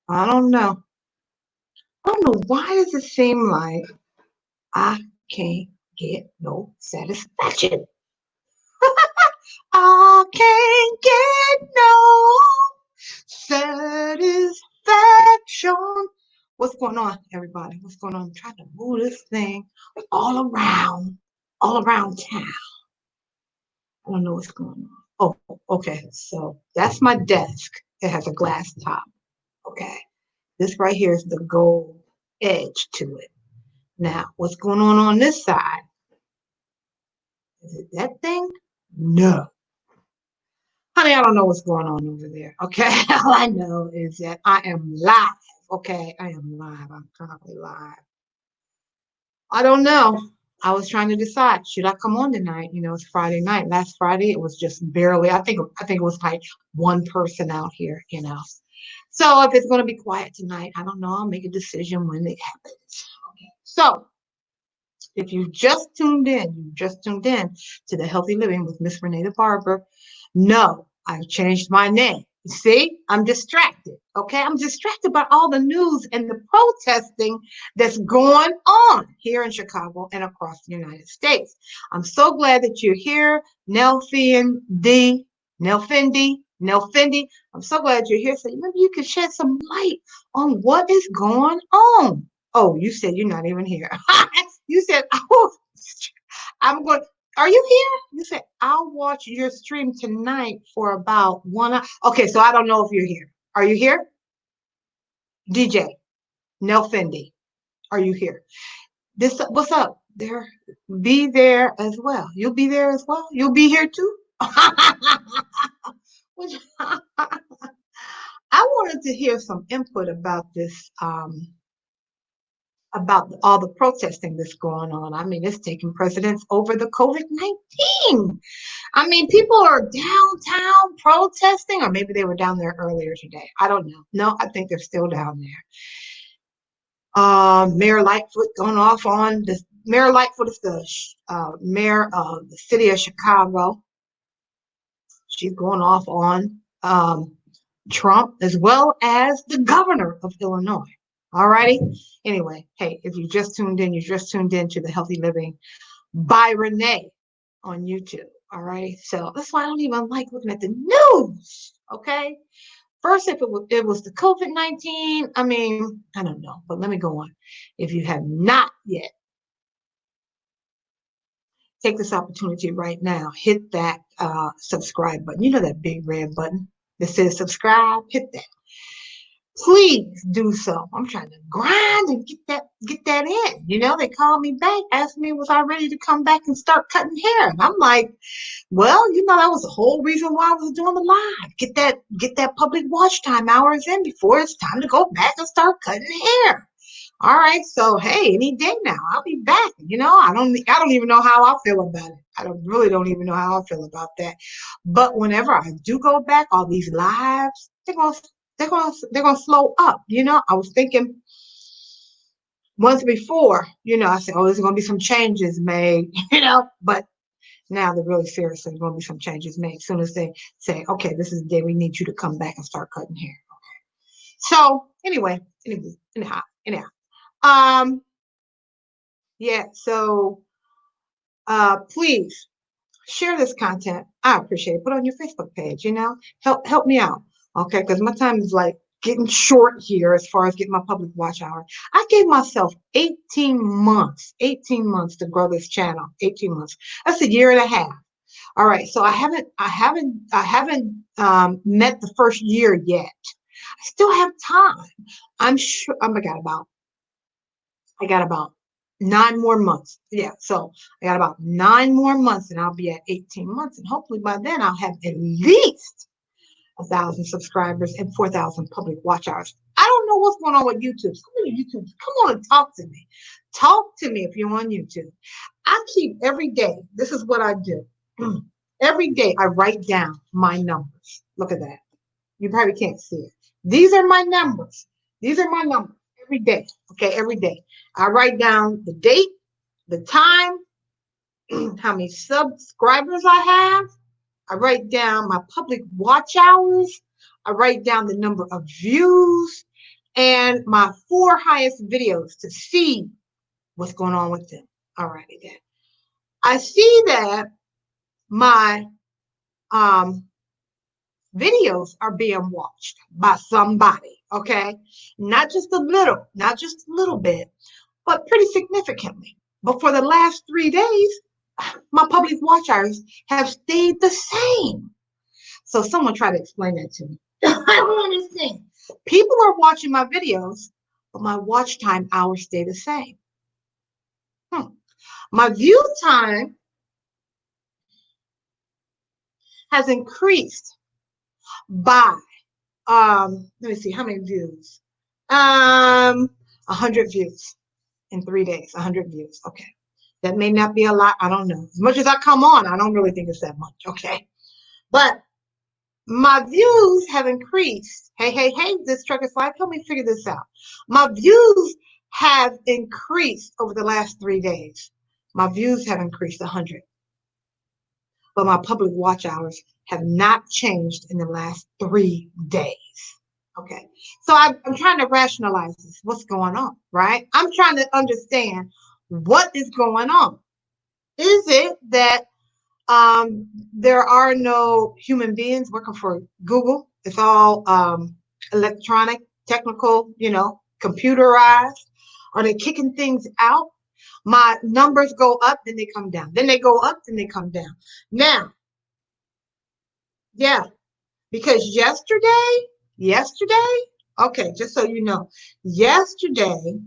I don't know. I don't know why does it seem like I can't get no satisfaction. I can't get no satisfaction. What's going on, everybody? What's going on? I'm trying to move this thing all around town. I don't know what's going on. Oh, okay. So that's my desk. It has a glass top. Okay. This right here is the gold edge to it. Now, what's going on this side? Is it that thing? No. Honey, I don't know what's going on over there. Okay. All I know is that I am live. Okay. I am live. I'm currently live. I don't know. I was trying to decide, should I come on tonight? It's Friday night. Last Friday it was just barely. I think it was like one person out here. So if it's gonna be quiet tonight, I don't know. I'll make a decision when it happens. Okay. So if you just tuned in to the Healthy Living with Miss Renee Barber. No, I've changed my name. You see, I'm distracted. Okay, I'm distracted by all the news and the protesting that's going on here in Chicago and across the United States. I'm so glad that you're here, Nelfian D, Nelfindi. I'm so glad you're here. So maybe you could shed some light on what is going on. Oh, you said you're not even here. You said, oh, I'm going. Are you here? You said, I'll watch your stream tonight for about 1 hour. Okay, so I don't know if you're here. Are you here? DJ, Nell Fendi, are you here? What's up? There, be there as well. You'll be there as well. You'll be here too. I wanted to hear some input about this about all the protesting that's going on. I mean, it's taking precedence over the COVID-19. I mean, people are downtown protesting, or maybe they were down there earlier today. I don't know. No, I think they're still down there. Mayor Lightfoot going off on this. Mayor Lightfoot is the mayor of the city of Chicago. She's going off on Trump as well as the governor of Illinois. All righty. Anyway, hey, if you just tuned in to the Healthy Living by Renee on YouTube. All right. So that's why I don't even like looking at the news. Okay. First, if it was the COVID-19, I mean, I don't know, but let me go on. If you have not yet, take this opportunity right now, hit that subscribe button. You know that big red button that says subscribe, hit that. Please do so. I'm trying to grind and get that in. They called me back, asked me was I ready to come back and start cutting hair. And I'm like, well, that was the whole reason why I was doing the live. Get that public watch time hours in before it's time to go back and start cutting hair. All right, so hey, any day now, I'll be back. I don't even know how I feel about it. Don't even know how I feel about that. But whenever I do go back, all these lives, they're gonna slow up. I was thinking once before, I said, oh, there's gonna be some changes made, but now they're really serious. There's going to be some changes made as soon as they say, okay, this is the day we need you to come back and start cutting hair. So anyhow, um, yeah. So please share this content. I appreciate it. Put it on your Facebook page. Help me out. Okay, because my time is like getting short here as far as getting my public watch hour. I gave myself 18 months to grow this channel. 18 months. That's a year and a half. All right, so I haven't met the first year yet. I still have time. I'm sure. Oh my God, I got about 9 more months. Yeah, so I got about 9 more months, and I'll be at 18 months, and hopefully by then I'll have at least 1,000 subscribers and 4,000 public watch hours. I don't know what's going on with YouTube. Somebody YouTube, come on and talk to me. Talk to me if you're on YouTube. I keep every day. This is what I do. Every day I write down my numbers. Look at that. You probably can't see it. These are my numbers. These are my numbers every day. Okay, every day. I write down the date, the time, how many subscribers I have. I write down my public watch hours. I write down the number of views. and my 4 highest videos to see what's going on with them. All righty then. I see that my videos are being watched by somebody, okay? Not just a little bit, but pretty significantly. But for the last 3 days, my public watch hours have stayed the same. So someone try to explain that to me. I don't understand. People are watching my videos, but my watch time hours stay the same. My view time has increased by let me see how many views. 100 views in 3 days. 100 views. Okay. That may not be a lot. I don't know. As much as I come on, I don't really think it's that much. Okay. But my views have increased. Hey, this truck is live. Help me figure this out. My views have increased over the last 3 days. My views have increased 100. But my public watch hours have not changed in the last 3 days. Okay. So I'm trying to rationalize this. What's going on, right? I'm trying to understand what is going on. Is it that there are no human beings working for Google? It's all electronic, technical, computerized. Are they kicking things out? My numbers go up, then they come down. Then they go up, then they come down. Now, yeah, because yesterday, okay, just so you know, yesterday,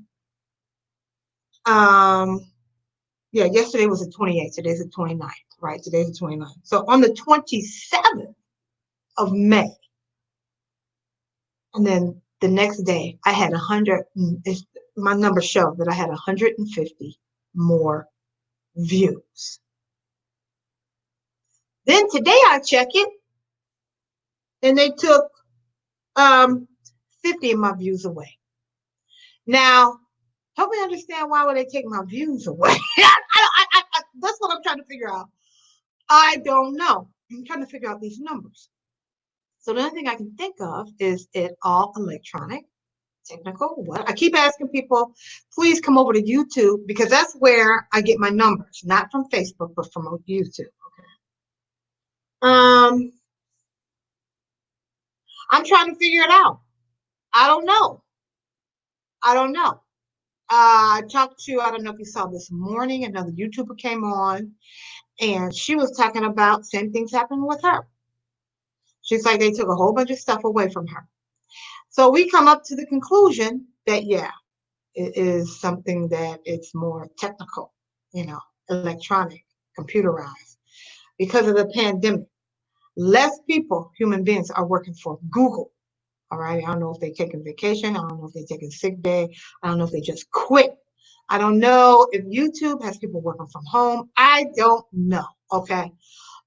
yesterday was the 28th. Today's the 29th, right? Today's the 29th. So on the 27th of May, and then the next day, I had 100. My numbers show that I had 150 more views. Then today I check it, and they took 50 of my views away. Now, help me understand, why would they take my views away? That's what I'm trying to figure out. I don't know. I'm trying to figure out these numbers. So the only thing I can think of is it all electronic, technical, what? I keep asking people, please come over to YouTube, because that's where I get my numbers, not from Facebook, but from YouTube. Okay. I'm trying to figure it out. I don't know. I talked to, I don't know if you saw this morning, another YouTuber came on, and she was talking about same things happening with her. She's like, they took a whole bunch of stuff away from her. So we come up to the conclusion that, yeah, it is something that it's more technical, electronic, computerized. Because of the pandemic, less people, human beings, are working for Google. All right. I don't know if they're taking vacation. I don't know if they're taking sick day. I don't know if they just quit. I don't know if YouTube has people working from home. I don't know. Okay.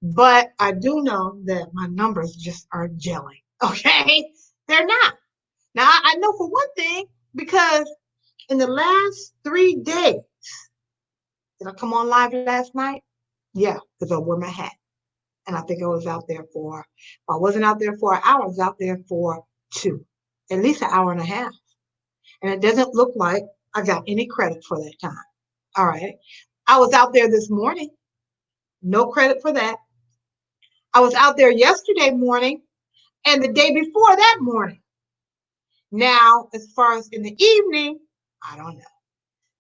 But I do know that my numbers just are gelling. Okay. They're not. Now, I know for one thing, because in the last 3 days, did I come on live last night? Yeah, because I wore my hat. And I think I was out there for, if I wasn't out there for an hour, I was out there for 2, at least an hour and a half. And it doesn't look like I got any credit for that time. All right. I was out there this morning. No credit for that. I was out there yesterday morning and the day before that morning. Now, as far as in the evening, I don't know.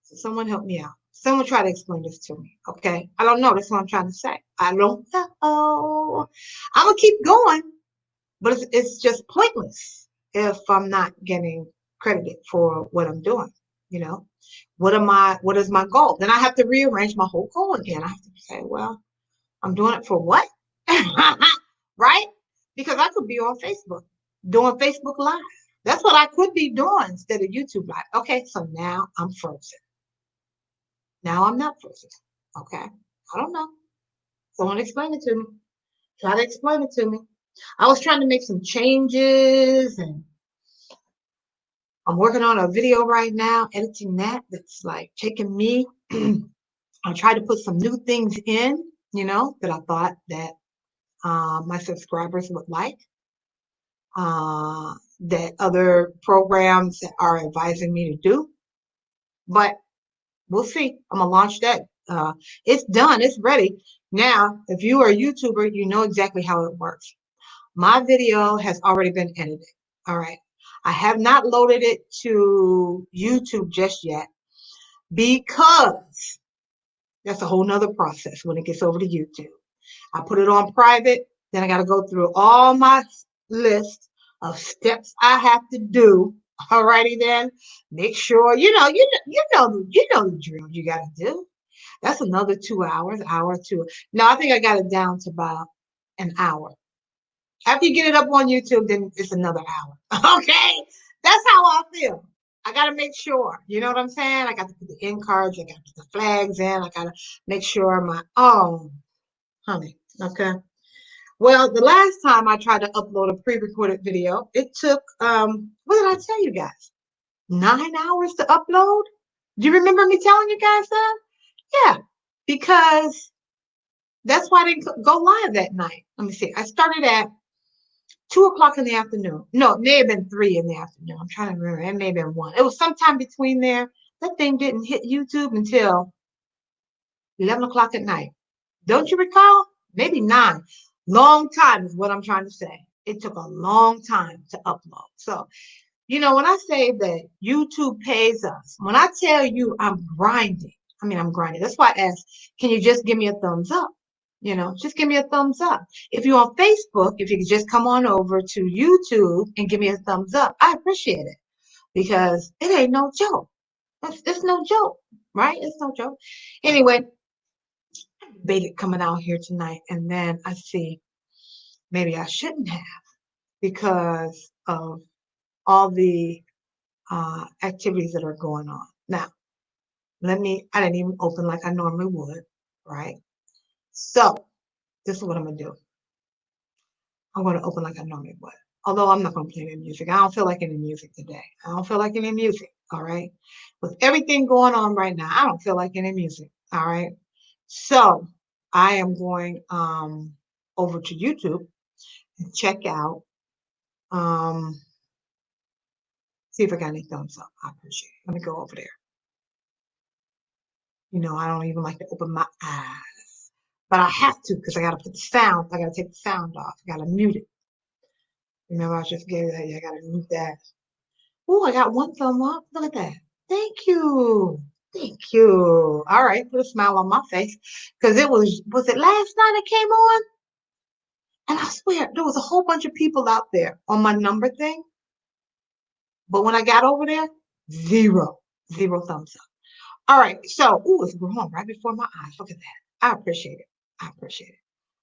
So someone help me out. Someone try to explain this to me, okay? I don't know. That's what I'm trying to say. I don't know. I'm going to keep going, but it's just pointless if I'm not getting credited for what I'm doing, What is my goal? Then I have to rearrange my whole goal again. I have to say, well, I'm doing it for what? Right? Because I could be on Facebook, doing Facebook Live. That's what I could be doing instead of YouTube Live. Okay, so now I'm frozen. Now I'm not frozen. Okay, I don't know. Someone explain it to me. Try to explain it to me. I was trying to make some changes, and I'm working on a video right now, editing that. That's like taking me. I tried to put some new things in, that I thought that my subscribers would like. that other programs are advising me to do. But we'll see. I'm gonna launch that. It's done. It's ready. Now, if you are a YouTuber, you know exactly how it works. My video has already been edited. All right. I have not loaded it to YouTube just yet because that's a whole nother process when it gets over to YouTube. I put it on private, then I got to go through all my list of steps I have to do. Alrighty then, make sure you know the drill you got to do. That's another 2 hours, hour two. No, I think I got it down to about an hour. After you get it up on YouTube, then it's another hour. Okay, that's how I feel. I got to make sure. You know what I'm saying? I got to put the end cards. I got to put the flags in. I got to make sure honey. Okay. Well, the last time I tried to upload a pre-recorded video, it took what did I tell you guys? 9 hours to upload? Do you remember me telling you guys that? Yeah, because that's why I didn't go live that night. Let me see. I started at 2 o'clock in the afternoon. No, it may have been 3 in the afternoon. I'm trying to remember. It may have been 1. It was sometime between there. That thing didn't hit YouTube until 11 o'clock at night. Don't you recall? Maybe 9. Long time is what I'm trying to say. It took a long time to upload. So, when I say that YouTube pays us, when I tell you I'm grinding, I'm grinding. That's why I asked, can you just give me a thumbs up? Just give me a thumbs up. If you're on Facebook, if you could just come on over to YouTube and give me a thumbs up, I appreciate it because it ain't no joke. It's no joke, right? It's no joke. Anyway, debated coming out here tonight, and then I see maybe I shouldn't have because of all the activities that are going on. Now, I didn't even open like I normally would, right? So, this is what I'm going to do. I'm going to open like I normally would. Although I'm not going to play any music. I don't feel like any music today. I don't feel like any music, all right? With everything going on right now, I don't feel like any music, all right? So, I am going over to YouTube and check out, see if I got any thumbs up. I appreciate it. Let me go over there. I don't even like to open my eyes, but I have to because I got to put the sound. I got to take the sound off. I got to mute it. Remember, I just gave that. Yeah, I got to mute that. Oh, I got one thumb up. Look at that. Thank you. Thank you. All right, put a smile on my face because was it last night it came on? And I swear there was a whole bunch of people out there on my number thing. But when I got over there, zero thumbs up. All right, so it's growing right before my eyes. Look at that. I appreciate it. I appreciate it.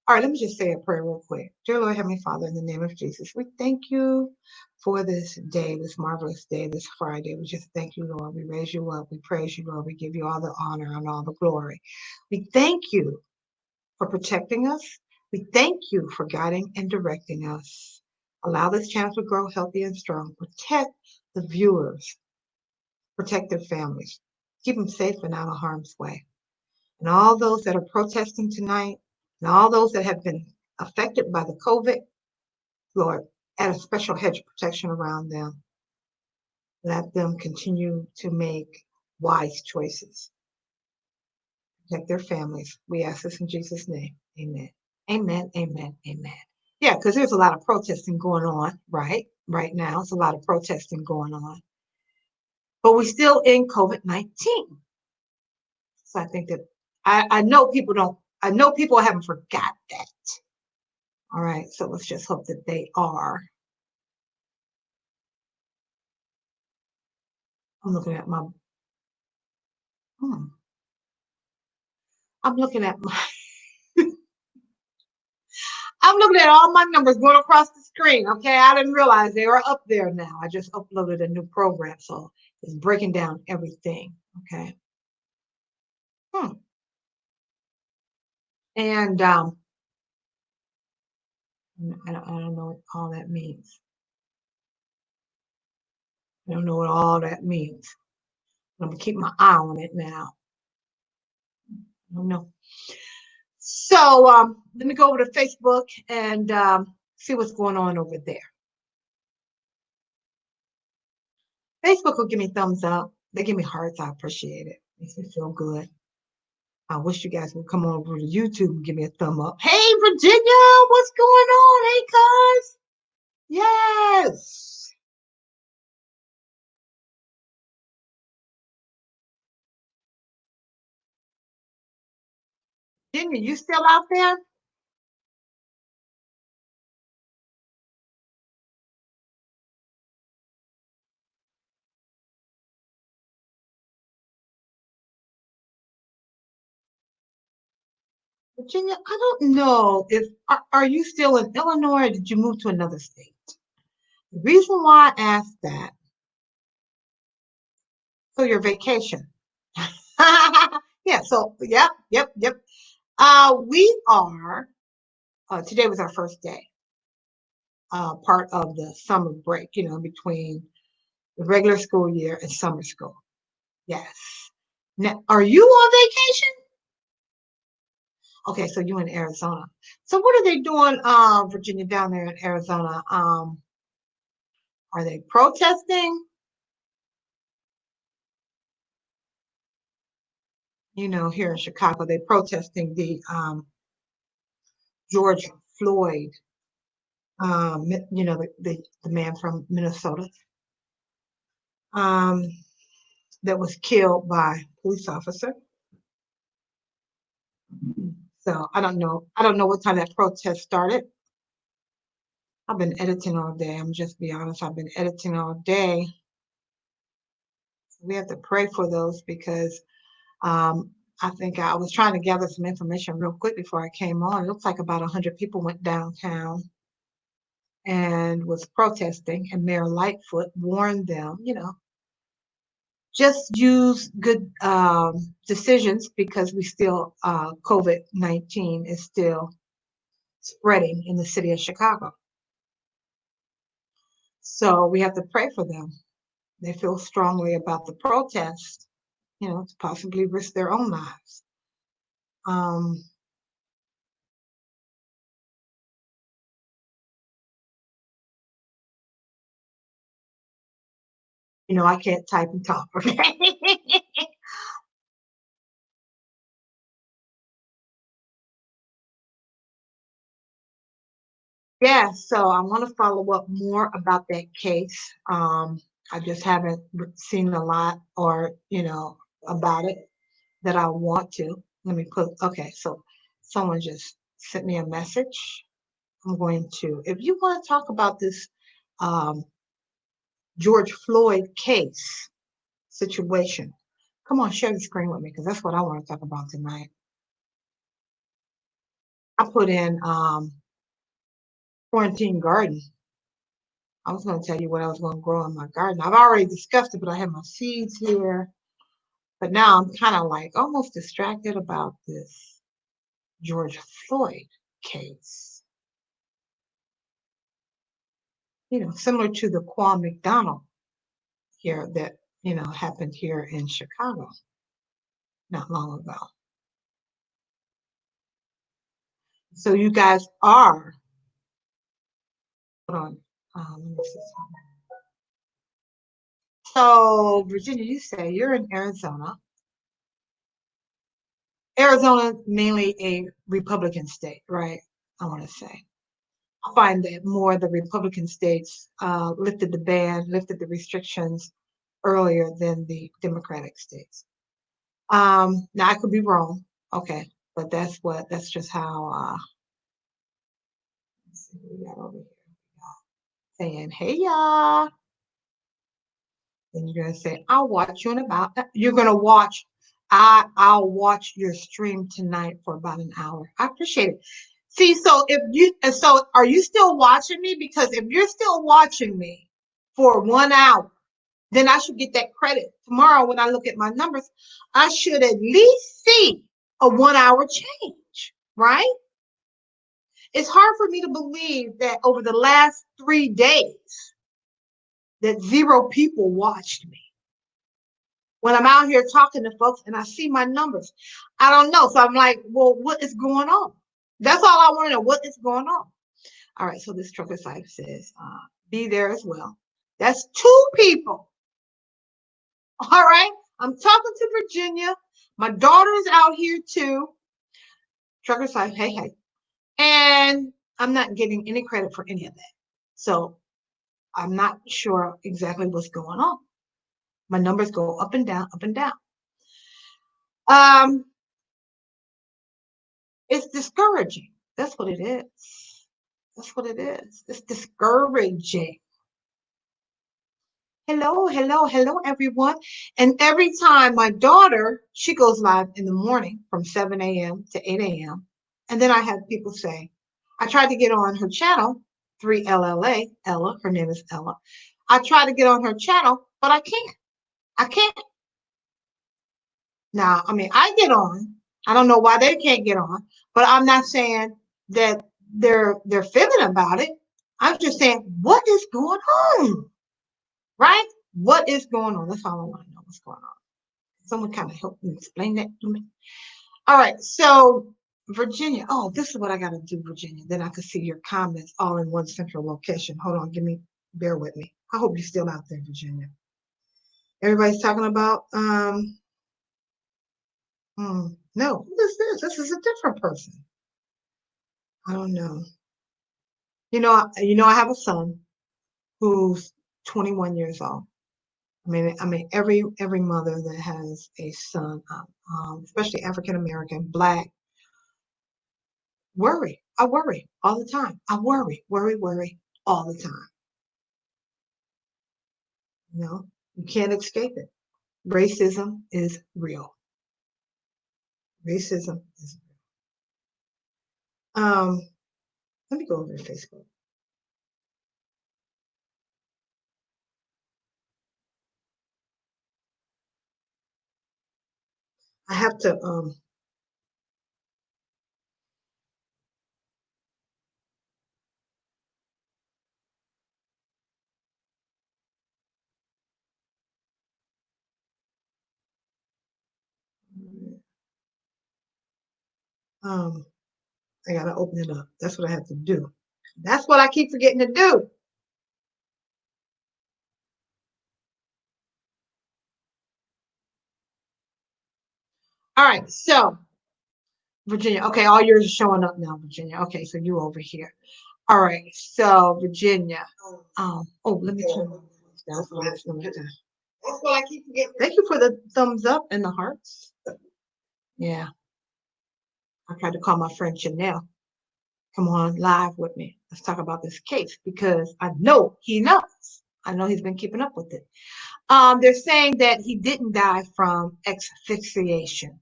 All right, let me just say a prayer real quick. Dear Lord, Heavenly Father, in the name of Jesus, we thank you for this day, this marvelous day, this Friday. We just thank you, Lord. We raise you up. We praise you, Lord. We give you all the honor and all the glory. We thank you for protecting us. We thank you for guiding and directing us. Allow this channel to grow healthy and strong. Protect the viewers. Protect their families. Keep them safe and out of harm's way. And all those that are protesting tonight, and all those that have been affected by the COVID, Lord, add a special hedge of protection around them. Let them continue to make wise choices. Protect their families. We ask this in Jesus' name. Amen. Amen. Amen. Amen. Yeah, because there's a lot of protesting going on, right? Right now, it's a lot of protesting going on. But we're still in COVID-19. So I think that I know people haven't forgot that. All right, so let's just hope that they are. I'm looking at my I'm looking at my I'm looking at all my numbers going across the screen. Okay, I didn't realize they were up there now. I just uploaded a new program, so it's breaking down everything. Okay. And I don't know what all that means. I don't know what all that means. I'm gonna keep my eye on it now. I don't know. So let me go over to Facebook and see what's going on over there. Facebook will give me thumbs up. They give me hearts. I appreciate it. Makes me feel good. I wish you guys would come over to YouTube and give me a thumb up. Hey, Virginia, what's going on? Hey, cuz. Yes. Virginia, you still out there? Virginia, I don't know if are you still in Illinois or did you move to another state? The reason why I asked that, so your vacation. Yeah, so yep. We are today was our first day, part of the summer break, between the regular school year and summer school. Yes. Now, are you on vacation? Okay, so you in Arizona. So what are they doing, Virginia, down there in Arizona? Are they protesting? Here in Chicago, they protesting the George Floyd, the man from Minnesota, um, that was killed by a police officer. So I don't know. I don't know what time that protest started. I've been editing all day. I'm just be honest. I've been editing all day. We have to pray for those because um, I think I was trying to gather some information real quick before I came on. It looks like about 100 people went downtown and was protesting, and Mayor Lightfoot warned them, just use good decisions because we still COVID-19 is still spreading in the city of Chicago. So we have to pray for them. They feel strongly about the protest, to possibly risk their own lives. Um, I can't type and talk, okay? Yeah, so I want to follow up more about that case. I just haven't seen a lot or, about it that I want to. Let me put, okay, so someone just sent me a message. I'm going to, if you want to talk about this um, George Floyd case situation, come on, share the screen with me because that's what I want to talk about tonight. I put in quarantine garden. I was going to tell you what I was going to grow in my garden. I've already discussed it, but I have my seeds here. But now I'm kind of like almost distracted about this George Floyd case. Similar to the Quan McDonald here that, happened here in Chicago not long ago. So you guys are, hold on, let me see something. So Virginia, you say you're in Arizona. Arizona mainly a Republican state, right? I want to say. I find that more of the Republican states lifted the ban, lifted the restrictions earlier than the Democratic states. Now I could be wrong, okay, but that's just how let's see what we got over here. Saying, hey y'all. And you're gonna say, I'll watch you in about you're gonna watch. I'll watch your stream tonight for about an hour. I appreciate it. See, so are you still watching me? Because if you're still watching me for 1 hour, then I should get that credit. Tomorrow when I look at my numbers, I should at least see a 1 hour change, right? It's hard for me to believe that over the last 3 days that zero people watched me. When I'm out here talking to folks and I see my numbers, I don't know. So I'm like, well, what is going on? That's all I want to know. What is going on? All right. So this trucker site says, be there as well. That's two people. All right. I'm talking to Virginia. My daughter is out here too. Trucker's like, hey, hey. And I'm not getting any credit for any of that. So I'm not sure exactly what's going on. My numbers go up and down, up and down. Um, it's discouraging. That's what it is. That's what it is. It's discouraging. Hello, hello, hello, everyone. And every time my daughter, she goes live in the morning from 7 a.m. to 8 a.m. And then I have people say, I tried to get on her channel, 3LLA, Ella, her name is Ella. I tried to get on her channel, but I can't. I can't. Now, I mean, I get on. I don't know why they can't get on, but I'm not saying that they're fibbing about it. I'm just saying, what is going on? Right? What is going on? That's all I want to know. What's going on? Someone kind of help me explain that to me. All right. So, Virginia. Oh, this is what I got to do, Virginia. Then I can see your comments all in one central location. Hold on. Bear with me. I hope you're still out there, Virginia. Everybody's talking about, no, who is this? This is a different person. I don't know. I have a son who's 21 years old. I mean, every mother that has a son, especially African American, Black, worry. I worry all the time. I worry all the time. You can't escape it. Racism is real. Racism is real. Let me go over to Facebook. I have to I gotta open it up. That's what I have to do. That's what I keep forgetting to do. All right, so Virginia. Okay, all yours are showing up now, Virginia. Okay, so you over here. All right, so Virginia. Let me turn that's what I keep forgetting. Thank you for the thumbs up and the hearts. Yeah, I tried to call my friend Chanel. Come on live with me. Let's talk about this case because I know he knows. I know he's been keeping up with it. They're saying that he didn't die from asphyxiation.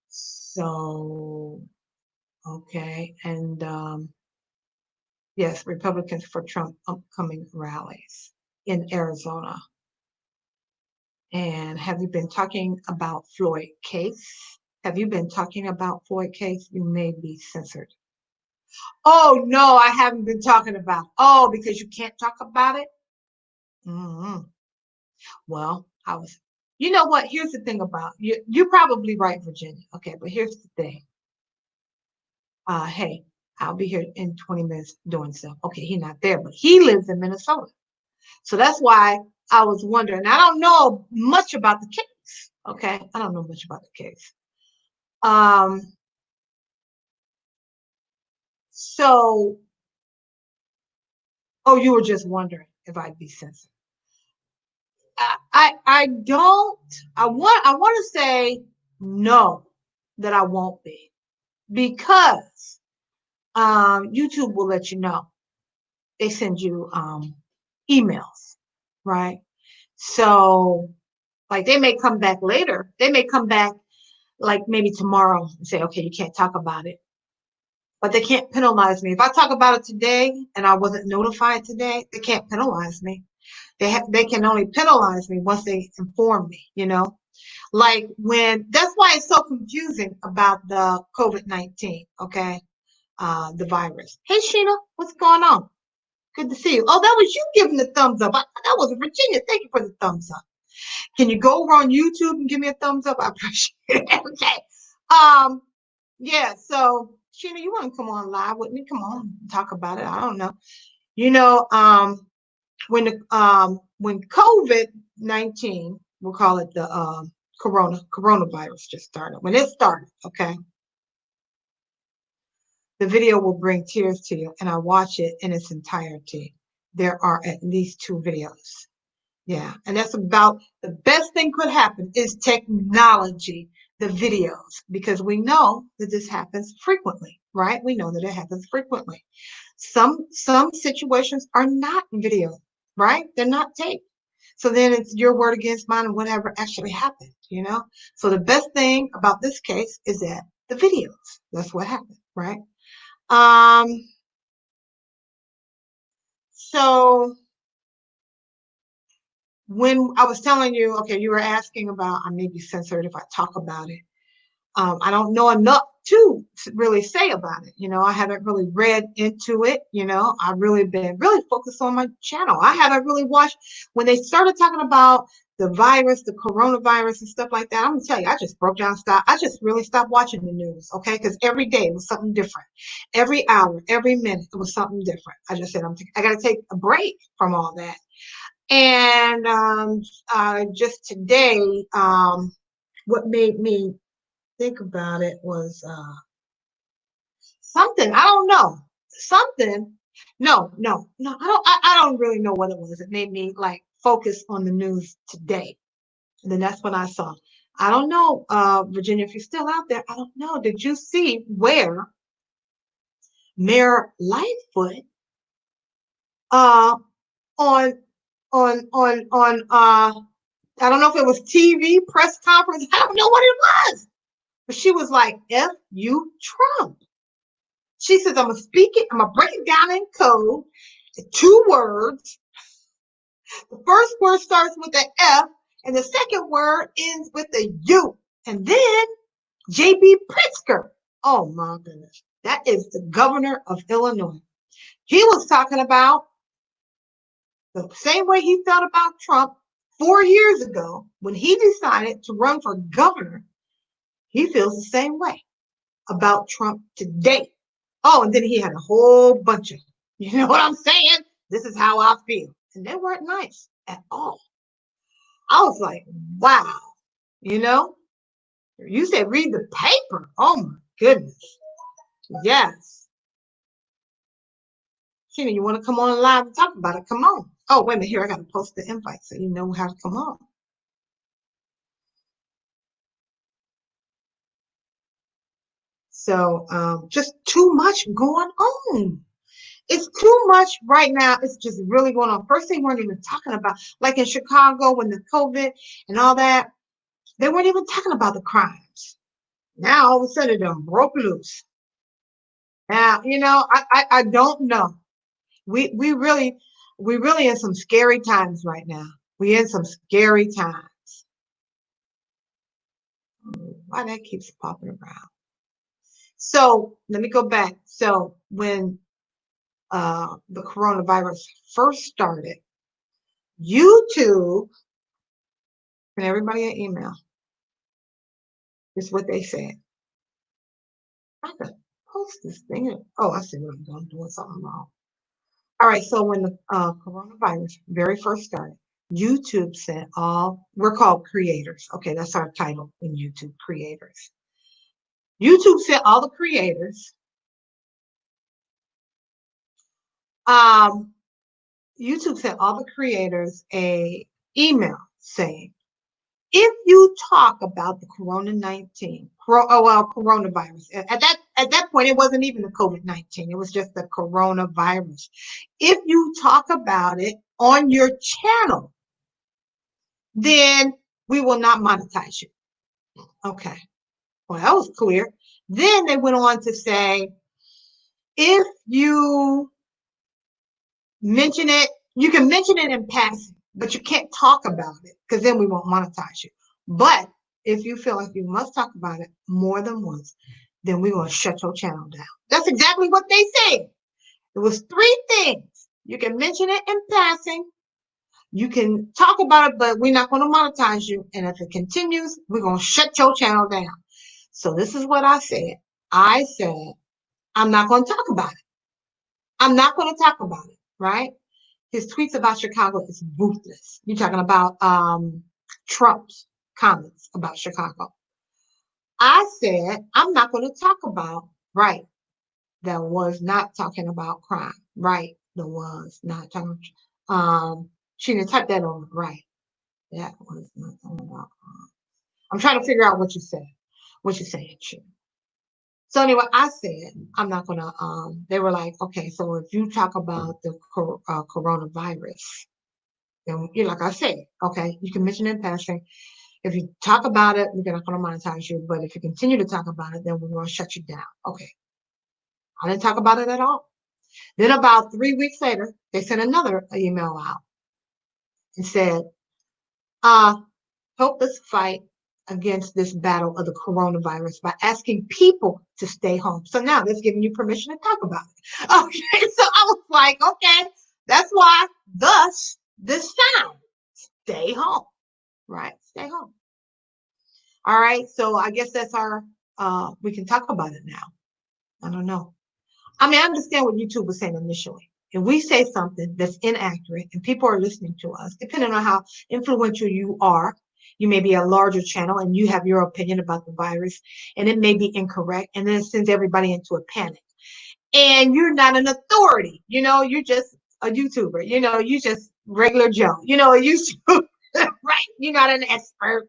So, okay. And yes, Republicans for Trump upcoming rallies in Arizona. And have you been talking about Floyd case? Have you been talking about Floyd case? You may be censored. Oh no, I haven't been talking about. Oh, because you can't talk about it. Mm-hmm. Well, I was. You know what? Here's the thing about you. You're probably right, Virginia. Okay, but here's the thing. Hey, I'll be here in 20 minutes doing stuff. Okay, he's not there, but he lives in Minnesota. So that's why I was wondering. I don't know much about the case. Okay, I don't know much about the case. Um, so, oh, you were just wondering if I'd be censored. I don't. I want to say no that I won't be because YouTube will let you know. They send you emails, right? So, like, they may come back later. They may come back like maybe tomorrow and say, okay, you can't talk about it. But they can't penalize me. If I talk about it today and I wasn't notified today, they can't penalize me. They can only penalize me once they inform me. Like that's why it's so confusing about the COVID-19, okay? The virus. Hey Sheena, what's going on? Good to see you. Oh, that was you giving the thumbs up. That was Virginia. Thank you for the thumbs up. Can you go over on YouTube and give me a thumbs up? I appreciate it. Okay. Um, yeah, so Sheena, you want to come on live with me? Come on, talk about it. I don't know. You know, um, when COVID-19, we'll call it the coronavirus just started. When it started, okay, the video will bring tears to you, and I watch it in its entirety. There are at least 2 videos. Yeah, and that's about the best thing could happen is technology, the videos, because we know that this happens frequently, right? We know that it happens frequently. Some situations are not video, right? They're not taped. So then it's your word against mine and whatever actually happened, you know? So the best thing about this case is that the videos, that's what happened, right? Um, so when I was telling you, okay, you were asking about, I may be censored if I talk about it. I don't know enough to really say about it. You know, I haven't really read into it. You know, I've really been really focused on my channel. I haven't really watched when they started talking about the virus, the coronavirus and stuff like that. I'm gonna tell you, I just broke down, I just really stopped watching the news, okay? Because every day it was something different. Every hour, every minute, it was something different. I just said, I got to take a break from all that. And just today, what made me think about it was something. I don't know. Something. No. I don't really know what it was. It made me like focus on the news today. And then that's when I saw. I don't know, Virginia, if you're still out there. I don't know. Did you see where Mayor Lightfoot uh on I don't know if it was TV press conference. I don't know what it was. But she was like, F you Trump. She says, I'm going to speak it, I'm going to break it down in code. 2 words. The first word starts with an F, and the second word ends with a U. And then J.B. Pritzker. Oh my goodness. That is the governor of Illinois. He was talking about the same way he felt about Trump 4 years ago when he decided to run for governor. He feels the same way about Trump today. Oh, and then he had a whole bunch of, you know what I'm saying? This is how I feel. And they weren't nice at all. I was like, wow, you know, you said read the paper. Oh my goodness. Yes. Sheena, you want to come on live and talk about it? Come on. Oh, wait a minute. Here, I got to post the invite so you know how to come on. So just too much going on. It's too much right now. It's just really going on. First, they weren't even talking about, like in Chicago when the COVID and all that, they weren't even talking about the crimes. Now all of a sudden it done broke loose. Now, you know, I don't know. We really in some scary times right now. We in some scary times. Why that keeps popping around? So let me go back. So when the coronavirus first started, YouTube and everybody an email. Is what they said. I could post this thing. Oh, I see what I'm doing. I'm doing something wrong. All right. So when the coronavirus very first started, YouTube said we're called creators. Okay, that's our title in YouTube, creators. YouTube sent all the creators. Um, YouTube sent all the creators a email saying, if you talk about the coronavirus, at that point, it wasn't even the COVID-19. It was just the coronavirus. If you talk about it on your channel, then we will not monetize you. Okay. Well, that was clear. Then they went on to say, if you mention it, you can mention it in passing, but you can't talk about it because then we won't monetize you. But if you feel like you must talk about it more than once, then we're going to shut your channel down. That's exactly what they said. It was 3 things. You can mention it in passing. You can talk about it, but we're not going to monetize you. And if it continues, we're going to shut your channel down. So this is what I said. I said, I'm not going to talk about it. I'm not going to talk about it, right? his tweets about Chicago is ruthless. You're talking about Trump's comments about Chicago. I said, I'm not going to talk about right. That was not talking about crime. Right. That was not talking. She didn't type that on right. That was not talking about crime. I'm trying to figure out what you said. What you saying, Sure. So anyway, I said I'm not gonna. They were like, okay, so if you talk about the coronavirus, then you like I said, okay, you can mention it in passing. If you talk about it, we're not gonna monetize you. But if you continue to talk about it, then we're gonna shut you down. Okay, I didn't talk about it at all. Then about 3 weeks later, they sent another email out and said, uh, help us fight against this battle of the coronavirus by asking people to stay home. So now that's giving you permission to talk about it. Okay, so I was like, okay, that's why, thus, this sound, stay home, right? Stay home. All right, so I guess that's our, we can talk about it now. I don't know. I mean, I understand what YouTube was saying initially. If we say something that's inaccurate and people are listening to us, depending on how influential you are, you may be a larger channel and you have your opinion about the virus and it may be incorrect. And then it sends everybody into a panic. And you're not an authority. You're just a YouTuber. You just regular Joe. A YouTuber, right? You're not an expert,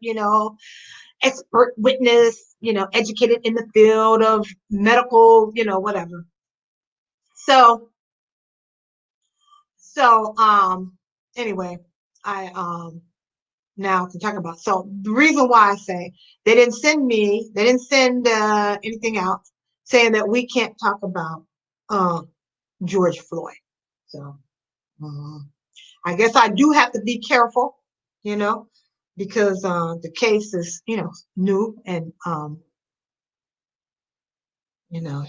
expert witness, educated in the field of medical, whatever. So anyway, I now to talk about. So the reason why I say they didn't send anything out saying that we can't talk about George Floyd. So I guess I do have to be careful, because the case is, new and you know.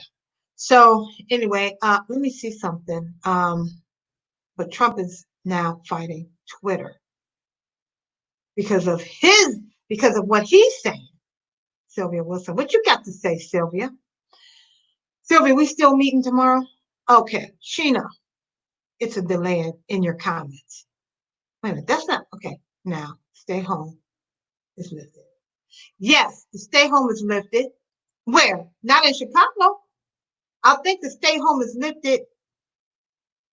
So anyway, let me see something. But Trump is now fighting Twitter because of what he's saying. Sylvia Wilson, what you got to say, Sylvia? Sylvia, we still meeting tomorrow? Okay, Sheena, it's a delay in your comments. Wait a minute, that's not okay. Now, stay home is lifted. Yes, the stay home is lifted. Where? Not in Chicago. I think the stay home is lifted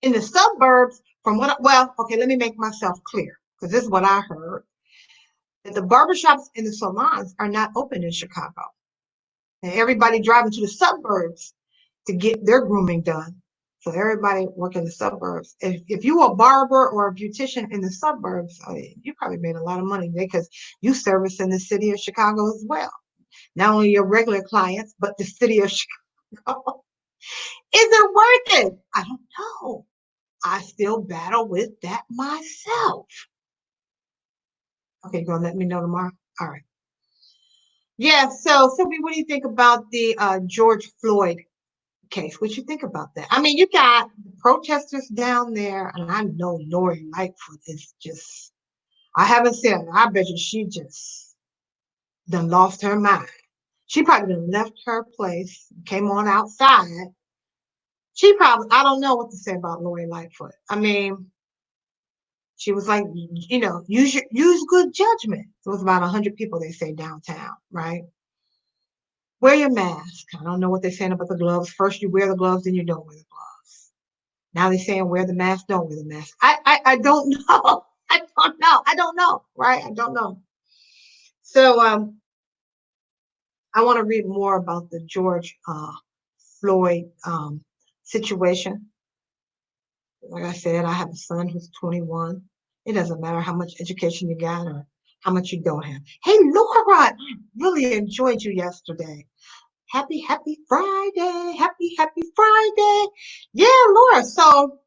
in the suburbs from okay, let me make myself clear because this is what I heard. That the barbershops and the salons are not open in Chicago. And everybody driving to the suburbs to get their grooming done. So everybody work in the suburbs. If you a barber or a beautician in the suburbs, you probably made a lot of money because you service in the city of Chicago as well. Not only your regular clients, but the city of Chicago. Is it worth it? I don't know. I still battle with that myself. Okay, you're gonna let me know tomorrow? All right. Yeah, so Sylvie, what do you think about the George Floyd case? What you think about that? I mean, you got protesters down there, and I know Lori Lightfoot is just, I haven't seen her. I bet you she just done lost her mind. She probably done left her place, came on outside. She probably, I don't know what to say about Lori Lightfoot. I mean, she was like, use good judgment. It was about 100 people, they say, downtown, right? Wear your mask. I don't know what they're saying about the gloves. First you wear the gloves, then you don't wear the gloves. Now they're saying wear the mask, don't wear the mask. I don't know. I don't know. I don't know. Right? I don't know. So I want to read more about the George Floyd situation. Like I said, I have a son who's 21. It doesn't matter how much education you got or how much you don't have. Hey, Laura, I really enjoyed you yesterday. Happy Friday. Happy Friday. Yeah, Laura. So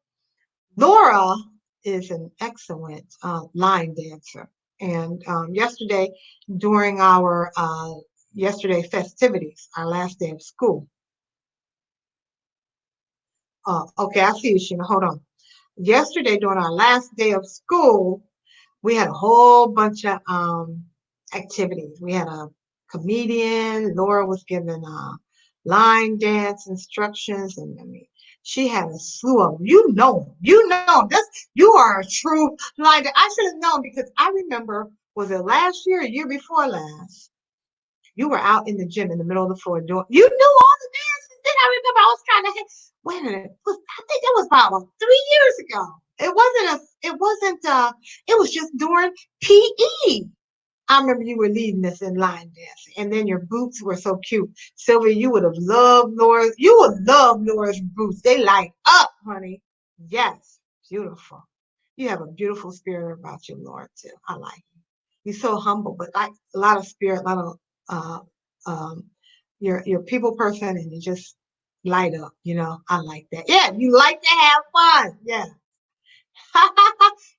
Laura is an excellent line dancer. And yesterday, during our yesterday festivities, our last day of school. Okay, I see you, Sheena. Hold on. Yesterday, during our last day of school, we had a whole bunch of activities. We had a comedian. Laura was given line dance instructions, and I mean, She had a slew of them. You know, this, you are a true, like, I should have known because I remember, was it last year or year before last? You were out in the gym in the middle of the floor doing, you knew all the dances. Then I remember I was trying to, wait a minute, I think it was about 3 years ago. It was just during PE. I remember you were leading us in line dancing, and then your boots were so cute. Sylvia, you would have loved Nora's. You would love Nora's boots. They light up, honey. Yes, beautiful. You have a beautiful spirit about you, Nora, too. I like you. You're so humble, but like a lot of spirit, a lot of uh, um, you're a people person, and you just light up. You know, I like that. Yeah, you like to have fun. Yeah.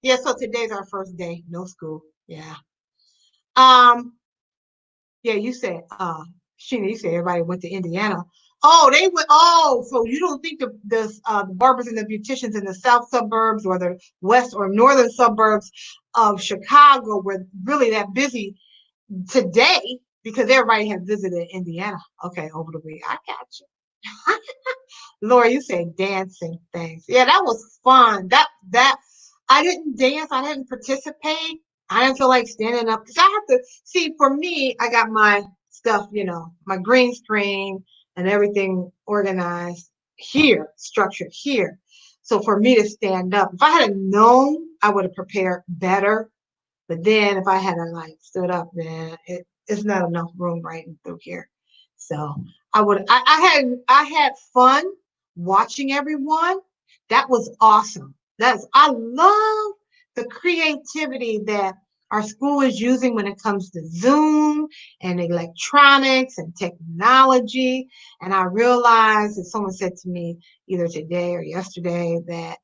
Yeah. So today's our first day, no school. Yeah. Um, Yeah, you said, Sheena, you said everybody went to Indiana. Oh, they went. Oh, so you don't think the barbers and the beauticians in the south suburbs or the west or northern suburbs of Chicago were really that busy today because everybody had visited Indiana. Okay, over the week. I got you. Laura, you said dancing things. Yeah, that was fun. That I didn't dance. I didn't participate. I didn't feel like standing up because I have to see. For me, I got my stuff, my green screen and everything organized here, structured here. So for me to stand up, if I had known, I would have prepared better. But then if I had like stood up, then it's not enough room right through here. So I had fun watching everyone. That was awesome. I love the creativity that our school is using when it comes to Zoom and electronics and technology. And I realized that someone said to me either today or yesterday that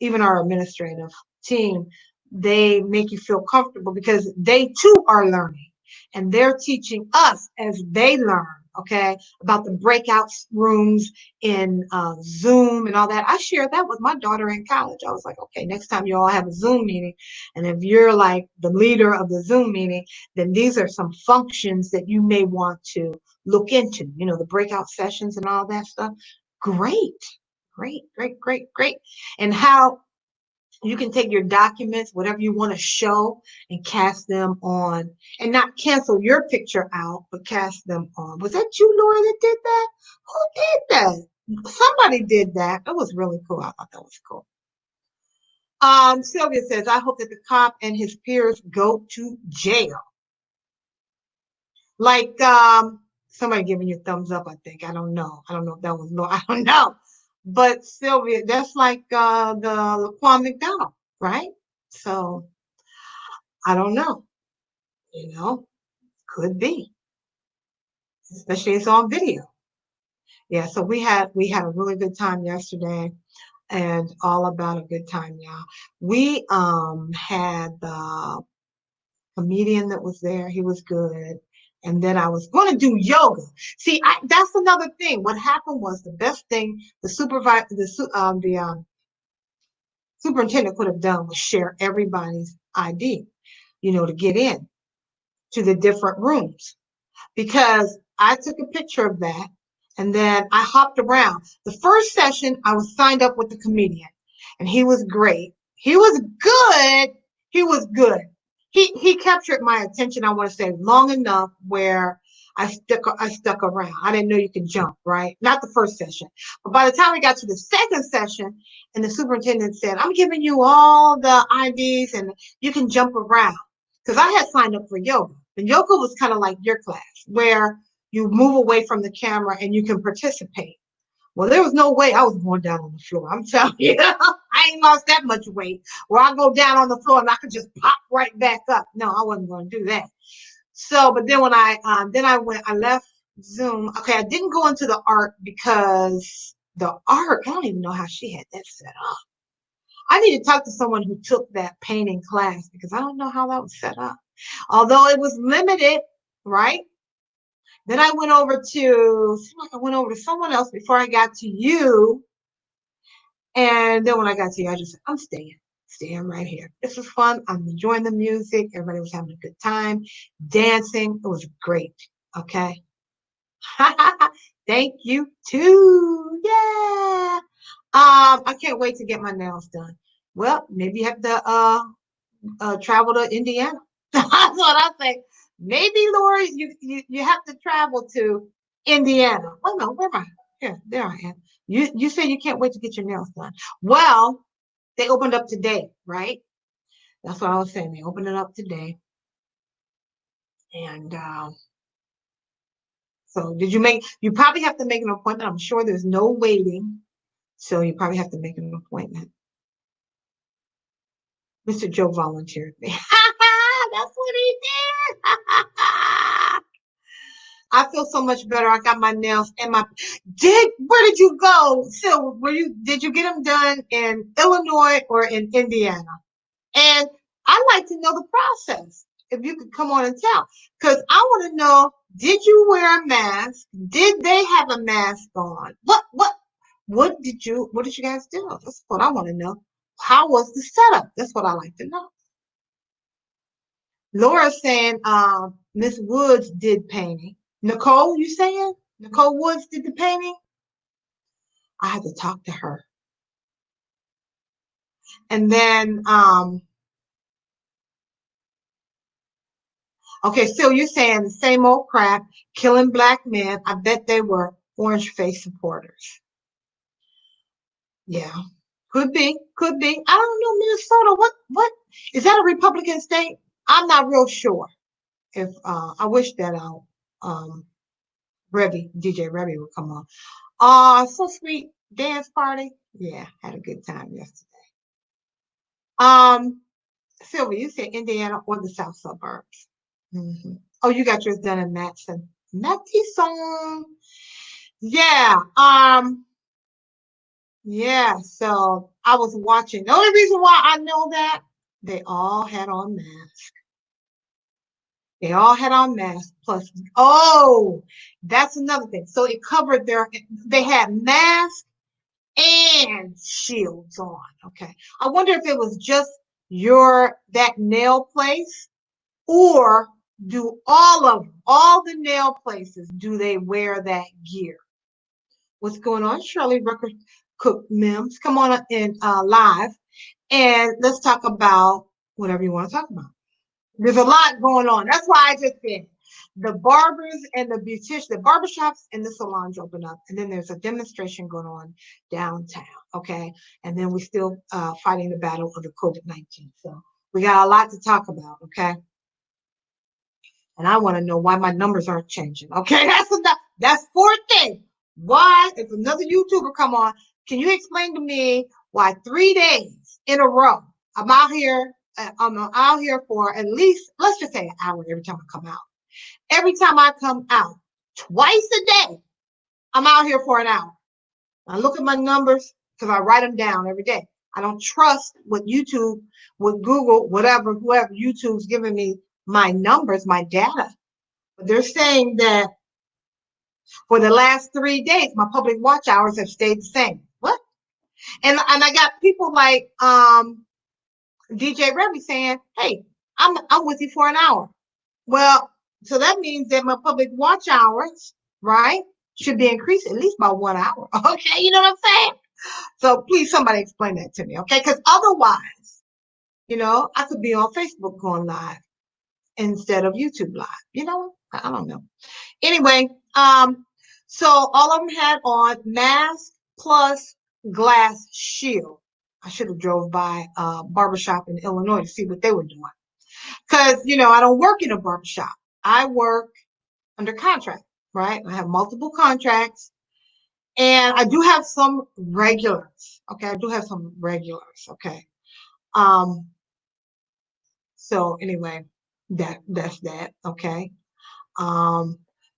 even our administrative team, they make you feel comfortable because they too are learning and they're teaching us as they learn, okay, about the breakout rooms in Zoom and all that. I shared that with my daughter in college. I was like, okay, next time you all have a Zoom meeting, and if you're like the leader of the Zoom meeting, then these are some functions that you may want to look into, the breakout sessions and all that stuff. Great, great, great, great, great. And how you can take your documents, whatever you want to show, and cast them on, and not cancel your picture out, but cast them on. Was that you, Laura, that did that? Who did that? Somebody did that. That was really cool. I thought that was cool. Sylvia says, I hope that the cop and his peers go to jail. Like somebody giving you a thumbs up, I think. I don't know. I don't know if that was Laura. I don't know. But Sylvia, that's like the Laquan McDonald, right? So I don't know, you know, could be, especially it's on video. Yeah, so we had a really good time yesterday and all about a good time, y'all. We had the comedian that was there, he was good. And then I was going to do yoga. See, that's another thing. What happened was the best thing the superintendent could have done was share everybody's ID, to get in to the different rooms. Because I took a picture of that and then I hopped around. The first session, I was signed up with the comedian and he was great. He was good. He was good. He captured my attention, I want to say, long enough where I stuck around. I didn't know you could jump, right? Not the first session. But by the time we got to the second session and the superintendent said, I'm giving you all the IDs and you can jump around. Because I had signed up for yoga. And yoga was kind of like your class, where you move away from the camera and you can participate. Well, there was no way I was going down on the floor. I'm telling you, I ain't lost that much weight where I go down on the floor and I could just pop right back up. No, I wasn't going to do that. So, but then when I left Zoom. Okay, I didn't go into the art because the art, I don't even know how she had that set up. I need to talk to someone who took that painting class because I don't know how that was set up. Although it was limited, right? Then seemed like I went over to someone else before I got to you. And then when I got to you, I just said, I'm staying right here. This was fun. I'm enjoying the music. Everybody was having a good time, dancing. It was great. Okay. Thank you too. Yeah. I can't wait to get my nails done. Well, maybe you have to travel to Indiana. That's what I think. Maybe, Lori, you have to travel to Indiana. Wait a minute, where am I? Here, there I am. You say you can't wait to get your nails done. Well, they opened up today, right? That's what I was saying. They opened it up today. And so you probably have to make an appointment. I'm sure there's no waiting. So you probably have to make an appointment. Mr. Joe volunteered me. That's what he did. I feel so much better. I got my nails and where did you go? So did you get them done in Illinois or in Indiana? And I'd like to know the process. If you could come on and tell, because I want to know, did you wear a mask? Did they have a mask on? What did you guys do? That's what I want to know. How was the setup? That's what I like to know. Laura's saying Miss Woods did painting. Nicole, you saying? Nicole Woods did the painting? I had to talk to her. And then okay, so you're saying the same old crap, killing black men. I bet they were orange face supporters. Yeah, could be, could be. I don't know, Minnesota. What is that a Republican state? I'm not real sure. If I wish that DJ Revy would come on. So sweet dance party. Yeah, had a good time yesterday. Sylvia, you said Indiana or the South suburbs. Mm-hmm. Oh, you got yours done in Matson. Matson. Yeah. Yeah. So I was watching. The only reason why I know that they all had on masks. They all had on masks. Plus, that's another thing. So it covered they had masks and shields on. Okay. I wonder if it was just that nail place, or do all the nail places, do they wear that gear? What's going on? Shirley Rucker Cook Mims, come on in live and let's talk about whatever you want to talk about. There's a lot going on. That's why I just said the barbers and the beauticians, the barbershops and the salons open up. And then there's a demonstration going on downtown. Okay. And then we're still fighting the battle of the COVID-19. So we got a lot to talk about. Okay. And I want to know why my numbers aren't changing. Okay. That's fourth thing. Why, if another YouTuber come on, can you explain to me why 3 days in a row I'm out here for at least, let's just say an hour every time I come out. Every time I come out, twice a day, I'm out here for an hour. I look at my numbers because I write them down every day. I don't trust what YouTube, what Google, whoever YouTube's giving me my numbers, my data. But they're saying that for the last 3 days, my public watch hours have stayed the same. What? And I got people like DJ Revy saying, "Hey, I'm with you for an hour." Well, so that means that my public watch hours, right, should be increased at least by 1 hour. Okay, you know what I'm saying? So please, somebody explain that to me, okay? Because otherwise, I could be on Facebook going live instead of YouTube live. I don't know. Anyway, so all of them had on mask plus glass shield. I should have drove by a barbershop in Illinois to see what they were doing. Because, I don't work in a barbershop. I work under contract, right? I have multiple contracts. And I do have some regulars. Okay, I do have some regulars. Okay. So anyway, that's that. Okay.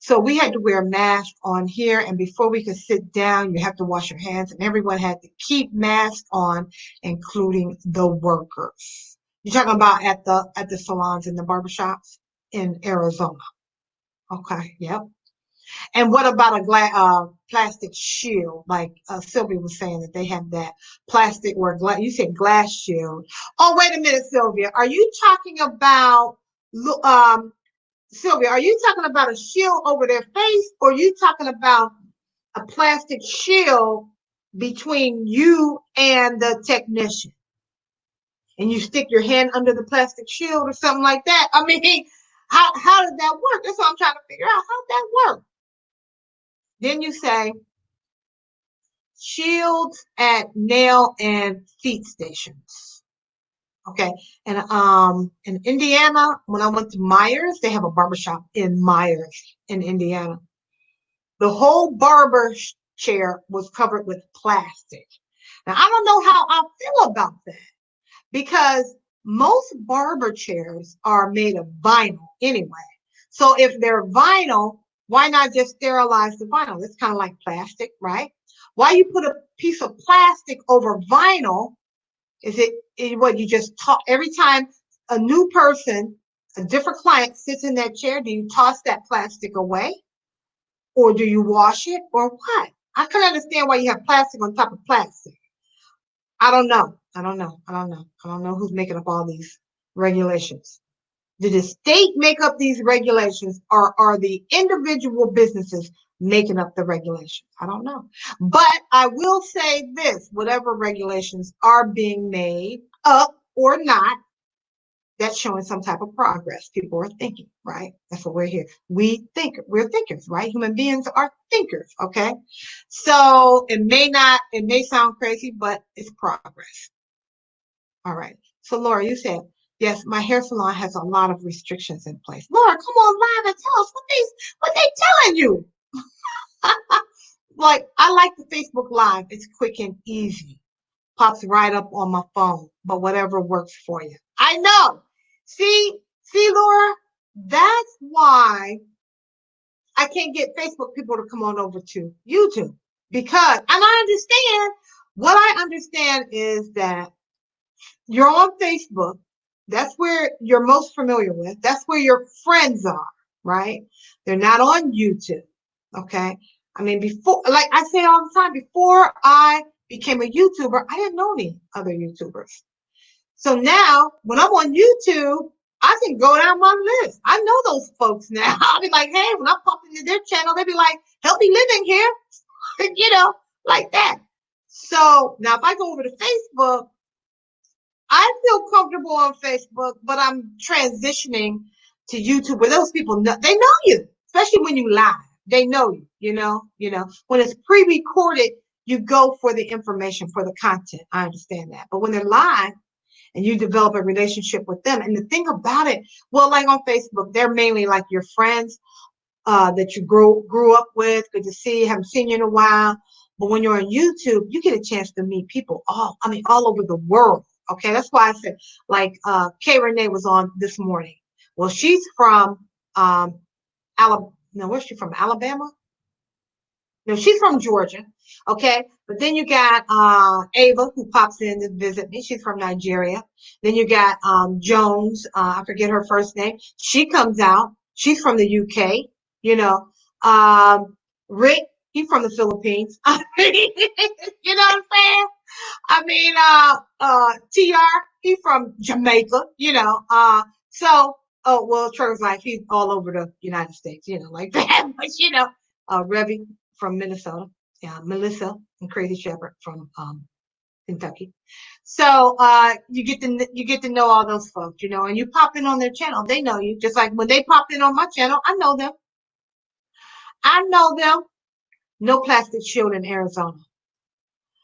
So we had to wear masks on here, and before we could sit down, you have to wash your hands, and everyone had to keep masks on, including the workers. You're talking about at the salons and the barbershops in Arizona. Okay, yep. And what about a plastic shield? Like Sylvia was saying that they have that plastic or you said glass shield. Oh, wait a minute, Sylvia. Are you talking about Sylvia, are you talking about a shield over their face, or are you talking about a plastic shield between you and the technician, and you stick your hand under the plastic shield or something like that. I mean, how did that work? That's what I'm trying to figure out. How did that work? Then you say shields at nail and feet stations. Okay. And in Indiana, when I went to Myers, they have a barbershop in Myers in Indiana. The whole barber chair was covered with plastic. Now I don't know how I feel about that, because most barber chairs are made of vinyl anyway. So if they're vinyl, why not just sterilize the vinyl? It's kind of like plastic, right? Why you put a piece of plastic over vinyl? Is it what you just talk every time a new person, a different client sits in that chair? Do you toss that plastic away, or do you wash it, or what? I can understand why you have plastic on top of plastic. I don't know. I don't know. I don't know. I don't know who's making up all these regulations. Did the state make up these regulations, or are the individual businesses making up the regulations? I don't know. But I will say this, whatever regulations are being made up or not, that's showing some type of progress. People are thinking, right? That's what we're here. We're thinkers, right? Human beings are thinkers, okay? So it may sound crazy, but it's progress. All right. So Laura, you said, yes, my hair salon has a lot of restrictions in place. Laura, come on live and tell us what they telling you. Like, I like the Facebook Live. It's quick and easy. Pops right up on my phone, but whatever works for you. I know. See, Laura, that's why I can't get Facebook people to come on over to YouTube. Because, and what I understand is that you're on Facebook. That's where you're most familiar with. That's where your friends are, right? They're not on YouTube. Okay. I mean, before, like I say all the time, before I became a YouTuber, I didn't know any other YouTubers. So now when I'm on YouTube, I can go down my list. I know those folks now. I'll be like, hey, when I pop into their channel, they'll be like, help me living here, like that. So now if I go over to Facebook, I feel comfortable on Facebook, but I'm transitioning to YouTube where those people know, they know you, especially when you live. They know you. When it's pre-recorded, you go for the information, for the content. I understand that. But when they're live and you develop a relationship with them, and the thing about it, well, like on Facebook, they're mainly like your friends that you grew up with. Good to see you. Haven't seen you in a while. But when you're on YouTube, you get a chance to meet people all over the world. Okay, that's why I said, like, Kay Renee was on this morning. Well, she's from Alabama. No, where's she from? Alabama? No, she's from Georgia. Okay, but then you got Ava, who pops in to visit me. She's from Nigeria. Then you got Jones. I forget her first name. She comes out. She's from the UK. You know, Rick. He's from the Philippines. I mean, you know what I'm saying? I mean, TR, he's from Jamaica, so, oh, well, Trevor's like, he's all over the United States, like that. But, Revy from Minnesota, yeah, Melissa and Crazy Shepherd from Kentucky. So, you get to know all those folks, and you pop in on their channel. They know you, just like when they pop in on my channel, I know them. I know them. No plastic shield in Arizona.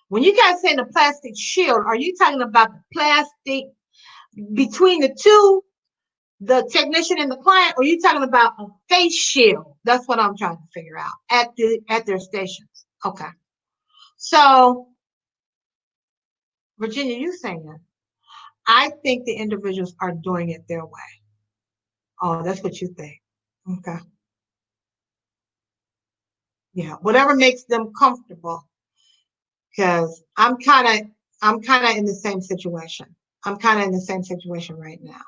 When you guys say the plastic shield, are you talking about the plastic between the two, the technician and the client, or are you talking about a face shield? That's what I'm trying to figure out at their stations. Okay. So, Virginia, you saying that? I think the individuals are doing it their way. Oh, that's what you think. Okay. Yeah. Whatever makes them comfortable. Because I'm kind of in the same situation. I'm kind of in the same situation right now.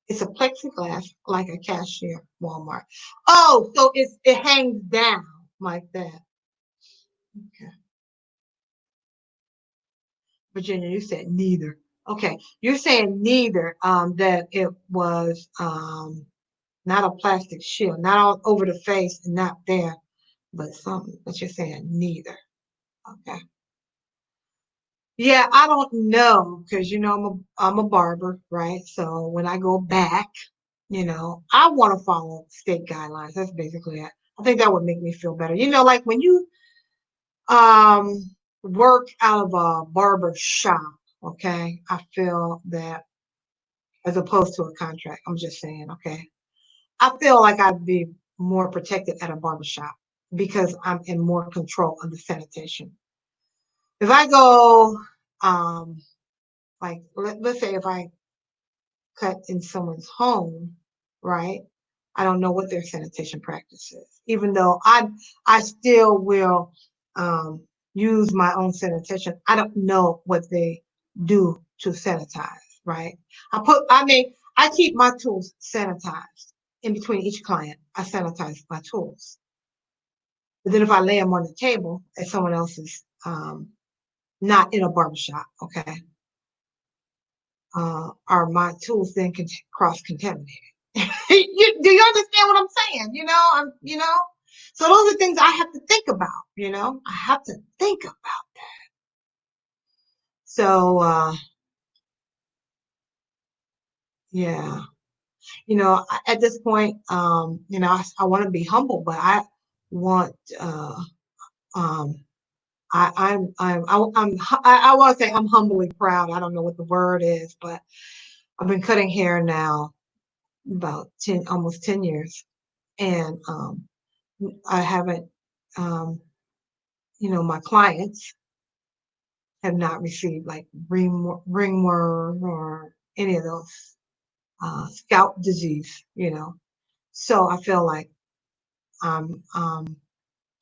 It's a plexiglass, like a cashier, Walmart. Oh, so it hangs down like that. Okay. Virginia, you said neither. Okay, you're saying neither. That it was not a plastic shield, not all over the face, and not there. but you're saying neither. Okay. Yeah, I don't know because I'm a barber, right? So when I go back, I want to follow state guidelines. That's basically it. I think that would make me feel better. Like when you um work out of a barber shop, okay, I feel that as opposed to a contract. I'm just saying, okay. I feel like I'd be more protected at a barber shop because I'm in more control of the sanitation. If I go, um, like let's say if I cut in someone's home, right? I don't know what their sanitation practice is, even though I still will um, use my own sanitation. I don't know what they do to sanitize, right? I keep my tools sanitized in between each client. I sanitize my tools. But then if I lay them on the table at someone else's, not in a barbershop, okay, are my tools then cross contaminated? Do you understand what I'm saying? So those are things I have to think about, I have to think about. So, yeah, at this point, I want to be humble, but I want, um, I want to say I'm humbly proud. I don't know what the word is, but I've been cutting hair now about almost 10 years. And, I haven't, um, my clients have not received like ringworm or any of those scalp disease, So I feel like um, um,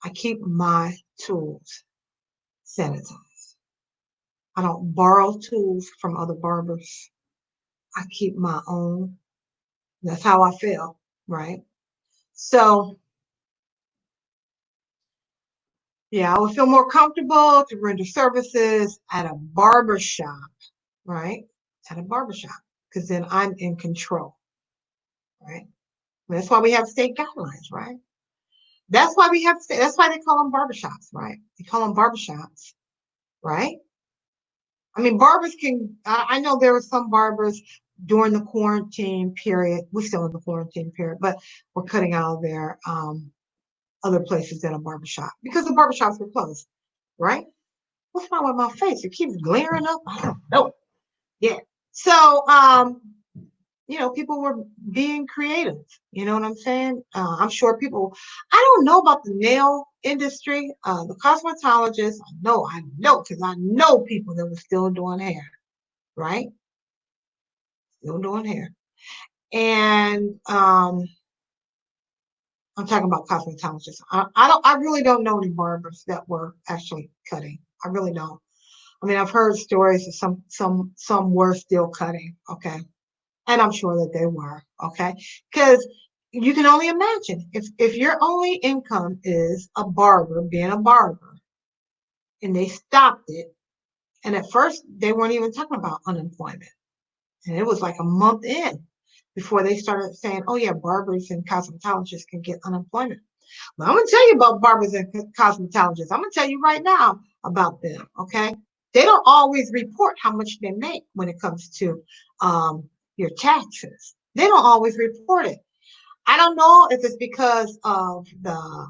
I keep my tools sanitized. I don't borrow tools from other barbers. I keep my own. That's how I feel, right? So yeah, I would feel more comfortable to render services at a barber shop, right? At a barber shop, because then I'm in control, right? That's why we have state guidelines, right? That's why they call them barbershops, right? They call them barbershops, right? I mean, I know there were some barbers during the quarantine period. We're still in the quarantine period, but we're cutting out of their other places than a barbershop because the barbershops were closed, right? What's wrong with my face? It keeps glaring up. I don't know. Yeah. So, people were being creative. You know what I'm saying? I'm sure I don't know about the nail industry, the cosmetologists. Because I know people that were still doing hair, right? Still doing hair. And I'm talking about cosmetologists. I really don't know any barbers that were actually cutting. I really don't. I mean, I've heard stories of some were still cutting. Okay. And I'm sure that they were, okay? Because you can only imagine if your only income is being a barber, and they stopped it, and at first they weren't even talking about unemployment. And it was like a month in before they started saying, oh yeah, barbers and cosmetologists can get unemployment. Well, I'm gonna tell you about barbers and cosmetologists. I'm gonna tell you right now about them, okay? They don't always report how much they make when it comes to your taxes. They don't always report it. I don't know if it's because of the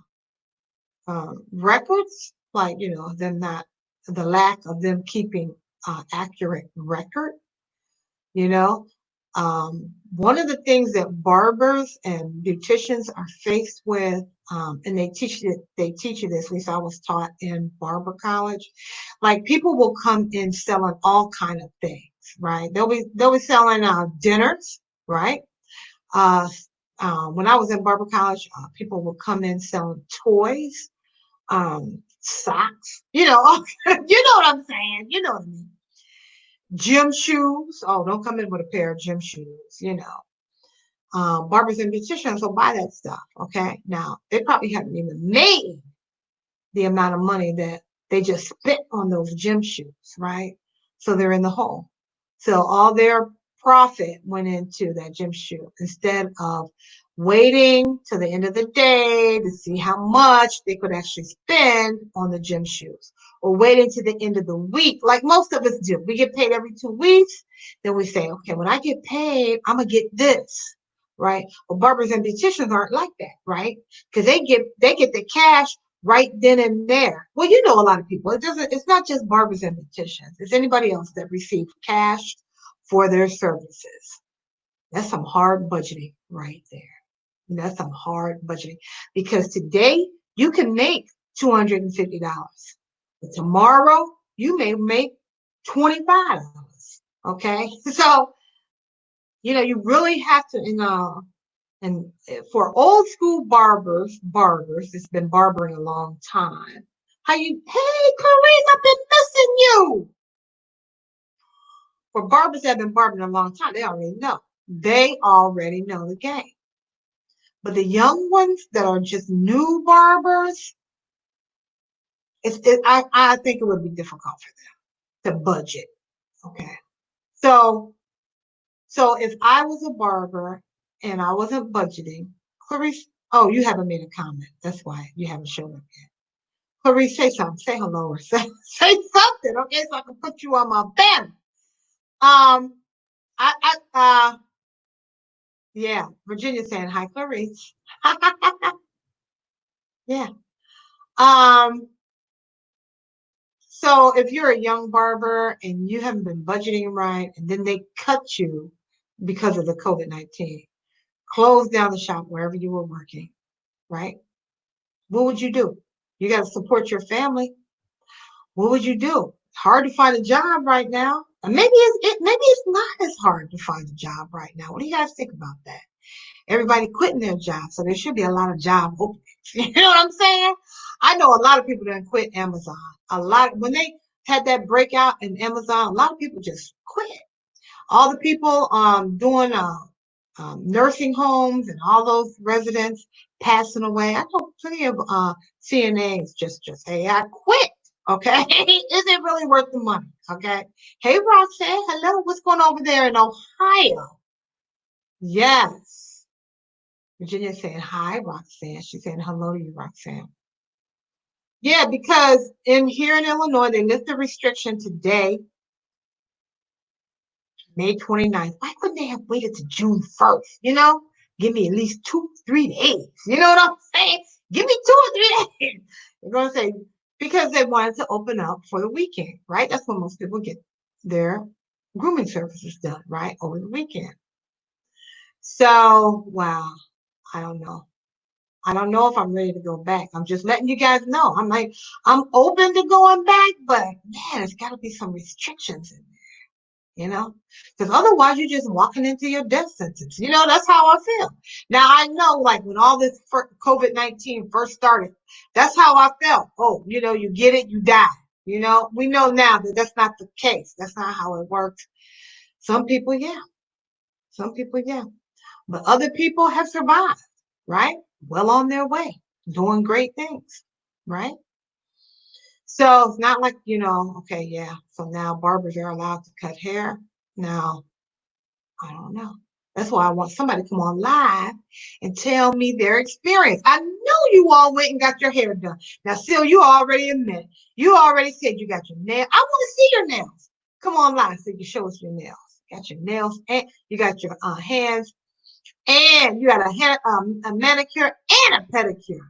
records, like them not the lack of them keeping accurate record. You know, one of the things that barbers and beauticians are faced with, and they teach you this, at least I was taught in barber college, like people will come in selling all kind of things, right? They'll be selling dinners, right? Uh, when I was in barber college, people would come in selling toys, socks, you know what I'm saying? You know what I mean? Gym shoes. Oh, don't come in with a pair of gym shoes. Barbers and beauticians will buy that stuff. Okay. Now, they probably haven't even made the amount of money that they just spent on those gym shoes, right? So they're in the hole. So all their profit went into that gym shoe instead of waiting till the end of the day to see how much they could actually spend on the gym shoes, or waiting to the end of the week like most of us do. We get paid every 2 weeks. Then we say, okay, when I get paid, I'm going to get this, right? Well, barbers and beauticians aren't like that, right? Because they get the cash right then and there. Well, you know, a lot of people, it's not just barbers and beauticians. It's anybody else that receives cash for their services. That's some hard budgeting right there. That's some hard budgeting, because today you can make $250, but tomorrow you may make $25. Okay, so you really have to, and for old school barbers, it's been barbering a long time. Hey, Clarice, I've been missing you. For barbers that have been barbering a long time, they already know. They already know the game. But the young ones that are just new barbers, I think it would be difficult for them to budget. Okay. So if I was a barber and I wasn't budgeting, Clarice, oh, you haven't made a comment. That's why you haven't shown up yet. Clarice, say something. Say hello or say something, okay? So I can put you on my banner. Yeah, Virginia saying hi, Clarice. Yeah. So if you're a young barber and you haven't been budgeting right, and then they cut you because of the COVID-19, close down the shop wherever you were working, right? What would you do? You got to support your family. What would you do? Hard to find a job right now. And maybe it's not as hard to find a job right now. What do you guys think about that? Everybody quitting their job, so there should be a lot of job openings. You know what I'm saying? I know a lot of people that quit Amazon. A lot when they had that breakout in Amazon, a lot of people just quit. All the people doing nursing homes and all those residents passing away. I know plenty of CNAs just hey, I quit. Okay, is it really worth the money? Okay. Hey, Roxanne, hello. What's going on over there in Ohio? Yes. Virginia saying hi, Roxanne. She's saying hello to you, Roxanne. Yeah, because here in Illinois, they lift the restriction today, May 29th. Why couldn't they have waited to June 1st? Give me at least 2, 3 days. You know what I'm saying? Give me 2 or 3 days. They're going to say, because they wanted to open up for the weekend, right? That's when most people get their grooming services done, right? Over the weekend. So, wow, I don't know. I don't know if I'm ready to go back. I'm just letting you guys know. I'm open to going back, but man, there's got to be some restrictions in there, because otherwise you're just walking into your death sentence. That's how I feel. Now, I know, like, when all this COVID-19 first started, that's how I felt. Oh, you get it, you die. We know now that that's not the case. That's not how it works. Some people, yeah. Some people, yeah. But other people have survived, right? Well on their way, doing great things, right? So it's not like, okay, yeah. So now barbers are allowed to cut hair. Now, I don't know. That's why I want somebody to come on live and tell me their experience. I know you all went and got your hair done. Now, Sil, you already admit. You already said you got your nails. I want to see your nails. Come on live so you can show us your nails. Got your nails and you got your hands, and you got a manicure and a pedicure.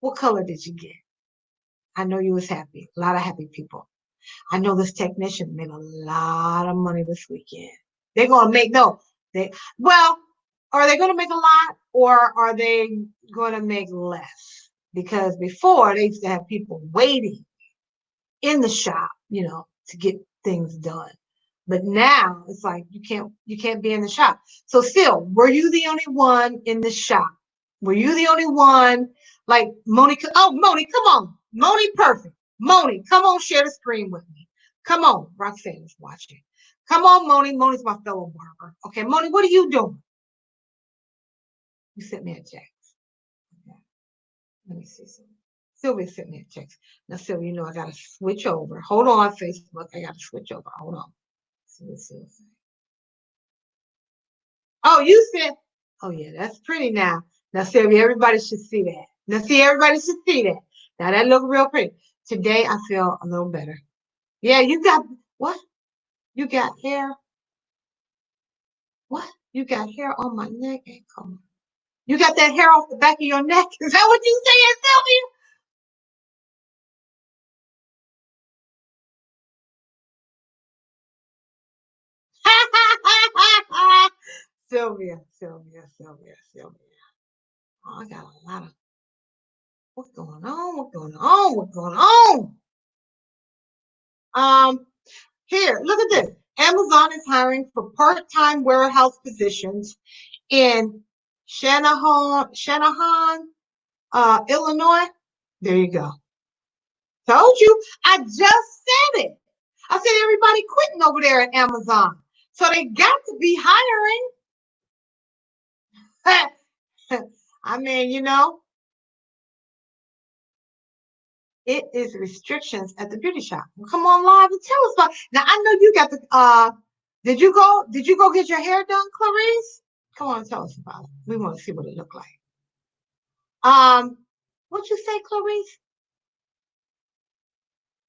What color did you get? I know you was happy. A lot of happy people. I know this technician made a lot of money this weekend. They're gonna make well, are they gonna make a lot, or are they gonna make less? Because before they used to have people waiting in the shop, to get things done. But now it's like you can't be in the shop. So still, were you the only one in the shop? Were you the only one, like Moni? Oh, Moni, come on. Moni, perfect. Moni, come on, share the screen with me. Come on. Roxanne is watching. Come on, Moni. Moni's my fellow barber. Okay, Moni, what are you doing? You sent me a text. Okay. Let me see something. Sylvia sent me a text. Now, Sylvia, I got to switch over. Hold on, Facebook. I got to switch over. Hold on. See what Sylvia says. Oh, you said, oh yeah, that's pretty now. Now, Sylvia, everybody should see that. Now, see, everybody should see that. Now, that look real pretty. Today, I feel a little better. Yeah, you got, what? You got hair? What? You got hair on my neck? Ain't coming. You got that hair off the back of your neck? Is that what you saying, Sylvia? Sylvia. Oh, I got a lot of, what's going on? What's going on? What's going on? Um, Here, look at this. Amazon is hiring for part-time warehouse positions in Shanahan, Illinois. There you go. Told you. I just said it. I said everybody quitting over there at Amazon. So they got to be hiring. I mean, it is restrictions at the beauty shop. Well, come on live and tell us about. Now I know you got the. Did you go get your hair done, Clarice? Come on, tell us about it. We want to see what it looked like. What you say, Clarice?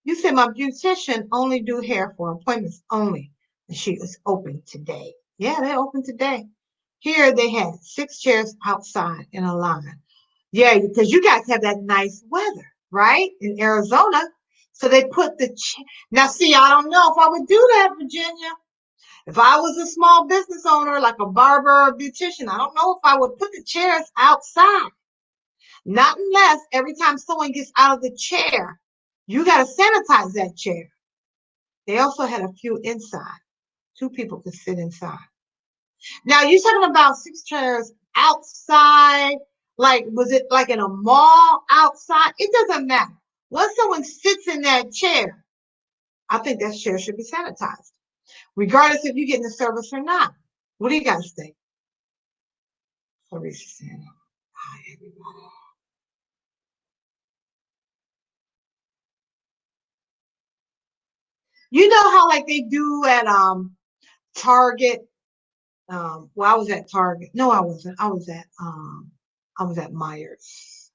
You said my beautician only do hair for appointments only, and she is open today. Yeah, they're open today. Here they had 6 chairs outside in a line. Yeah, because you guys have that nice weather, right? In Arizona. So they put now see, I don't know if I would do that, Virginia. If I was a small business owner, like a barber or beautician, I don't know if I would put the chairs outside. Not unless every time someone gets out of the chair, you got to sanitize that chair. They also had a few inside. 2 people could sit inside. Now you're talking about 6 chairs outside. Like, was it like in a mall outside? It doesn't matter. Once someone sits in that chair, I think that chair should be sanitized, regardless if you're getting the service or not. What do you guys think? Clarice saying, hi, everybody. You know how like they do at Target. Well, I was at Target. No, I wasn't. I was at Myers.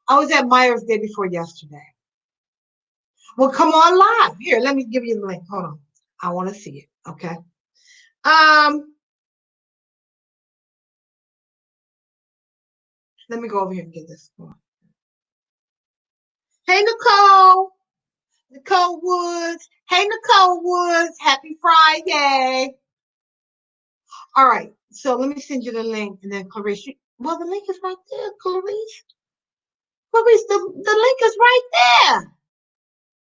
I was at Myers day before yesterday. Well, come on live. Here, let me give you the link. Hold on. I want to see it. Okay. Um, Let me go over here and get this one. Hey, Nicole. Nicole Woods. Hey, Nicole Woods. Happy Friday. All right. So let me send you the link, and then Clarice. Well, the link is right there, Clarice. Clarice, the link is right there.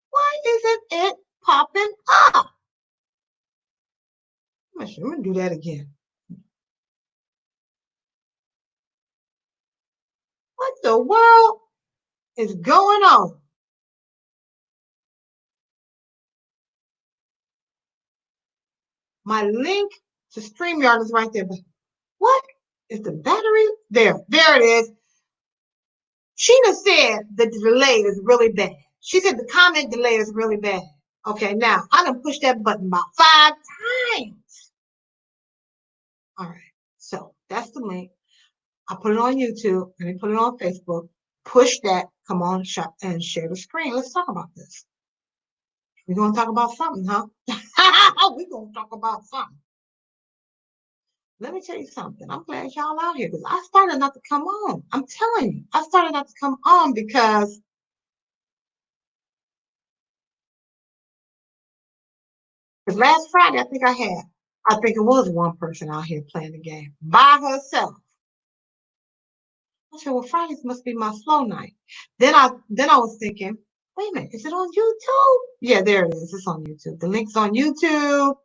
Why isn't it popping up? I'm gonna do that again. What the world is going on? My link to StreamYard is right there, but what is the battery? There it is. Sheena said the delay is really bad. She said the comment delay is really bad. Okay, now I done pushed that button about 5 times. All right, so that's the link. I put it on YouTube and I put it on Facebook. Push that. Come on, shop and share the screen. Let's talk about this. We're gonna talk about something, huh? We're gonna talk about something. Let me tell you something. I'm glad y'all out here because I started not to come on. I'm telling you, I started not to come on because last Friday I think it was one person out here playing the game by herself. I said, well, Fridays must be my slow night. Then I was thinking, wait a minute, is it on YouTube? Yeah, there it is. It's on YouTube. The link's on YouTube.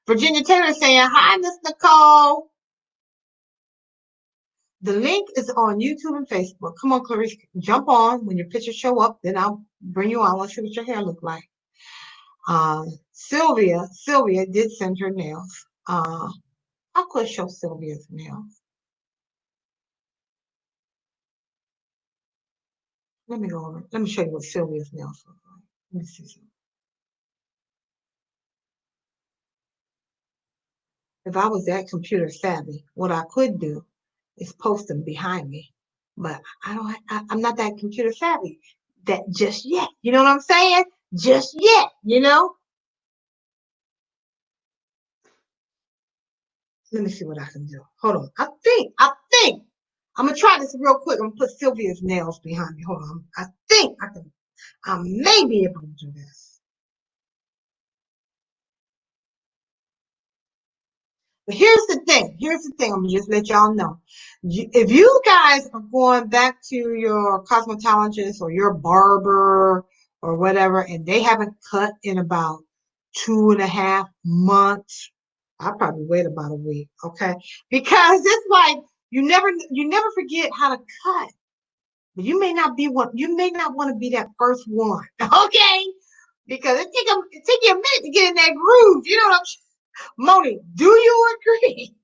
Virginia Taylor saying, hi, Miss Nicole. The link is on YouTube and Facebook. Come on, Clarice, jump on. When your pictures show up, then I'll bring you on. Let's see what your hair look like. Sylvia did send her nails. I could show Sylvia's nails. Let me go over. Let me show you what Sylvia's nails look like. Let me see something. If I was that computer savvy, what I could do is post them behind me. But I don't. I'm not that computer savvy. That just yet. You know what I'm saying? Just yet. You know. Let me see what I can do. Hold on. I think. I'm gonna try this real quick. I'm gonna put Sylvia's nails behind me. Hold on. I think I can. I may be able to do this. But here's the thing. Here's the thing. I'm gonna just let y'all know. If you guys are going back to your cosmetologist or your barber or whatever, and they haven't cut in about 2.5 months, I'll probably wait about a week, okay? Because it's like you never forget how to cut. But you may not be one. You may not want to be that first one, okay? Because it take you a minute to get in that groove. You know what I'm saying? Moni, do you agree?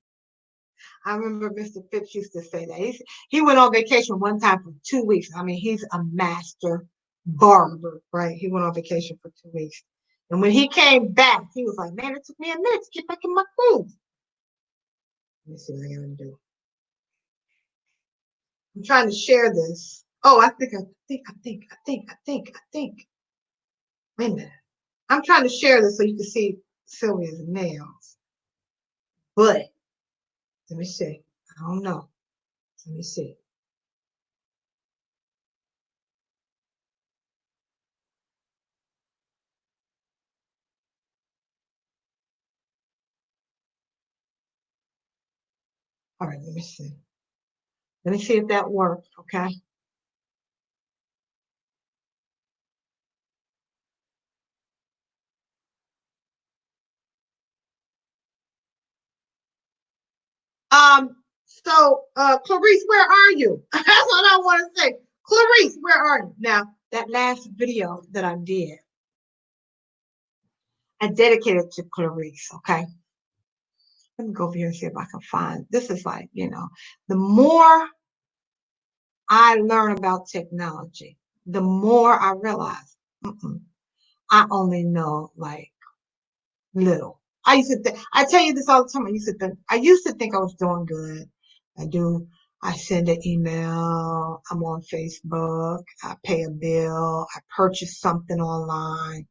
I remember Mr. Phipps used to say that. He went on vacation one time for 2 weeks. I mean, he's a master barber, right? He went on vacation for 2 weeks. And when he came back, he was like, man, it took me a minute to get back in my groove. Let me see what I gotta do. I'm trying to share this. Oh, I think. Wait a minute. I'm trying to share this so you can see Sylvia's nails. But let me see. I don't know. Let me see. All right, let me see. Let me see if that works, okay? Clarice, where are you? That's what I want to say. Clarice, where are you? Now, that last video that I did, I dedicated to Clarice, okay? Let me go over here and see if I can find, this is like, the more I learn about technology, the more I realize, I only know like little. I tell you this all the time. I used to think I was doing good. I do. I send an email. I'm on Facebook. I pay a bill. I purchase something online.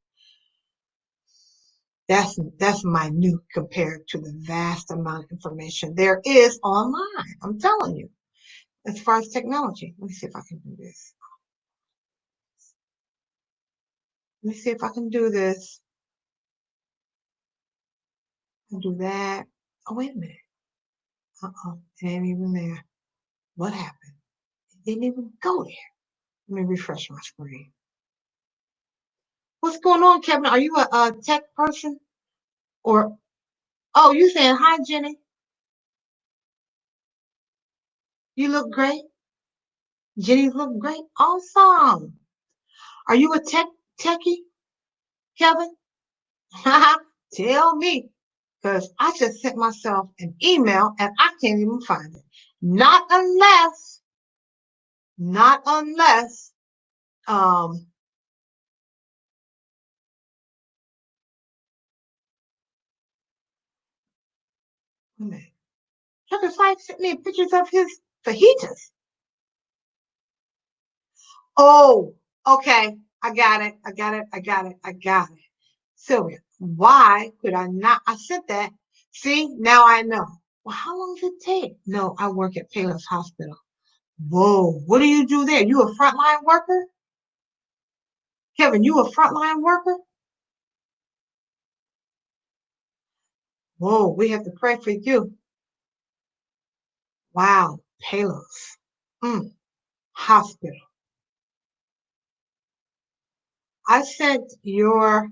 That's minute compared to the vast amount of information there is online. I'm telling you, as far as technology. Let me see if I can do this. Let me see if I can do this. I'll do that. Oh, wait a minute. It ain't even there. What happened? It didn't even go there. Let me refresh my screen. What's going on, Kevin? Are you a tech person? Or, oh, you saying, hi, Jenny. You look great. Jenny look great. Awesome. Are you a techie, Kevin? Tell me. Because I just sent myself an email and I can't even find it. Not unless, um, wait a minute. Kevin Feige sent me pictures of his fajitas. Oh, okay. I got it. I got it. I got it. I got it. Sylvia, why could I not? I said that. See, now I know. Well, how long does it take? No, I work at Palos Hospital. Whoa, what do you do there? You a frontline worker? Kevin, you a frontline worker? Whoa, we have to pray for you. Wow, Palos. Hospital. I sent your,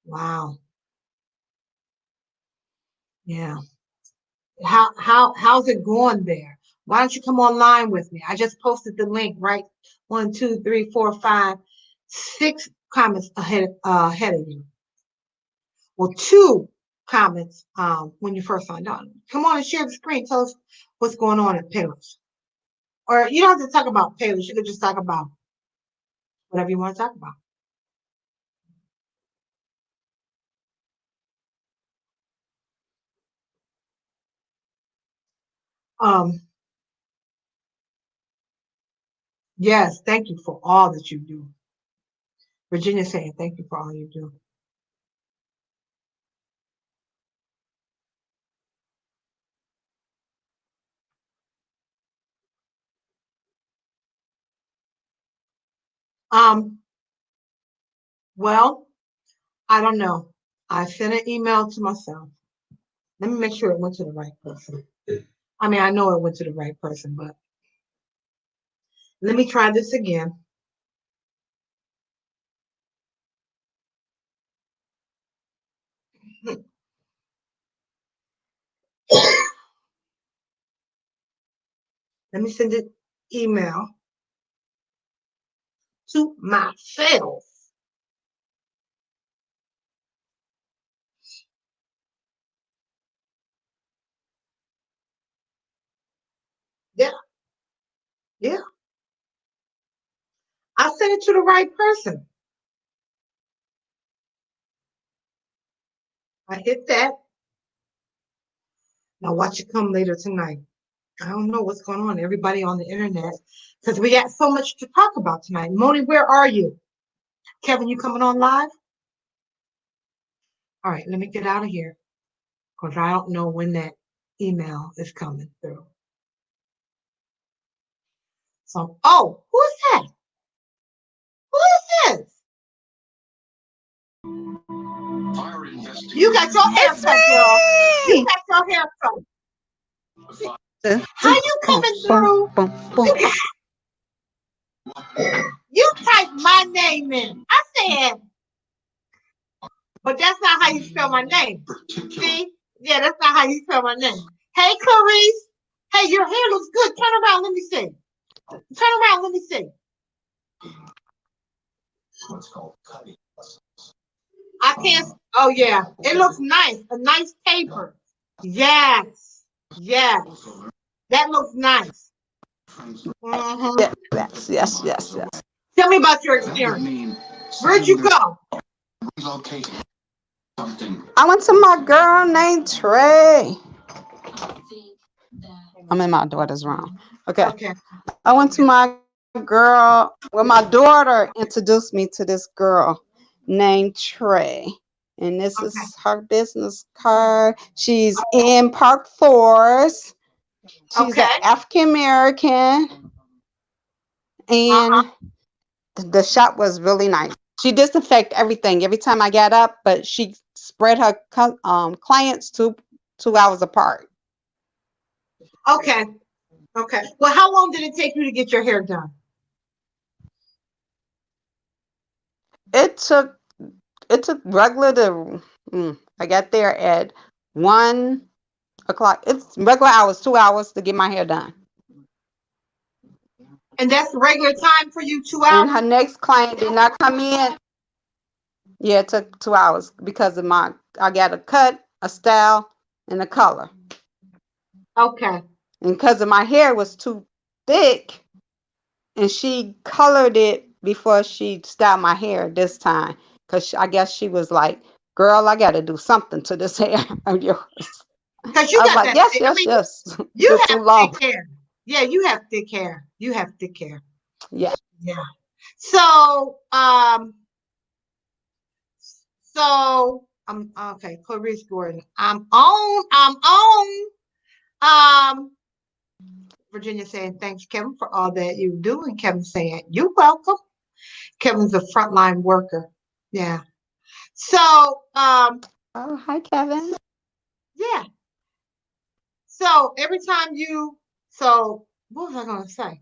wow, yeah. How's it going there? Why don't you come online with me? I just posted the link, right? 1, 2, 3, 4, 5, 6 comments ahead of you. Well, 2 comments when you first signed on. Come on and share the screen. Tell us what's going on at Payless. Or you don't have to talk about Payless. You could just talk about whatever you want to talk about. Um, yes, thank you for all that you do. Virginia saying thank you for all you do. Um, well, I don't know. I sent an email to myself. Let me make sure it went to the right person. I mean, I know it went to the right person, but let me try this again. Let me send an email to myself. Yeah, yeah. I sent it to the right person. I hit that. Now watch it come later tonight. I don't know what's going on, everybody on the internet, because we got so much to talk about tonight. Moni, where are you? Kevin, you coming on live? All right, let me get out of here because I don't know when that email is coming through. So, oh, who is that? Who is this? You got your haircut, girl. You got your haircut. How you coming through? You typed my name in. I said, but that's not how you spell my name. See? Yeah, that's not how you spell my name. Hey, Clarice. Hey, your hair looks good. Turn around. Let me see. Turn around. Let me see. I can't. Oh, yeah. It looks nice. A nice taper. Yes. Yes. That looks nice. Mm-hmm. Yes. Tell me about your experience. Where'd you go? I went to my girl named Trey. I'm in my daughter's room. Okay. I went to my girl. Well, my daughter introduced me to this girl named Trey. And this is her business card. She's in Park Forest. She's an African American. And the shop was really nice. She disinfect everything every time I got up, but she spread her clients 2 hours apart. Okay. Well, how long did it take you to get your hair done? It took regular to. I got there at 1 o'clock. It's regular hours, 2 hours to get my hair done. And that's the regular time for you, 2 hours? And her next client did not come in. Yeah, it took 2 hours because of I got a cut, a style, and a color. Okay. And because of my hair was too thick, and she colored it before she styled my hair this time. Because I guess she was like, girl, I got to do something to this hair of yours. Because you got that. Yes. You have too long. thick hair. Yeah, you have thick hair. Yeah. So, I'm okay. Clarice Gordon. I'm on. Virginia saying thanks, Kevin, for all that you do, and Kevin saying you're welcome. Kevin's a frontline worker. Yeah. So, oh, hi, Kevin. Yeah. So every time what was I going to say?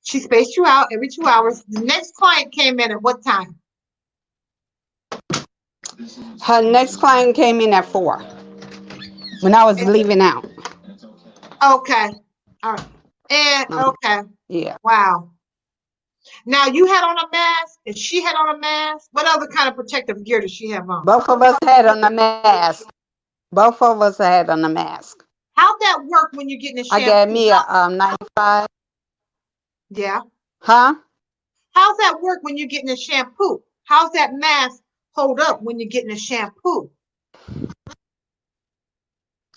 She spaced you out every 2 hours. The next client came in at what time? Her next client came in at 4 when I was leaving out. Okay. All right. And okay. Yeah. Wow. Now you had on a mask and she had on a mask. What other kind of protective gear does she have on? Both of us had on a mask. How'd that work when you're getting a shampoo? I got me a 95. Yeah. Huh? How's that work when you're getting a shampoo? How's that mask hold up when you're getting a shampoo?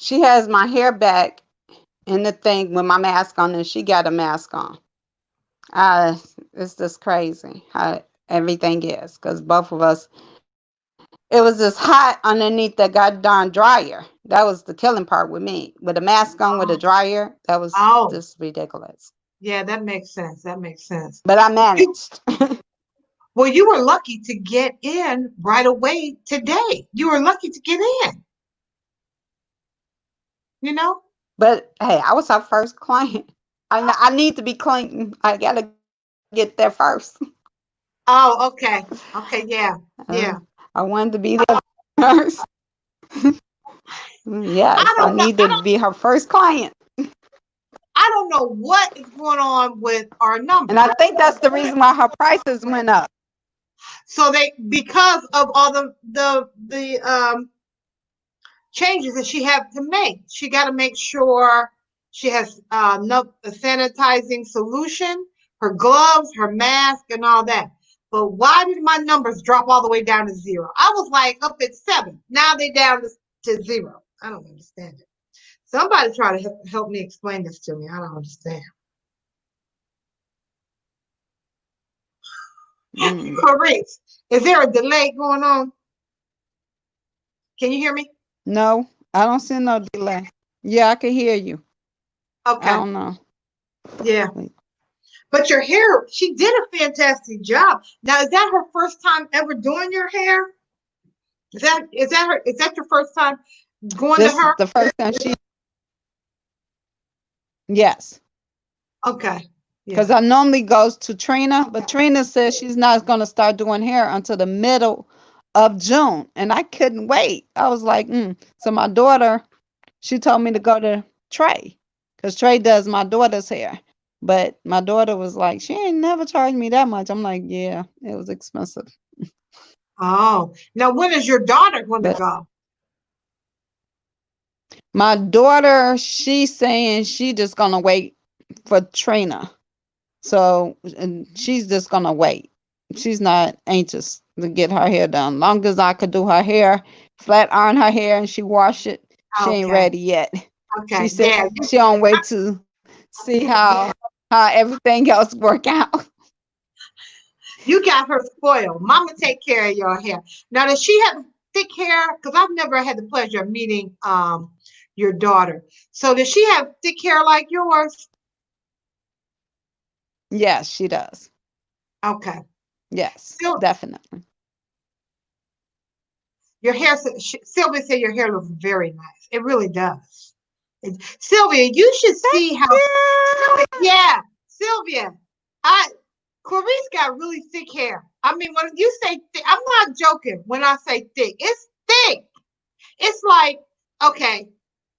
She has my hair back in the thing with my mask on, and she got a mask on. It's just crazy how everything is, because both of us, it was just hot underneath the goddamn dryer. That was the killing part with me. With a mask on with a dryer, that was Oh, just ridiculous. yeah, that makes sense. That makes sense. But I You, managed. well, you were lucky to get in right away today. You were lucky to get in, you know? But hey, I was her first client. I need to be clean. I gotta get there first. Oh, okay. Okay, yeah. Uh, Yeah. I wanted to be there first. I Yes, I don't know. need to be her first client. I don't know what is going on with our And numbers. I think that's the reason why her prices went up. So they, because of all the changes that she had to make, she got to make sure she has enough sanitizing solution, her gloves, her mask, and all that. But why did my numbers drop all the way down to zero? I was like up at 7. Now they down to 0. I don't understand it. Somebody try to help me explain this to me. I don't understand. Clarice, is there a delay going on? Can you hear me? No, I don't see no delay. Yeah, I can hear you. I Okay. don't know. Yeah. But your hair, she did a fantastic job. Now, is that her first time ever doing your hair? Is that your first time going to This is her? the first time she. Yes, Okay. because Yeah. I normally goes to Trina, but Trina says she's not going to start doing hair until the middle of June, and I couldn't wait. I was like, So my daughter, she told me to go to Trey, because Trey does my daughter's hair. But my daughter was like, she ain't never charged me that much. I'm like, yeah, it was expensive. Oh, now when is your daughter going to But go? my daughter, she's saying she just gonna wait for Trina. So and she's just gonna wait. She's not anxious to get her hair done. Long as I could do her hair, flat iron her hair, and she wash it, she ain't Okay. ready yet. She Okay. said Yeah. she don't wait to see how everything else work out. You got her spoiled. Mama take care of your hair. Now, does she have thick hair? Because I've never had the pleasure of meeting your daughter. So does she have thick hair like yours? Yes, she does. Okay. Yes, So definitely. your hair, Sylvia said your hair looks very nice. It really does. Sylvia, you should see how, yeah, Sylvia, Clarice got really thick hair. I mean, when you say thick, I'm not joking when I say thick. It's thick. It's like, okay,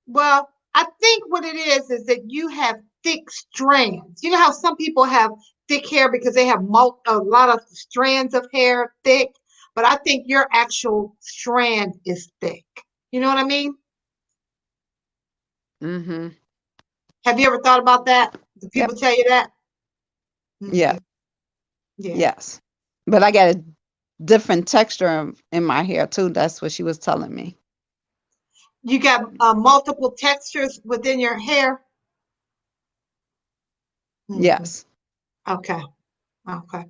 well, I think what it is that you have thick strands. You know how some people have thick hair because they have a lot of strands of hair thick, but I think your actual strand is thick. You know what I mean? Mm-hmm. Have you ever thought about that? Do Yep. people tell you that? Yeah. Yeah. Yes. But I got a different texture in my hair too. That's what she was telling me. You got multiple textures within your hair? Yes. Okay. Okay.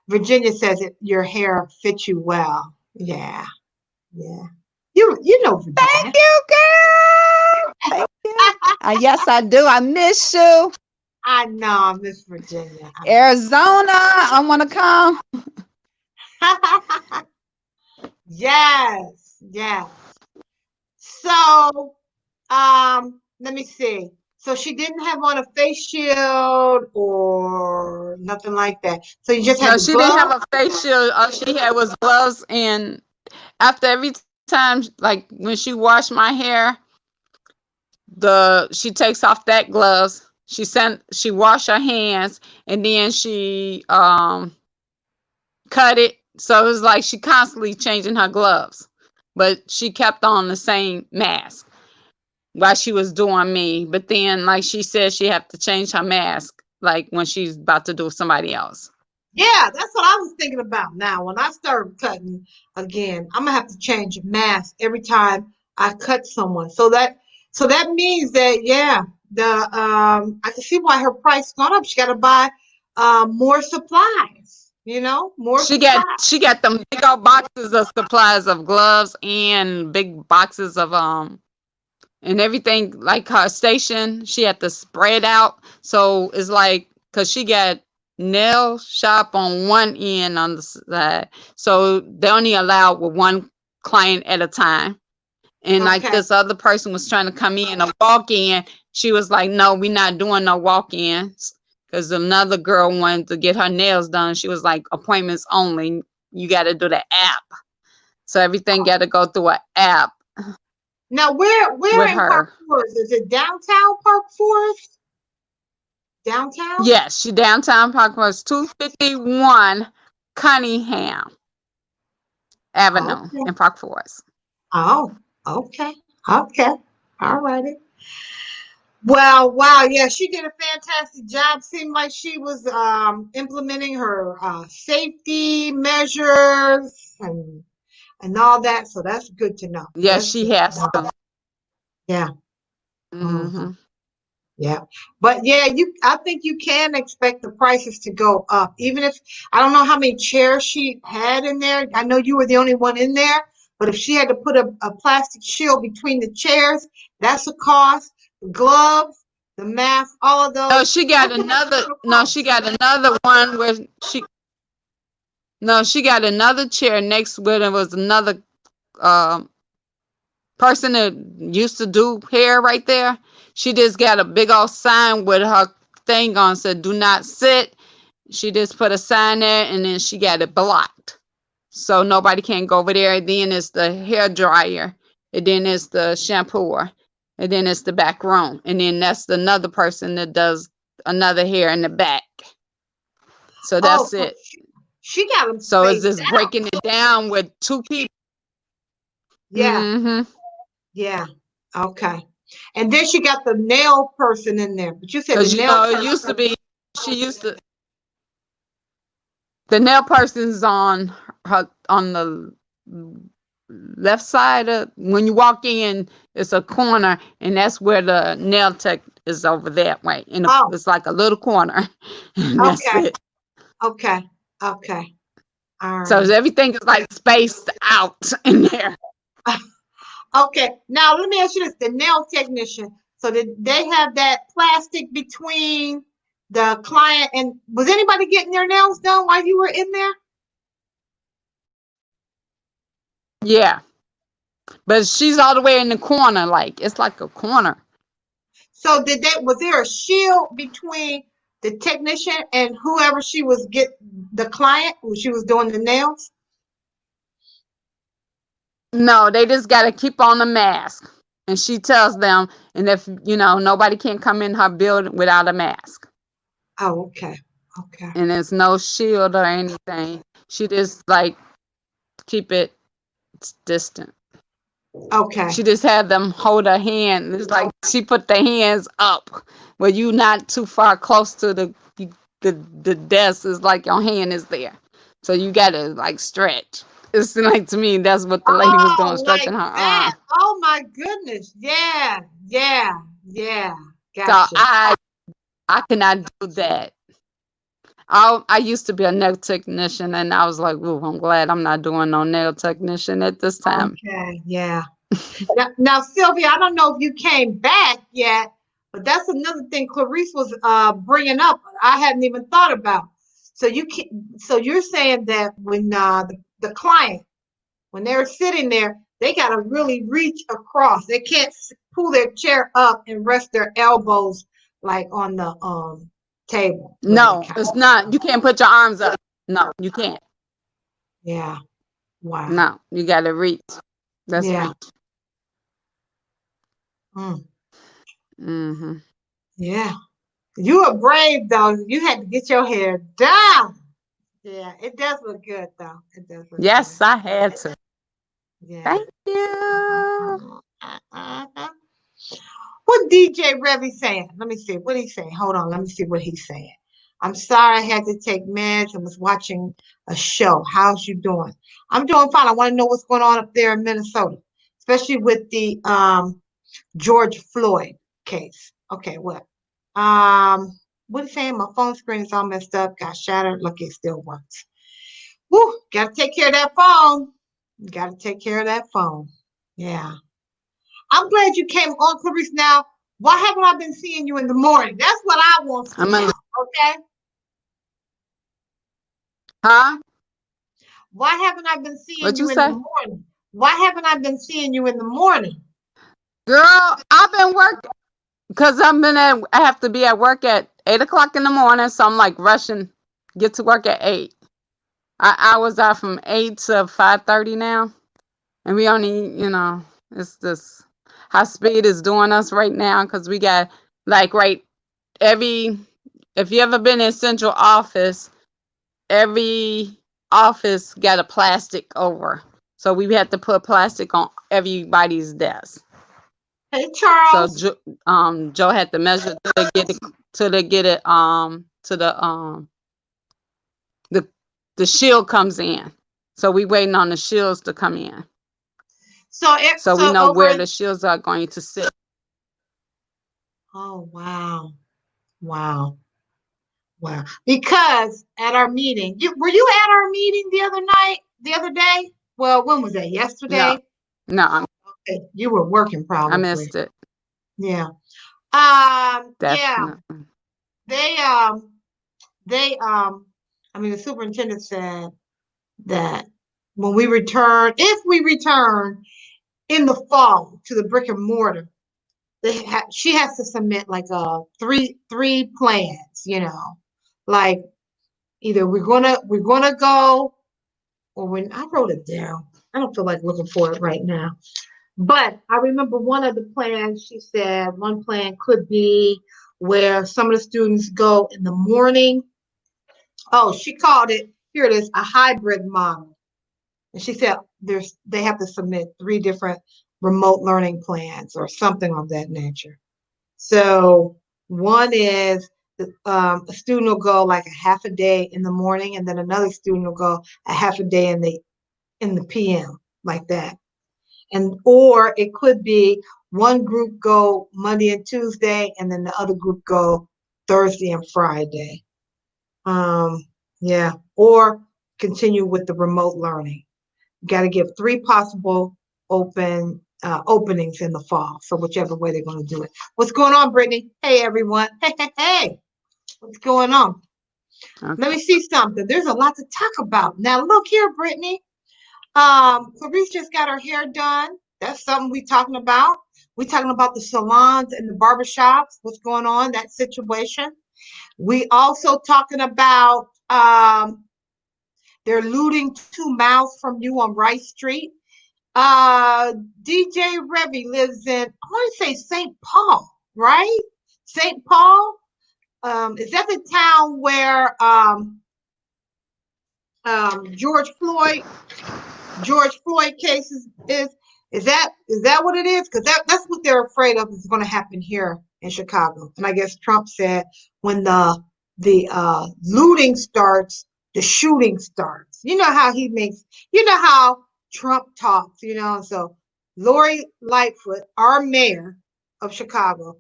Virginia says your hair fits you well. Yeah. Yeah. You know Virginia. Thank you, girl. Thank you. Yes, I do. I miss you. I know, Miss Virginia. Arizona, I want to come. Yes, yes. So, let me see. So she didn't have on a face shield or nothing like that. So you just had No, the she didn't have glove? a face shield. All she had was gloves. And after every time, like when she washed my hair, she takes off that gloves. She washed her hands, and then she cut it. So it was like she constantly changing her gloves, but she kept on the same mask while she was doing me. But then, like she said, she had to change her mask, like when she's about to do somebody else. Yeah, that's what I was thinking about now. When I started cutting again, I'm gonna have to change mask every time I cut someone. So that means that, yeah, I can see why her price gone up. She got to buy more supplies. More supplies. She got them big old boxes of supplies of gloves and big boxes of and everything. Like her station, she had to spread out. So it's like, cause she got nail shop on one end on the side, so they only allow with one client at a time. And like Okay. this other person was trying to come in a walk in, she was like, "No, we're not doing no walk ins." Because another girl wanted to get her nails done. She was like, "Appointments only. You got to do the app." So everything got to go through an app Now, where with in Park her. Forest? Is it downtown Park Forest? Downtown? Yes, she downtown Park was 251 Cunningham Avenue Okay. in Park Forest. Oh, okay. Okay. All righty. Well, wow, yeah, she did a fantastic job. Seemed like she was implementing her safety measures and all that. So that's good to know. Yes, That's she good has to know. to. Yeah. Hmm. Mhm. Yeah. But yeah, I think you can expect the prices to go up. Even if I don't know how many chairs she had in there. I know you were the only one in there, but if she had to put a plastic shield between the chairs, that's a cost. The gloves, the mask, all of No, those. she got That's an another. additional No, she cost. got another one where she. No, she got another chair next with it was another um person that used to do hair right there. She just got a big old sign with her thing on said "Do not sit." She just put a sign there and then she got it blocked, so nobody can go over there. And then it's the hair dryer, and then it's the shampooer, and then it's the back room, and then that's another person that does another hair in the back. So Oh, that's it. she got them So it's spaced just out. breaking it down with two people. Yeah. Hmm. Yeah. Okay. And then she got the nail person in there. But you said the Because nail it person. used to be she used to the nail person's on her on the left side of when you walk in, it's a corner, and that's where the nail tech is over that way. And Oh, it's like a little corner, and that's okay. it. Okay. Okay. All So right. everything is like spaced out in there. Okay, now let me ask you this: the nail technician. So did they have that plastic between the client and was anybody getting their nails done while you were in there? Yeah, but she's all the way in the corner, like it's like a corner. So was there a shield between the technician and whoever she was the client when she was doing the nails? No, they just got to keep on the mask. And she tells them, and if nobody can come in her building without a mask, Oh, okay. Okay. and there's no shield or anything. She just like keep it distant. Okay. She just had them hold her hand. It's like she put the hands up where you not too far close to the desk. It's like your hand is there, so you gotta like stretch. It's like to me that's what the lady was doing, Oh, stretching like her that. arm. Oh my goodness. Yeah. Yeah. Yeah. So Gotcha. I cannot do that. I used to be a nail technician, and I was like, "Ooh, I'm glad I'm not doing no nail technician at this time." Okay. Yeah. Now, Sylvia, I don't know if you came back yet, but that's another thing Clarice was bringing up. I hadn't even thought about. So so you're saying that when the client, when they're sitting there, they got to really reach across. They can't pull their chair up and rest their elbows like on the table where they No, kind it's not. You can't put your arms up. No, you can't. yeah. Wow. No, you got to reach. That's Yeah. reach. Mm, Hmm. yeah. You were brave though. You had to get your hair done. Yeah, it does look good though. It does look good. Yes, I had to. Yeah. Thank you. Uh-huh. What DJ Revy saying? Let me see. What he's saying. Hold on. Let me see what he's saying. I'm sorry I had to take meds and was watching a show. How's you doing? I'm doing fine. I want to know what's going on up there in Minnesota, especially with the George Floyd case. Okay, what? What is saying? My phone screen is all messed up, got shattered. Look, it still works. Woo, gotta take care of that phone. Gotta take care of that phone. Yeah. I'm glad you came on, Clarice. Now, why haven't I been seeing you in the morning? That's what I want to know. Okay. Huh? Why haven't I been seeing What you you in the say? morning? Why haven't I been seeing you in the morning? Girl, I've been working because I have to be at work at 8 o'clock in the morning, so I'm like rushing, get to work at 8. I was out from 8 to 5:30 now, and we only, it's this how speed is doing us right now because we got like every if you ever been in central office, every office got a plastic over. So we had to put plastic on everybody's desk. Hey, So Charles. Joe had to measure till they get it to the shield comes in. So we waiting on the shields to come in. So we know where the shields are going to sit. Oh, wow. Wow. Wow. Because at our meeting, were you at our meeting the other day? Well, when was that? Yesterday? No, Okay, you were working I probably. missed it. Yeah. Yeah. Definitely. I mean, the superintendent said that when we return, if we return in the fall to the brick and mortar, she has to submit like three plans, like either we're gonna go, or when I wrote it down, I don't feel like looking for it right now. But I remember one of the plans, she said one plan could be where some of the students go in the morning. Oh, she called it, here it is, a hybrid model. And she said they have to submit 3 different remote learning plans or something of that nature. So one is a student will go like a half a day in the morning, and then another student will go a half a day in the PM, like that. And or it could be one group go Monday and Tuesday, and then the other group go Thursday and Friday. Yeah, or continue with the remote learning. Got to give 3 possible openings in the fall. So whichever way they're going to do it. What's going on, Brittany? Hey, everyone. Hey. What's going on? Okay. Let me see something. There's a lot to talk about. Now, look here, Brittany. Clarice just got her hair done. That's something we're talking about. We're talking about the salons and the barbershops. What's going on, that situation. We also talking about they're looting 2 miles from you on Rice Street. DJ Revy lives in, I want to say St. Paul, right? St. Paul. Is that the town where George Floyd case is? Is that what it is? Because that's what they're afraid of is going to happen here in Chicago. And I guess Trump said when the looting starts, the shooting starts. You know how Trump talks, So Lori Lightfoot, our mayor of Chicago,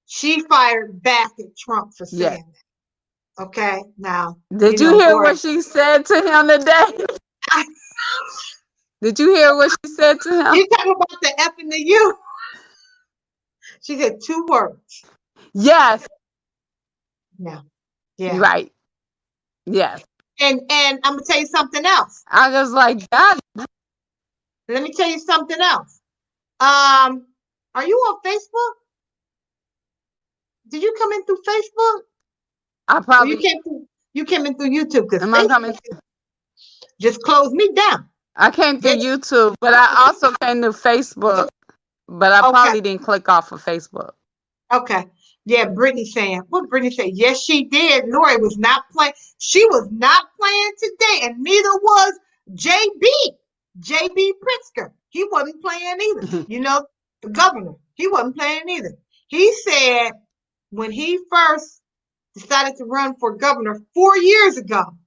she fired back at Trump for saying that. Okay, now did you hear what she said to him today? Did you hear what she said to him? You talking about the F and the U? She said 2 words. Yes. Yeah. Right. Yes. And I'm gonna tell you something else. I was like, God. Let me tell you something else. Are you on Facebook? Did you come in through Facebook? I probably you came in through YouTube because Facebook just closed me down. I came through YouTube, but I also came to Facebook. But I probably didn't click off of Facebook. Okay. Yeah, Brittany saying, what Brittany said? Yes, she did. Lori was not playing. She was not playing today, and neither was JB Pritzker. He wasn't playing either. The governor. He wasn't playing either. He said when he first decided to run for governor 4 years ago,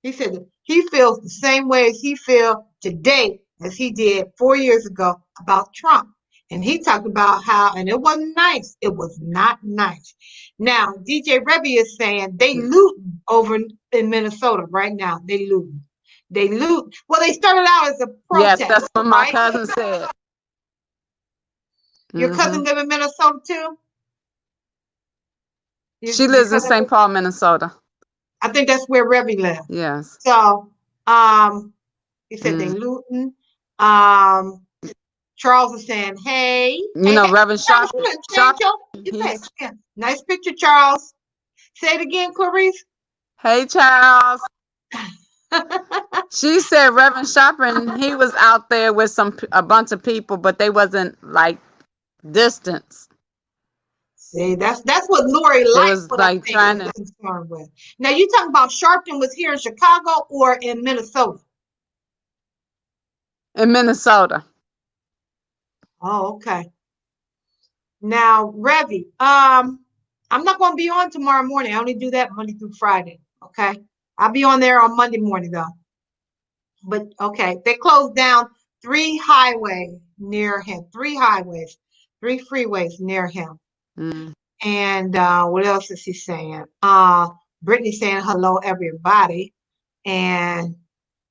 he said he feels the same way as he feels today as he did 4 years ago about Trump. And he talked about how, and it wasn't nice. It was not nice. Now, DJ Revy is saying they looting over in Minnesota right now. They looting. They loot. Well, they started out as a Yes, protest, that's what my right? cousin said. Your cousin live in Minnesota too? She Your lives in cousin, St. Paul, Minnesota. I think that's where Revy lives. Yes. So, he said they looting. Charles is saying, hey. You know, Reverend Sharp. Yeah. Nice picture, Charles. Say it again, Clarice. Hey, Charles. She said Reverend Sharpton, he was out there with a bunch of people, but they wasn't like distance. See, that's what Lori likes. They was like trying to. Concerned with. Now you talking about Sharpton was here in Chicago or in Minnesota? In Minnesota. Oh, okay. Now, Revy, I'm not going to be on tomorrow morning. I only do that Monday through Friday. Okay, I'll be on there on Monday morning though. But okay, they closed down 3 highways near him. 3 highways, 3 freeways near him. And what else is he saying? Brittany saying hello, everybody, and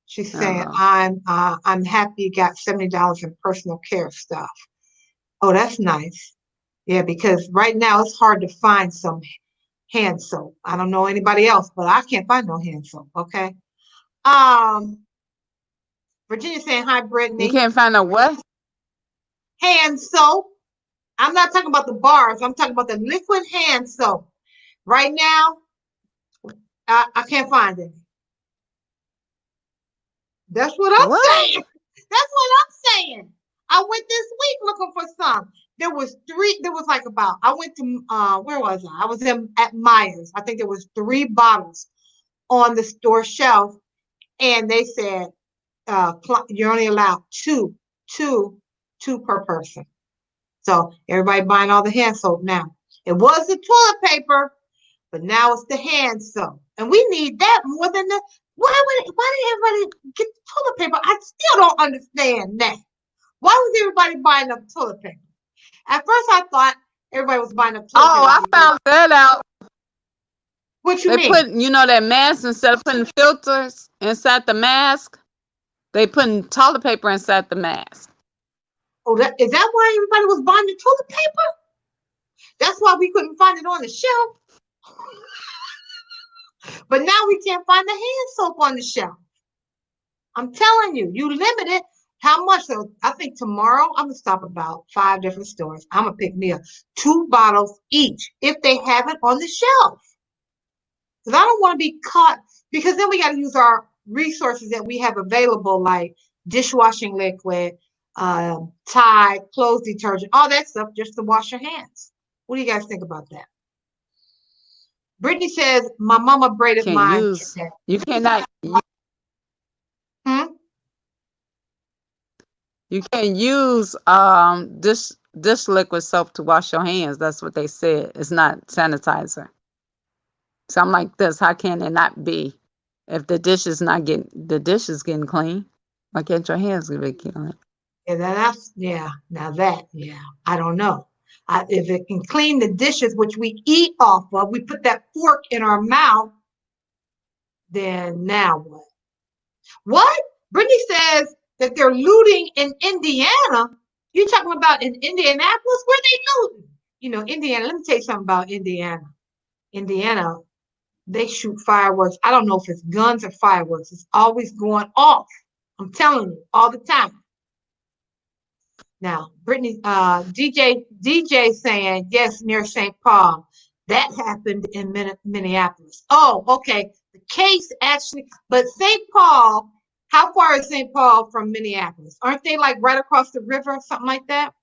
she's saying I'm happy you got $70 in personal care stuff. Oh, that's nice. Yeah, because right now it's hard to find some hand soap. I don't know anybody else, but I can't find no hand soap. Okay. Virginia saying hi, Brittany. You can't find a what? Hand soap. I'm not talking about the bars. I'm talking about the liquid hand soap. Right now, I can't find any. That's what I'm saying. That's what I'm saying. I went this week looking for some. There was like about, I went to, where was I? I was at Myers. I think there was 3 bottles on the store shelf. And they said, you're only allowed two per person. So everybody buying all the hand soap now. It was the toilet paper, but now it's the hand soap. And we need that more than the, why did everybody get the toilet paper? I still don't understand that. Why was everybody buying up toilet paper? At first I thought everybody was buying up toilet paper. Oh, I found that out. What you mean? They put, that mask, instead of putting filters inside the mask, they putting toilet paper inside the mask. Oh, is that why everybody was buying the toilet paper? That's why we couldn't find it on the shelf. But now we can't find the hand soap on the shelf. I'm telling you, you limit it. How much? So I think tomorrow I'm gonna stop about 5 different stores. I'm gonna pick me up 2 bottles each if they have it on the shelf. Because I don't want to be caught, because then we got to use our resources that we have available, like dishwashing liquid, Tide, clothes detergent, all that stuff, just to wash your hands. What do you guys think about that? Brittany says, my mama braided mine. You cannot. You can't use dish liquid soap to wash your hands. That's what they said. It's not sanitizer. So I'm like this. How can it not be? If the dish is getting clean, why can't your hands be clean? Yeah, now that, I don't know. If it can clean the dishes, which we eat off of, we put that fork in our mouth, then now what? What? Brittany says that they're looting in Indiana. You're talking about in Indianapolis? Where they looting? Indiana, let me tell you something about Indiana. Indiana, they shoot fireworks. I don't know if it's guns or fireworks. It's always going off. I'm telling you, all the time. Now, Brittany, DJ saying, yes, near St. Paul. That happened in Minneapolis. Oh, okay. The case actually, but St. Paul, how far is St. Paul from Minneapolis? Aren't they like right across the river or something like that?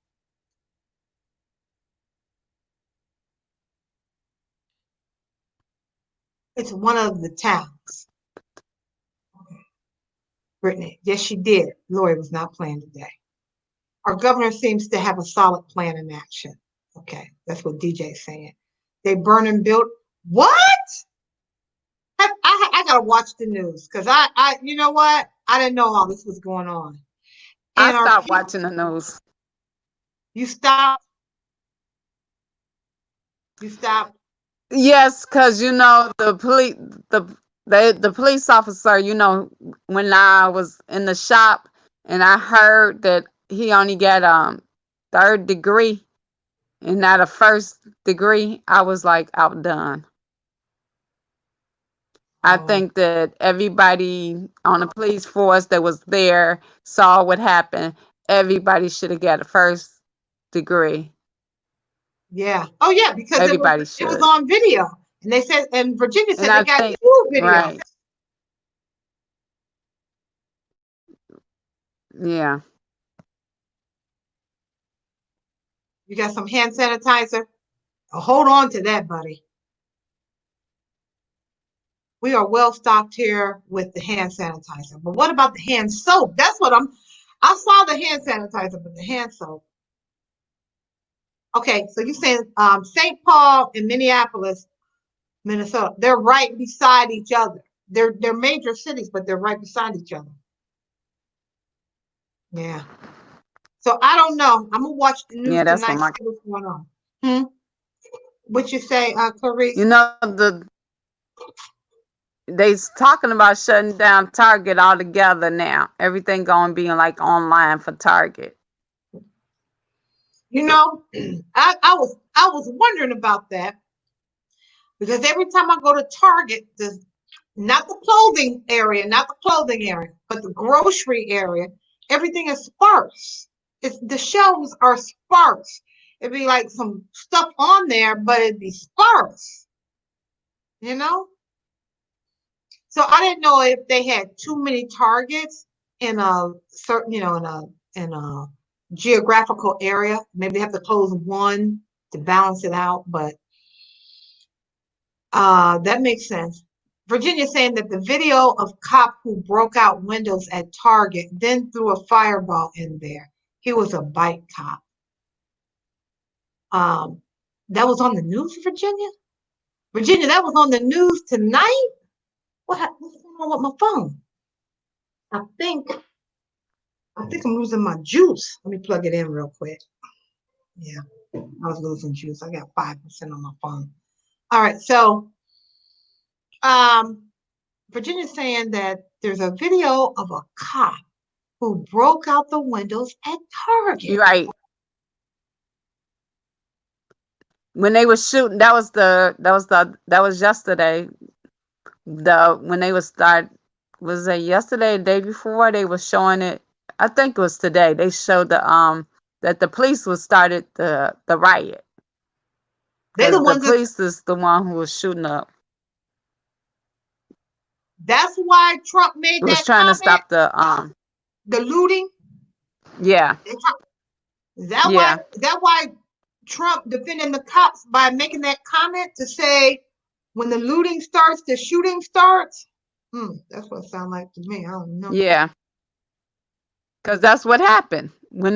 It's one of the towns. Okay. Brittany, yes, she did. Lori was not playing today. Our governor seems to have a solid plan in action. Okay, that's what DJ's saying. They burn and build. What? I gotta watch the news because you know what? I didn't know all this was going on. I stopped watching the news. You stopped. You stopped. Yes, because the police officer, when I was in the shop and I heard that he only got third degree and not a first degree, I was like outdone. I Oh, think that everybody on the police force that was there saw what happened. Everybody should have got a first degree. yeah. Oh, yeah, because Everybody it was should. on video, and they said, and Virginia And said they I got think, two videos. right, yeah. You got some hand sanitizer. Oh, hold on to that, buddy. We are well stocked here with the hand sanitizer. But what about the hand soap? That's what I saw the hand sanitizer, but the hand soap. Okay, so you saying St. Paul and Minneapolis, Minnesota, they're right beside each other. They're major cities, but they're right beside each other. Yeah. So I don't know. I'm gonna watch the news Yeah, that's tonight, what my see what's going on. Hmm? What you say, Clarice? they's talking about shutting down Target altogether now. Everything gonna be like online for Target. You know, I was wondering about that because every time I go to Target, not the clothing area, not the clothing area, but the grocery area, everything is sparse. The shelves are sparse. It'd be like some stuff on there, but it'd be sparse, you know? So I didn't know if they had too many targets in a certain, in a geographical area. Maybe they have to close one to balance it out, but that makes sense. Virginia saying that the video of cop who broke out windows at Target, then threw a fireball in there. He was a bike cop. Um, that was on the news, Virginia. Virginia, that was on the news tonight. What's going on with my phone? I think I'm losing my juice. Let me plug it in real quick. Yeah, I was losing juice. I got 5% on my phone. All right, so um, Virginia's saying that there's a video of a cop who broke out the windows at Target. You're right. When they were shooting, that was yesterday. When they was was it yesterday, the day before they was showing it. I think it was today. They showed that the police was started the riot They're the because the ones that. police is the one who was shooting up. That's why Trump made It was that trying to comment. stop The looting. yeah, Is that why? yeah. Is that why Trump defending the cops by making that comment to say when the looting starts, the shooting starts? That's what it sounds like to me. I don't know. Yeah, because that's what happened when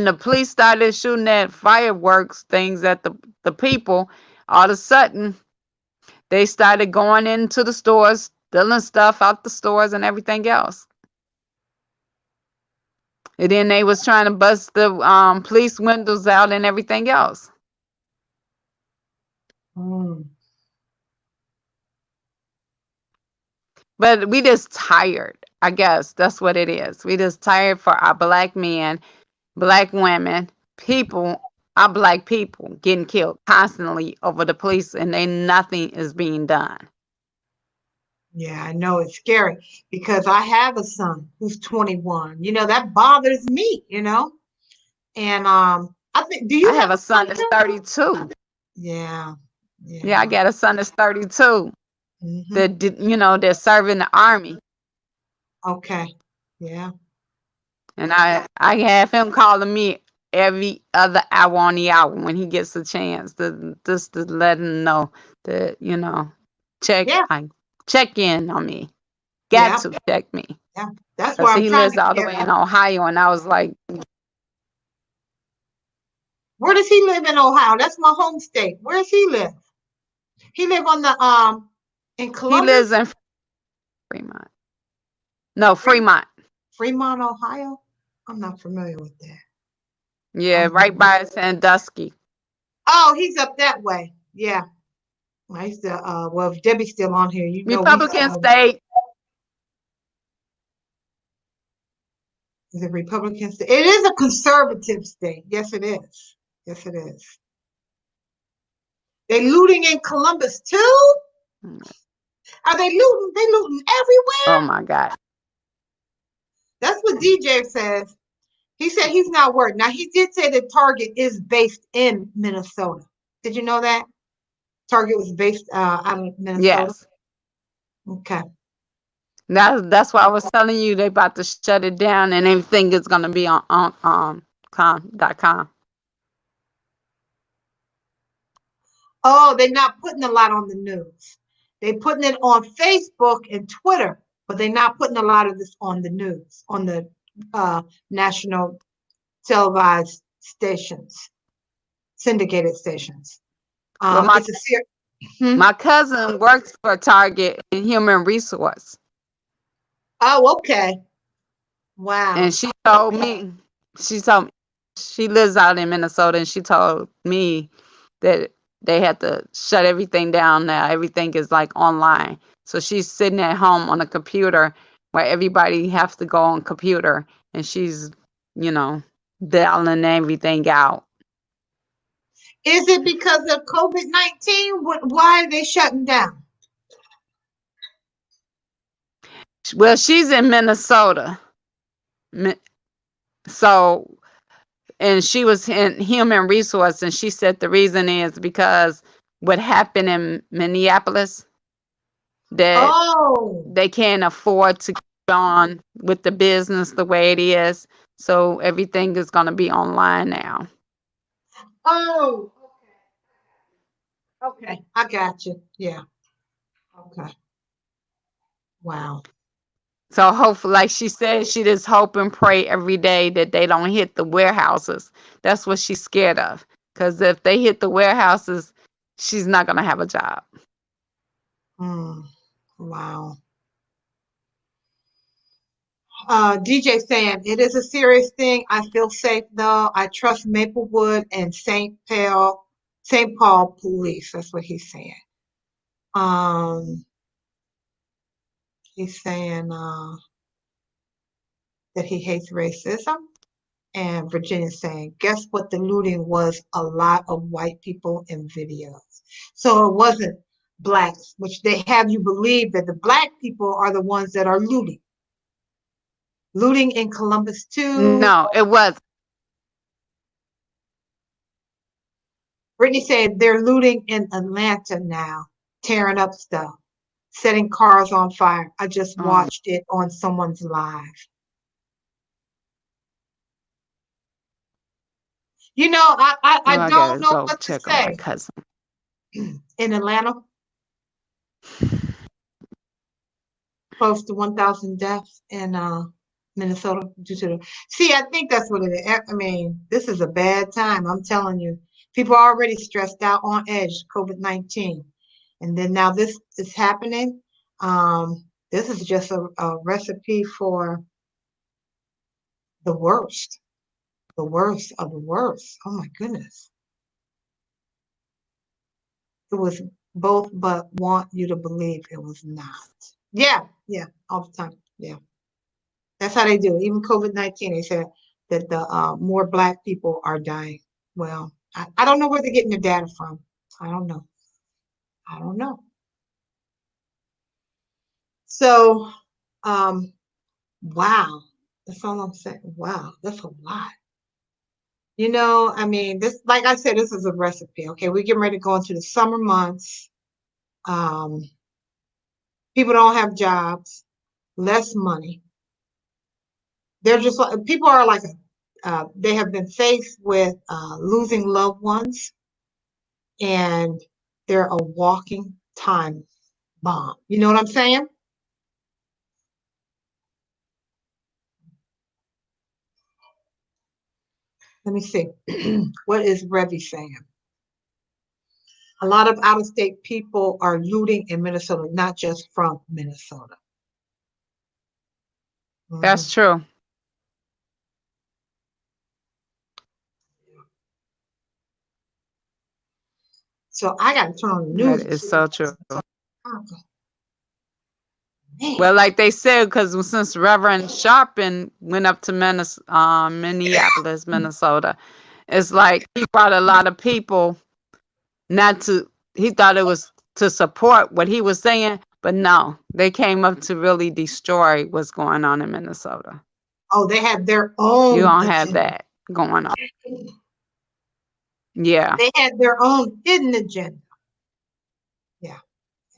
the police started shooting at fireworks things at the people. All of a sudden, they started going into the stores, stealing stuff out the stores and everything else. And then they was trying to bust the police windows out and everything else. Mm. But we just tired. I guess that's what it is. We just tired for our black men, black women, people, our black people getting killed constantly over the police, and nothing is being done. Yeah, I know it's scary because I have a son who's 21. That bothers me, And I think, do you I have have a a son son that's too? 32. Yeah, Yeah, I yeah. got a son that's 32 Hmm. that they're serving the army. Okay. Yeah. And I have him calling me every other hour on the hour when he gets a chance to just to let him know that check Yeah. check in on me. Got Yeah. to check me. Yeah. That's why Cause I'm he trying lives to all the get. way in Ohio, and I was like, Where does he live in Ohio? That's my home state. Where does he live? He live on the in he lives Columbus, in Fremont. No, Fremont. Fremont, Ohio. I'm not familiar with that. Yeah, right by Sandusky. Oh, he's up that way. Yeah. I used to, well, if Debbie's still on here, you know, Republican state. is a Republican state. It is a conservative state. Yes, it is. Yes, it is. They looting in Columbus too? Are they looting? They looting Oh everywhere? my God. That's what DJ says. He said he's not worried. Now, he did say that Target is based in Minnesota. Did you know that? Target was based out of Minnesota? Yes. Okay. That's why I was telling you they about to shut it down and everything is gonna be on .com. Oh, they're not putting a lot on the news. They're putting it on Facebook and Twitter, but they're not putting a lot of this on the news, on the national televised stations, syndicated stations. Well, It's a series. my cousin works for Target in human resource. Oh, okay. Wow. And she told me, she lives out in Minnesota, and she told me that they had to shut everything down now. Everything is like online. So she's sitting at home on a computer where everybody has to go on computer, and she's, dialing everything out. Is it because of COVID-19? Why are they shutting down? Well, she's in Minnesota. So, and she was in human resource, and she said the reason is because what happened in Minneapolis, that Oh, they can't afford to keep on with the business the way it is. So everything is going to be online now. oh, okay. I got you. Yeah. Okay. Wow. So hopefully, like she said, she just hope and pray every day that they don't hit the warehouses. That's what she's scared of. Because if they hit the warehouses, she's not going to have a job. Wow. DJ saying it is a serious thing. I feel safe though. I trust Maplewood and St. Paul police. That's what he's saying. He's saying that he hates racism. And Virginia's saying, guess what the looting was? A lot of white people in videos. So it wasn't blacks, which they have you believe that the black people are the ones that are looting. Looting in Columbus too. No, it was. Brittany said they're looting in Atlanta now, tearing up stuff, setting cars on fire. I just watched it on someone's live. You know, I don't know what to check on my say. cousin. In Atlanta, close to 1,000 deaths in Minnesota due to the. See, I think that's what it is. I mean, this is a bad time. I'm telling you, people are already stressed out, on edge, COVID-19, and then now this is happening. This is just a recipe for the worst of the worst. Oh my goodness. It was both, but want you to believe it was not. Yeah, yeah, all the time. Yeah. That's how they do it. Even COVID-19, they said that the more black people are dying. Well, I don't know where they're getting the data from. I don't know. I don't know. So, wow. That's all I'm saying. Wow, that's a lot. You know, I mean, this, like I said, this is a recipe. Okay, we're getting ready to go into the summer months. People don't have jobs, less money. They're just like, people are like, they have been faced with losing loved ones, and they're a walking time bomb. You know what I'm saying? Let me see. What is Revy saying? A lot of out-of-state people are looting in Minnesota, not just from Minnesota. That's true. So I got to turn on the That news. is so true. Man. Well, like they said, because since Reverend Sharpton went up to Minneapolis, Minnesota, it's like he brought a lot of people he thought it was to support what he was saying, but no, they came up to really destroy what's going on in Minnesota. Oh, they have their own. You don't have that going on. Yeah. They had their own hidden agenda. Yeah.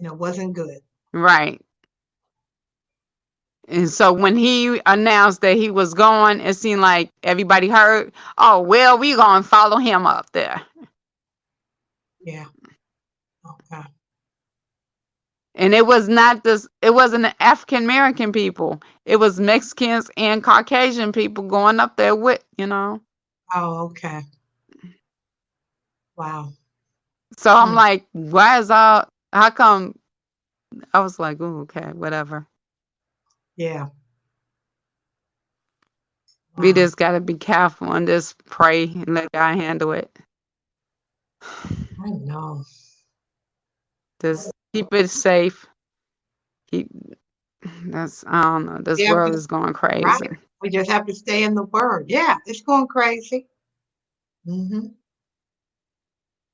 And it wasn't good. Right. And so when he announced that he was going, it seemed like everybody heard, oh, well, we going to follow him up there. Yeah. Okay. And it was not it wasn't the African American people. It was Mexicans and Caucasian people going up there with, Oh, okay. Wow. So I'm like, how come? I was like, oh, okay, whatever. Yeah. We just got to be careful and just pray and let God handle it. I know. Just keep it safe. I don't know. This world is going crazy. Right. We just have to stay in the word. Yeah, it's going crazy. Mm-hmm.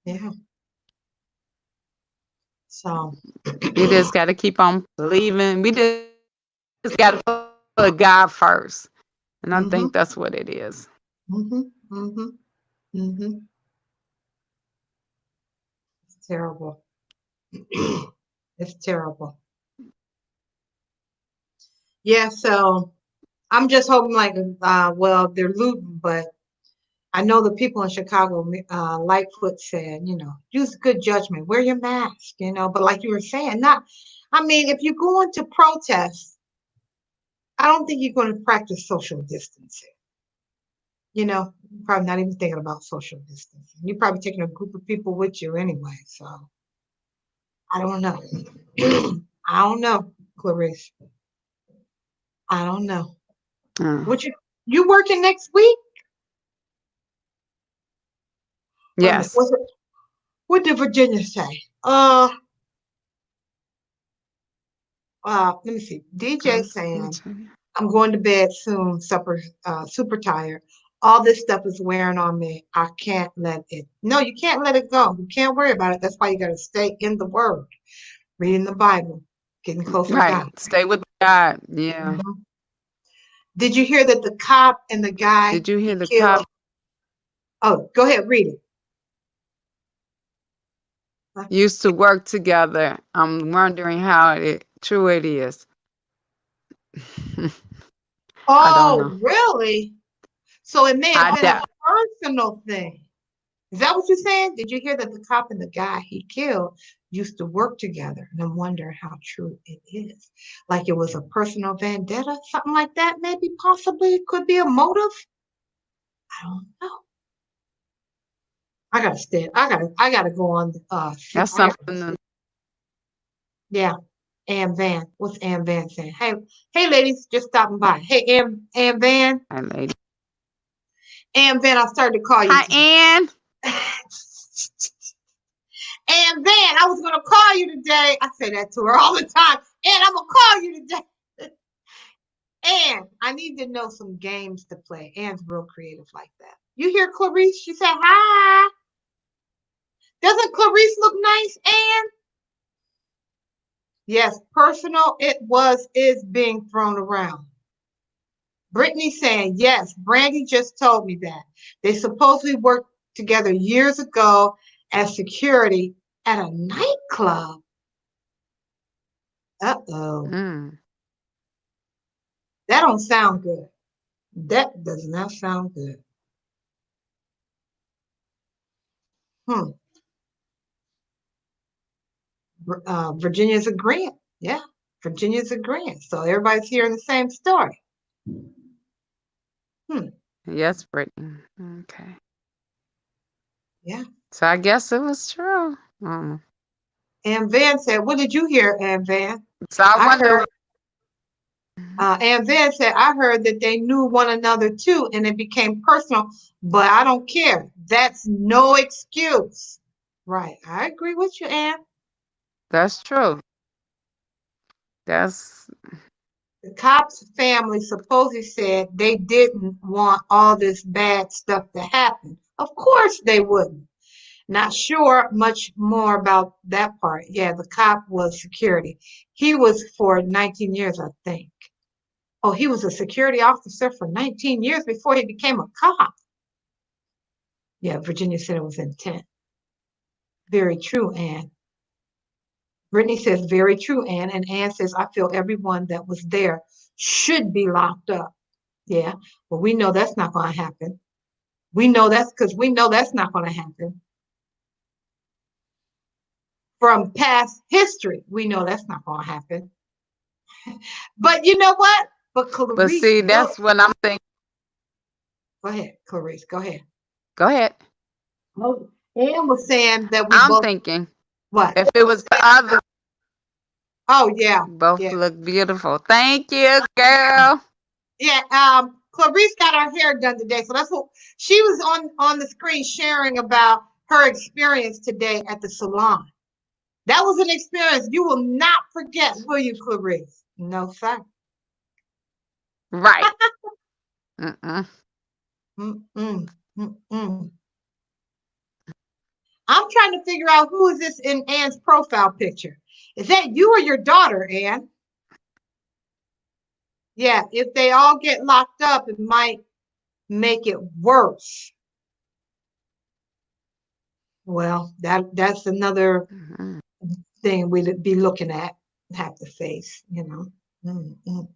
Yeah. So we just got to keep on believing. We just got to put God first. And I think that's what it is. Mm-hmm. Mm-hmm. Mm-hmm. It's terrible. It's terrible. Yeah, so I'm just hoping well, they're looting, but I know the people in Chicago, Lightfoot said, use good judgment, wear your mask, but like you were saying, if you're going to protest, I don't think you're going to practice social distancing. Probably not even thinking about social distancing. You're probably taking a group of people with you anyway, so I don't know. I don't know, Clarice. I don't know. What you working next week? Yes. What did Virginia say? Let me see. DJ saying, I'm going to bed soon, super tired. All this stuff is wearing on me. I can't let it. No, you can't let it go. You can't worry about it. That's why you got to stay in the word, reading the Bible, getting closer to God. Stay with God. Yeah. Did you hear that the cop and the guy? Did you hear the cop? Oh, go ahead, read it. Used to work together. I'm wondering how true it is. Oh, really? So it may have been a personal thing. Is that what you're saying? Did you hear that the cop and the guy he killed used to work together? And I'm wondering how true it is. Like it was a personal vendetta, something like that, maybe, possibly. It could be a motive. I don't know. I gotta go on. That's something. Yeah. Ann Van. What's Ann Van saying? Hey, ladies, just stopping by. Hey, Ann Van. Hi, lady. Ann Van, I started to call you. Hi, Ann. Ann Van, I was gonna call you today. I say that to her all the time. Ann, I'm gonna call you today. Ann, I need to know some games to play. Ann's real creative like that. You hear Clarice? She said hi. Doesn't Clarice look nice, Ann? Yes, personal is being thrown around. Brittany saying, yes, Brandy just told me that. They supposedly worked together years ago as security at a nightclub. Uh-oh. That don't sound good. That does not sound good. Virginia's agreeing. Yeah, Virginia's agreeing. So everybody's hearing the same story. Yes, Brittany. Okay. Yeah. So I guess it was true. Ann Van said, what did you hear, Ann Van? So I wonder. Ann Van said, I heard that they knew one another too, and it became personal, but I don't care. That's no excuse. Right. I agree with you, Ann. That's true. That's The cops' family supposedly said they didn't want all this bad stuff to happen. Of course they wouldn't. Not sure much more about that part. Yeah, the cop was security. He was for 19 years, I think. Oh, he was a security officer for 19 years before he became a cop. Yeah, Virginia said it was intent. Very true, Ann. Brittany says, very true, Ann. And Ann says, I feel everyone that was there should be locked up. Yeah, well, we know that's not going to happen. We know that's because we know that's not going to happen. From past history, we know that's not going to happen. But you know what? But but Clarice, see, look, that's what I'm thinking. go ahead, Clarice, go ahead. Go ahead. Oh, Ann was saying that we I'm both, thinking what? if it was the other, Oh, yeah, both yeah. look beautiful. Thank you, girl. Yeah, Clarice got her hair done today, so that's what she was on the screen sharing about her experience today at the salon. That was an experience you will not forget, will you, Clarice? No, sir. Right. Mm-mm. Mm-mm, mm-mm. I'm trying to figure out who is this in Ann's profile picture. Is that you or your daughter, Ann? Yeah, if they all get locked up, it might make it worse. Well, that's another Mm-mm. thing we'd be looking at, have to face, you know. Mm-mm.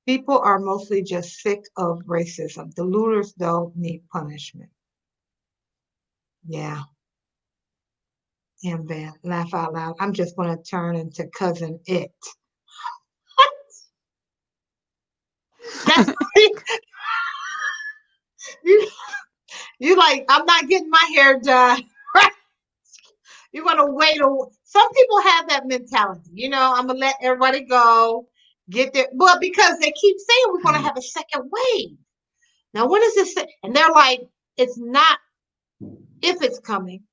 People are mostly just sick of racism. The looters, though, need punishment. Yeah. And Van, laugh out loud. I'm just going to turn into cousin it. That's you. You like, I'm not getting my hair done. You're gonna wait. Some people have that mentality. You know, I'm gonna let everybody go, get there. But because they keep saying we're gonna have a second wave. Now, when is this? And they're like, it's not if it's coming,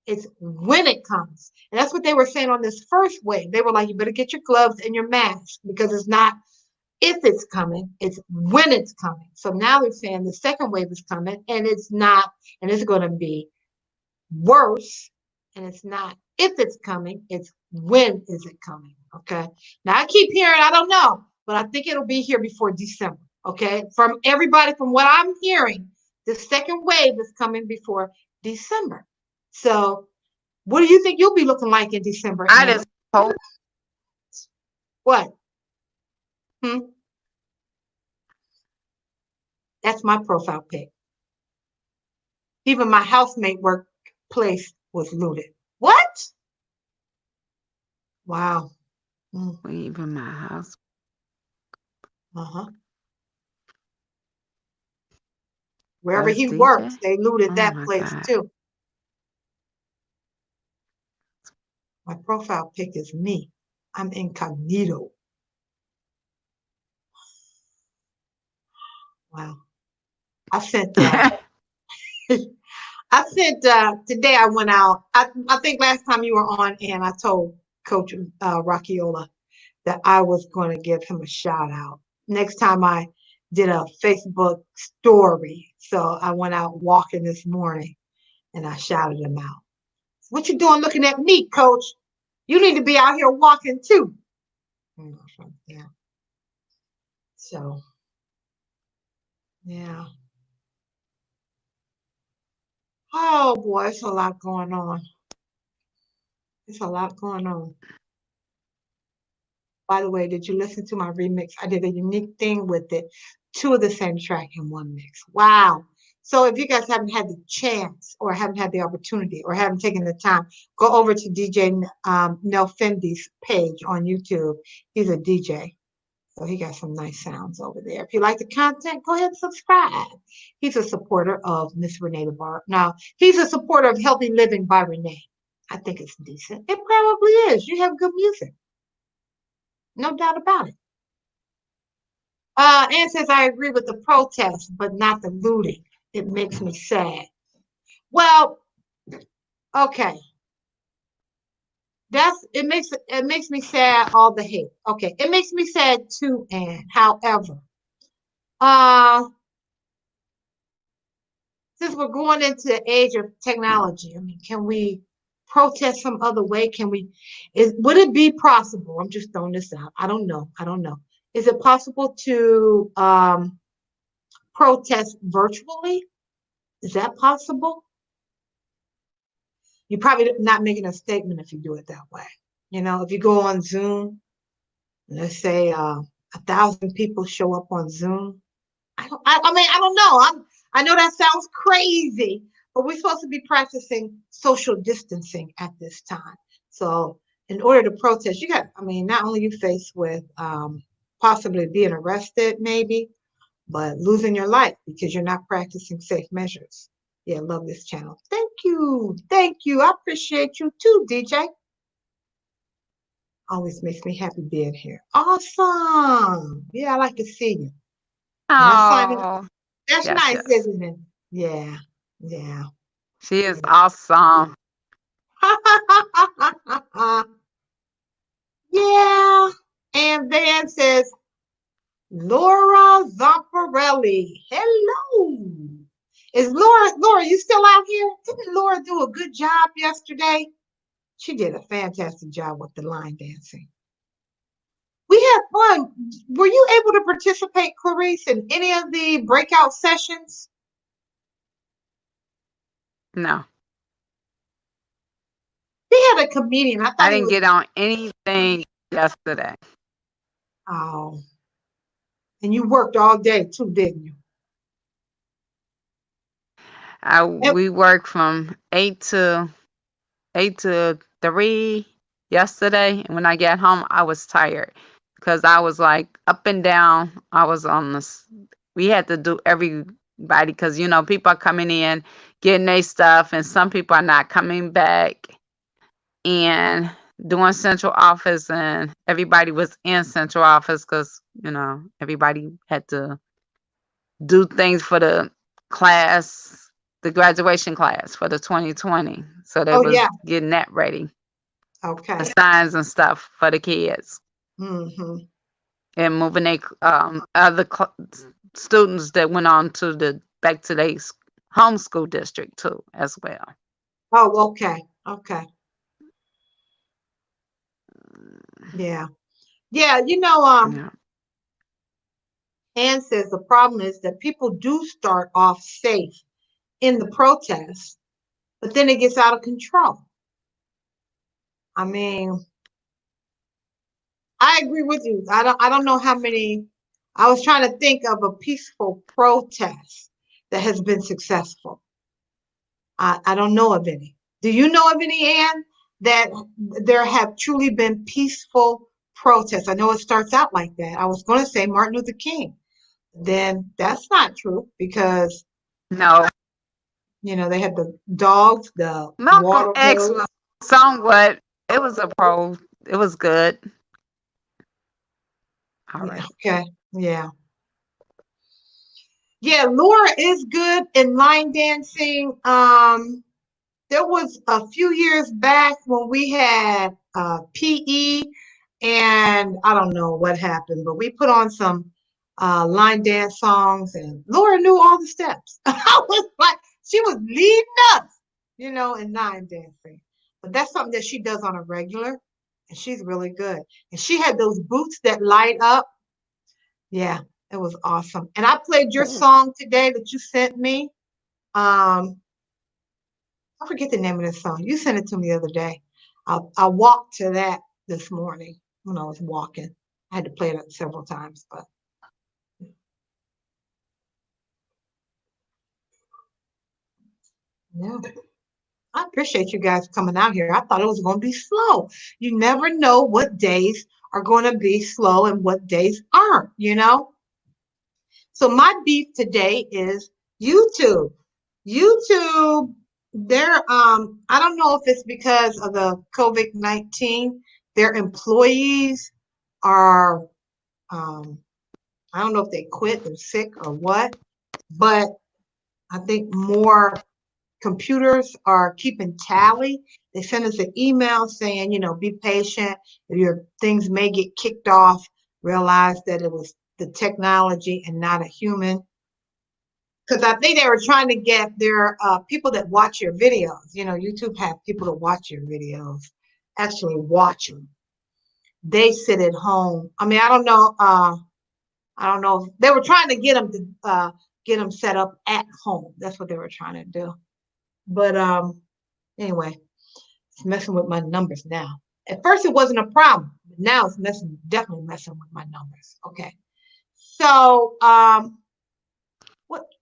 it's when it comes. And that's what they were saying on this first wave. They were like, you better get your gloves and your mask because it's not if it's coming, it's when it's coming. So now they're saying the second wave is coming and it's not, and it's going to be worse. And it's not if it's coming, it's when is it coming. Okay. Now I keep hearing, I don't know, but I think it'll be here before December. Okay. From everybody, from what I'm hearing, the second wave is coming before December. So what do you think you'll be looking like in December, I Ann? just hope. What? Hmm? That's my profile pic. Even my housemate workplace was looted. What? Wow. Mm, Even my house. uh-huh. Wherever That's he DJ. works, they looted Oh that my place God. too. My profile pic is me. I'm incognito. Wow. I sent today I went out. I think last time you were on and I told Coach Rockiola that I was going to give him a shout out. Next time I did a Facebook story. So I went out walking this morning and I shouted him out. What you doing looking at me, Coach? You need to be out here walking too. Yeah. So, yeah. Oh boy, it's a lot going on. It's a lot going on. By the way, did you listen to my remix? I did a unique thing with it. Two of the same track in one mix. Wow. So if you guys haven't had the chance or haven't had the opportunity or haven't taken the time, go over to DJ Nel Fendi's page on YouTube. He's a DJ. So he got some nice sounds over there. If you like the content, go ahead and subscribe. He's a supporter of Miss Renee Bar. Now, he's a supporter of Healthy Living by Renee. I think it's decent. It probably is. You have good music. No doubt about it. Ann says, I agree with the protest, but not the looting. It makes me sad. Well, okay. It makes me sad, all the hate. Okay, it makes me sad too, Anne. However, uh, since we're going into the age of technology, I mean, can we protest some other way? Would it be possible? I'm just throwing this out. I don't know. I don't know. Is it possible to protest virtually? Is that possible? You're probably not making a statement if you do it that way. If you go on Zoom, let's say 1,000 people show up on Zoom. I mean, I don't know. I know that sounds crazy, but we're supposed to be practicing social distancing at this time. So in order to protest, I mean, not only you faced with possibly being arrested, maybe, but losing your life because you're not practicing safe measures. Yeah, love this channel. Thank you. Thank you. I appreciate you too, DJ. Always makes me happy being here. Awesome. Yeah, I like to see you. And I signed up. Oh, That's yes, nice, yes. isn't it? Yeah. Yeah. She is awesome. Yeah. And Van says, Laura Zamparelli. Hello. Is Laura, you still out here? Didn't Laura do a good job yesterday? She did a fantastic job with the line dancing. We had fun. Were you able to participate, Clarice, in any of the breakout sessions? No, We had a comedian. I I thought he didn't was. get on anything yesterday. Oh, and you worked all day too, didn't you? Yep. We worked from 8 to 3 yesterday, and when I got home, I was tired because I was like up and down. I was on this. We had to do everybody because people are coming in, getting their stuff, and some people are not coming back. And doing central office, and everybody was in central office because everybody had to do things for the class, the graduation class for the 2020. So they Oh was yeah. getting that ready, Okay. the signs and stuff for the kids, Mm-hmm. and moving their other students that went on to back to their homeschool district too as well. Oh, okay. Okay. Yeah. Yeah. Yeah. Ann says the problem is that people do start off safe in the protest, but then it gets out of control. I mean, I agree with you. I don't know how many. I was trying to think of a peaceful protest that has been successful. I don't know of any. Do you know of any, Ann, that there have truly been peaceful protests? I know it starts out like that. I was going to say Martin Luther King. Then that's not true because No, they had the dogs, the Malcolm water X hose. was somewhat. It was a pro. It was good. All Yeah, right. okay. Yeah. Yeah, Laura is good in line dancing. There was a few years back when we had PE, and I don't know what happened, but we put on some line dance songs, and Laura knew all the steps. I was like, she was leading us, in line dancing. But that's something that she does on a regular, and she's really good. And she had those boots that light up. Yeah, it was awesome. And I played your song today that you sent me. Um, I forget the name of the song. You sent it to me the other day. I walked to that this morning when I was walking. I had to play it several times, but yeah. I appreciate you guys coming out here. I thought it was going to be slow. You never know what days are going to be slow and what days aren't. So my beef today is YouTube. YouTube, I don't know if it's because of the COVID-19, their employees are, I don't know if they quit, they're sick or what, but I think more computers are keeping tally. They send us an email saying, be patient. If your things may get kicked off, realize that it was the technology and not a human. Because I think they were trying to get their people that watch your videos. YouTube have people that watch your videos, actually watch them. They sit at home. I mean, I don't know. I don't know. They were trying to get them to get them set up at home. That's what they were trying to do. But anyway, it's messing with my numbers now. At first, it wasn't a problem. But now it's definitely messing with my numbers. Okay. So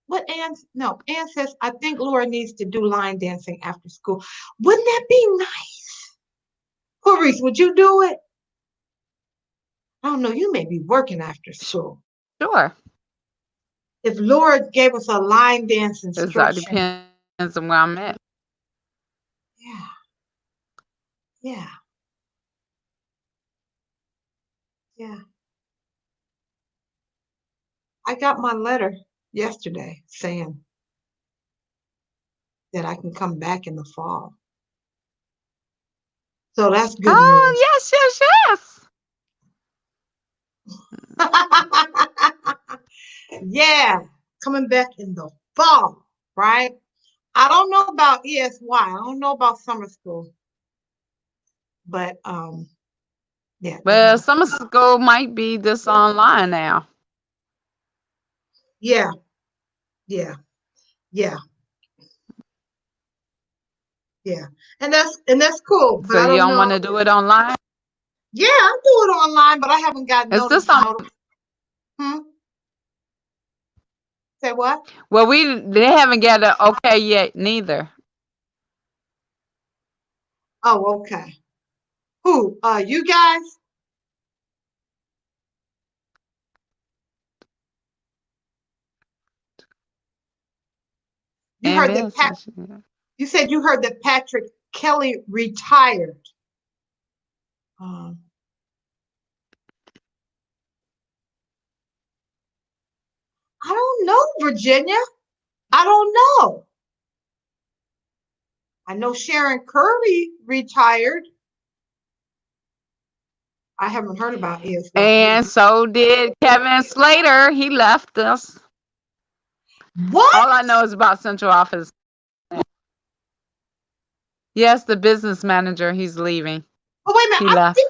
what Ann? No, Ann says, I think Laura needs to do line dancing after school. Wouldn't that be nice? Clarice, would you do it? I don't know. You may be working after school. Sure. If Laura gave us a line dance instruction. That depends on where I'm at. Yeah. Yeah. Yeah. I got my letter yesterday saying that I can come back in the fall. So that's good news. Yes, yes, yes. Yeah, coming back in the fall, right? I don't know about ESY. I don't know about summer school. But yeah. Well, summer school might be this online now. Yeah. Yeah. Yeah. Yeah. And that's cool. But So I you don't don't want to do it online? Yeah, I'll do it online, but I haven't got Is this notice. Say what? Well, they haven't got it okay yet neither. Oh, okay. Who? You guys? You heard that you said you heard that Patrick Kelly retired. I don't know, Virginia. I don't know. I know Sharon Curry retired. I haven't heard about ESY. And so did Kevin Slater. He left us. What? All I know is about central office. Yes, the business manager. He's leaving. Oh, wait a minute. He left.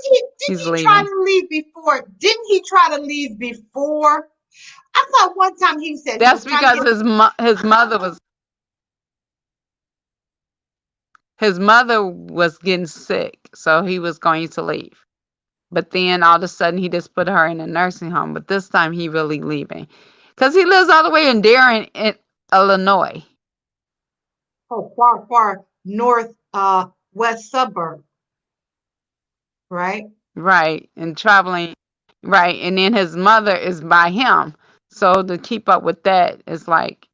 Didn't he try to leave before? Didn't he try to leave before? I thought one time he said that's because his mother was getting sick, so he was going to leave. But then all of a sudden he just put her in a nursing home. But this time he really leaving because he lives all the way in Darien, Illinois. Oh, far north west suburb. Right? Right. And traveling. Right. And then his mother is by him. So to keep up with that is like,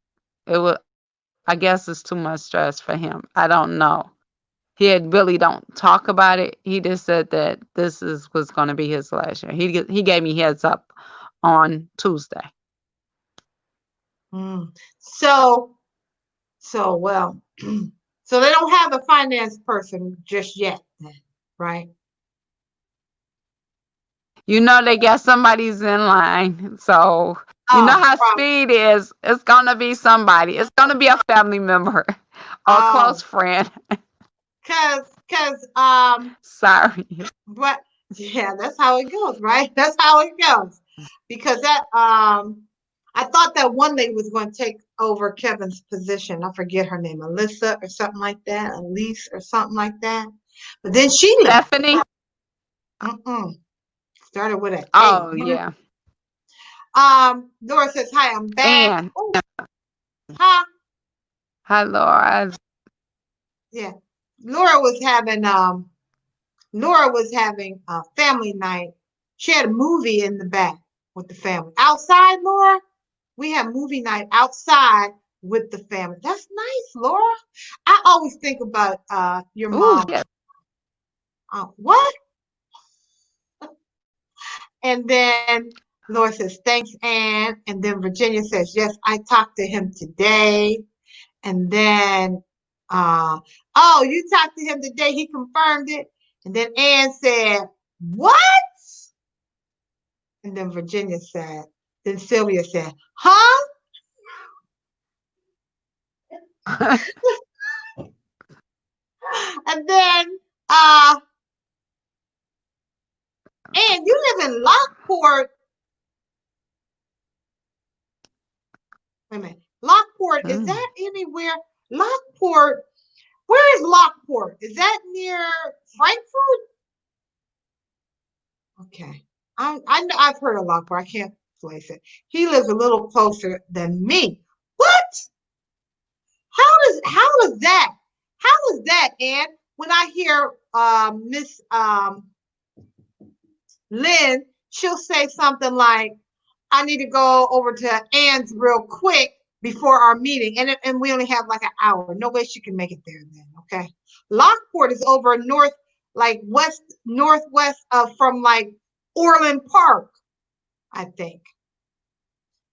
I guess it's too much stress for him. I don't know. He really don't talk about it. He just said that was going to be his last year. He gave me heads up on Tuesday. So well, so they don't have a finance person just yet, then, right? You know they got somebody's in line. So you know how speed is. It's gonna be somebody. It's gonna be a family member or a close friend. Cause sorry. But yeah, that's how it goes, right? That's how it goes. Because that I thought that one lady was going to take over Kevin's position. I forget her name, Alyssa or something like that, Elise or something like that. But then she left. Stephanie. Started with an Oh, A. yeah. Laura says, hi, I'm back. And huh? Hi, Laura. Yeah. Laura was having a family night. She had a movie in the back with the family. Outside, Laura? We have movie night outside with the family. That's nice, Laura. I always think about your mom. Yeah. What? And then Laura says, thanks, Ann. And then Virginia says, yes, I talked to him today. And then Oh, you talked to him today. He confirmed it. And then Ann said, what? And then Virginia said, then Sylvia said, huh? And then, Ann, you live in Lockport. Wait a minute. Lockport, is that anywhere? Lockport, where is Lockport? Is that near Frankfurt? Okay. I've heard of Lockport. I can't place it. He lives a little closer than me. What? How is that, Ann? When I hear Miss Lynn, she'll say something like, I need to go over to Ann's real quick before our meeting. And we only have like an hour. No way she can make it there then, okay? Lockport is over north, like northwest from like Orland Park, I think.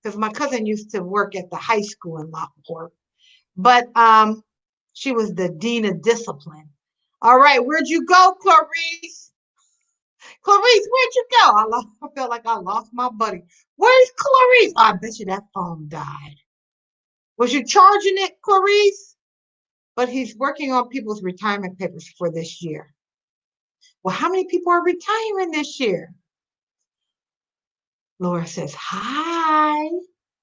Because my cousin used to work at the high school in Lockport. But she was the dean of discipline. All right, where'd you go, Clarice? Clarice, where'd you go? I felt like I lost my buddy. Where's Clarice? Oh, I bet you that phone died. Was you charging it, Clarice? But he's working on people's retirement papers for this year. Well, how many people are retiring this year? Laura says, hi.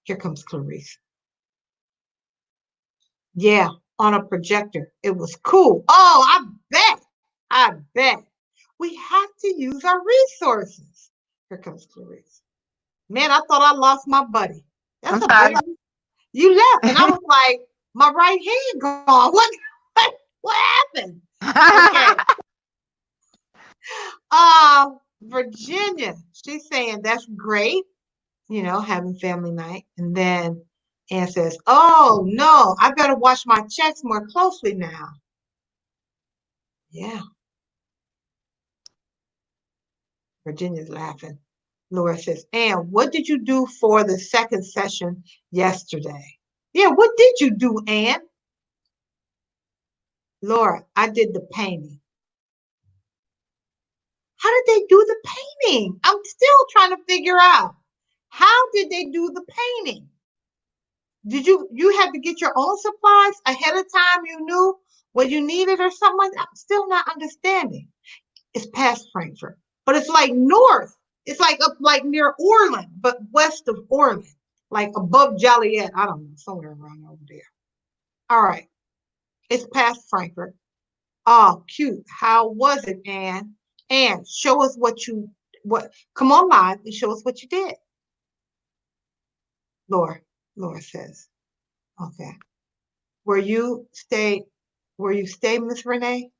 Here comes Clarice. Yeah, on a projector. It was cool. Oh, I bet. We have to use our resources. Here comes Clarice. Man, I thought I lost my buddy. That's a big. You left, and I was like, my right hand gone. What happened? Okay. Virginia, she's saying that's great, having family night. And then Ann says, oh no, I better watch my checks more closely now. Yeah. Virginia's laughing. Laura says, Ann, what did you do for the second session yesterday? Yeah, what did you do, Ann? Laura, I did the painting. How did they do the painting? I'm still trying to figure out. How did they do the painting? Did you have to get your own supplies ahead of time? You knew what you needed or something like that? I'm still not understanding. It's past Frankfurt, but it's like north. It's like up like near Orland, but west of Orland, like above Joliet. I don't know, somewhere around over there. All right. It's past Frankfurt. Oh, cute. How was it, Ann? Ann, show us come on live and show us what you did. Laura says, okay. Where you stay, Miss Renee?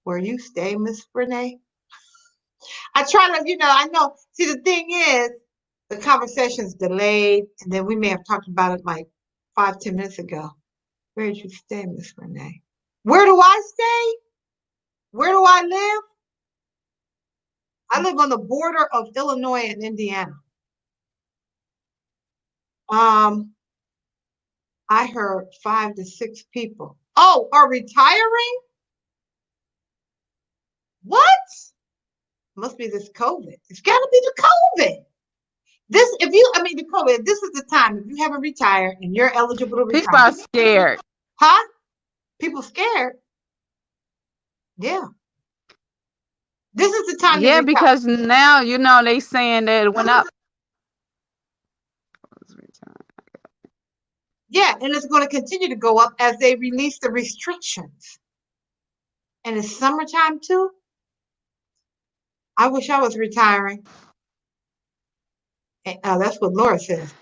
Where you stay, Miss Renee? I try to, I know. See, the thing is, the conversation's delayed, and then we may have talked about it like 5-10 minutes ago. Where did you stay, Miss Renee? Where do I stay? Where do I live? I live on the border of Illinois and Indiana. I heard 5 to 6 people. Oh, are retiring? What? Must be this COVID. It's got to be the COVID. The COVID, this is the time. If you haven't retired and you're eligible to retire. People are scared. Huh? People scared? Yeah. This is the time. Yeah, because now, they saying that it went up. Yeah, and it's going to continue to go up as they release the restrictions. And it's summertime too. I wish I was retiring. That's what Laura says.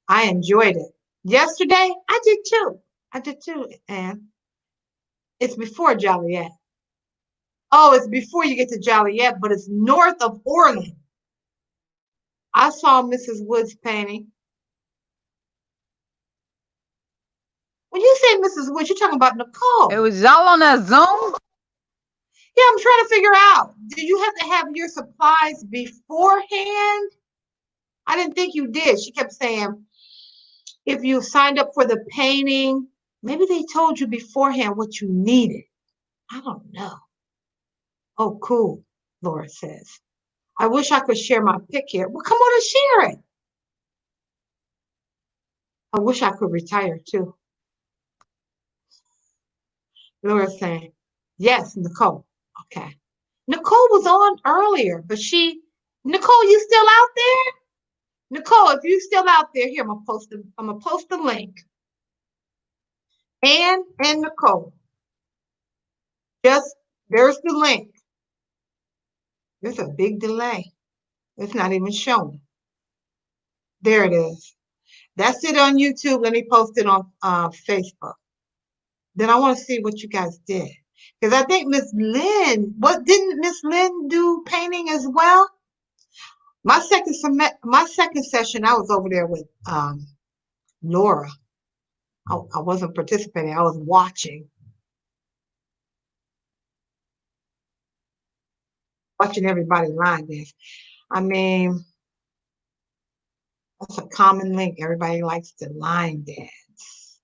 I enjoyed it. Yesterday, I did too, and it's before Joliet. Oh, it's before you get to Joliet, but it's north of Orland. I saw Mrs. Woods painting. When you say Mrs. Woods, you're talking about Nicole. It was y'all on that Zoom? Yeah, I'm trying to figure out. Do you have to have your supplies beforehand? I didn't think you did. She kept saying, if you signed up for the painting, Maybe they told you beforehand what you needed. I don't know. Oh, cool, Laura says. I wish I could share my pic here. Well, come on and share it. I wish I could retire too. Laura's saying, yes, Nicole. Okay. Nicole was on earlier, but Nicole, you still out there? Nicole, if you still out there, here, I'm gonna post the link. And Nicole. There's the link. There's a big delay. It's not even showing. There it is. That's it on YouTube. Let me post it on Facebook. Then I want to see what you guys did. Because I think Miss Lynn, didn't Miss Lynn do painting as well? My second session, I was over there with Laura. I wasn't participating. I was watching everybody line dance. I mean, that's a common link. Everybody likes to line dance.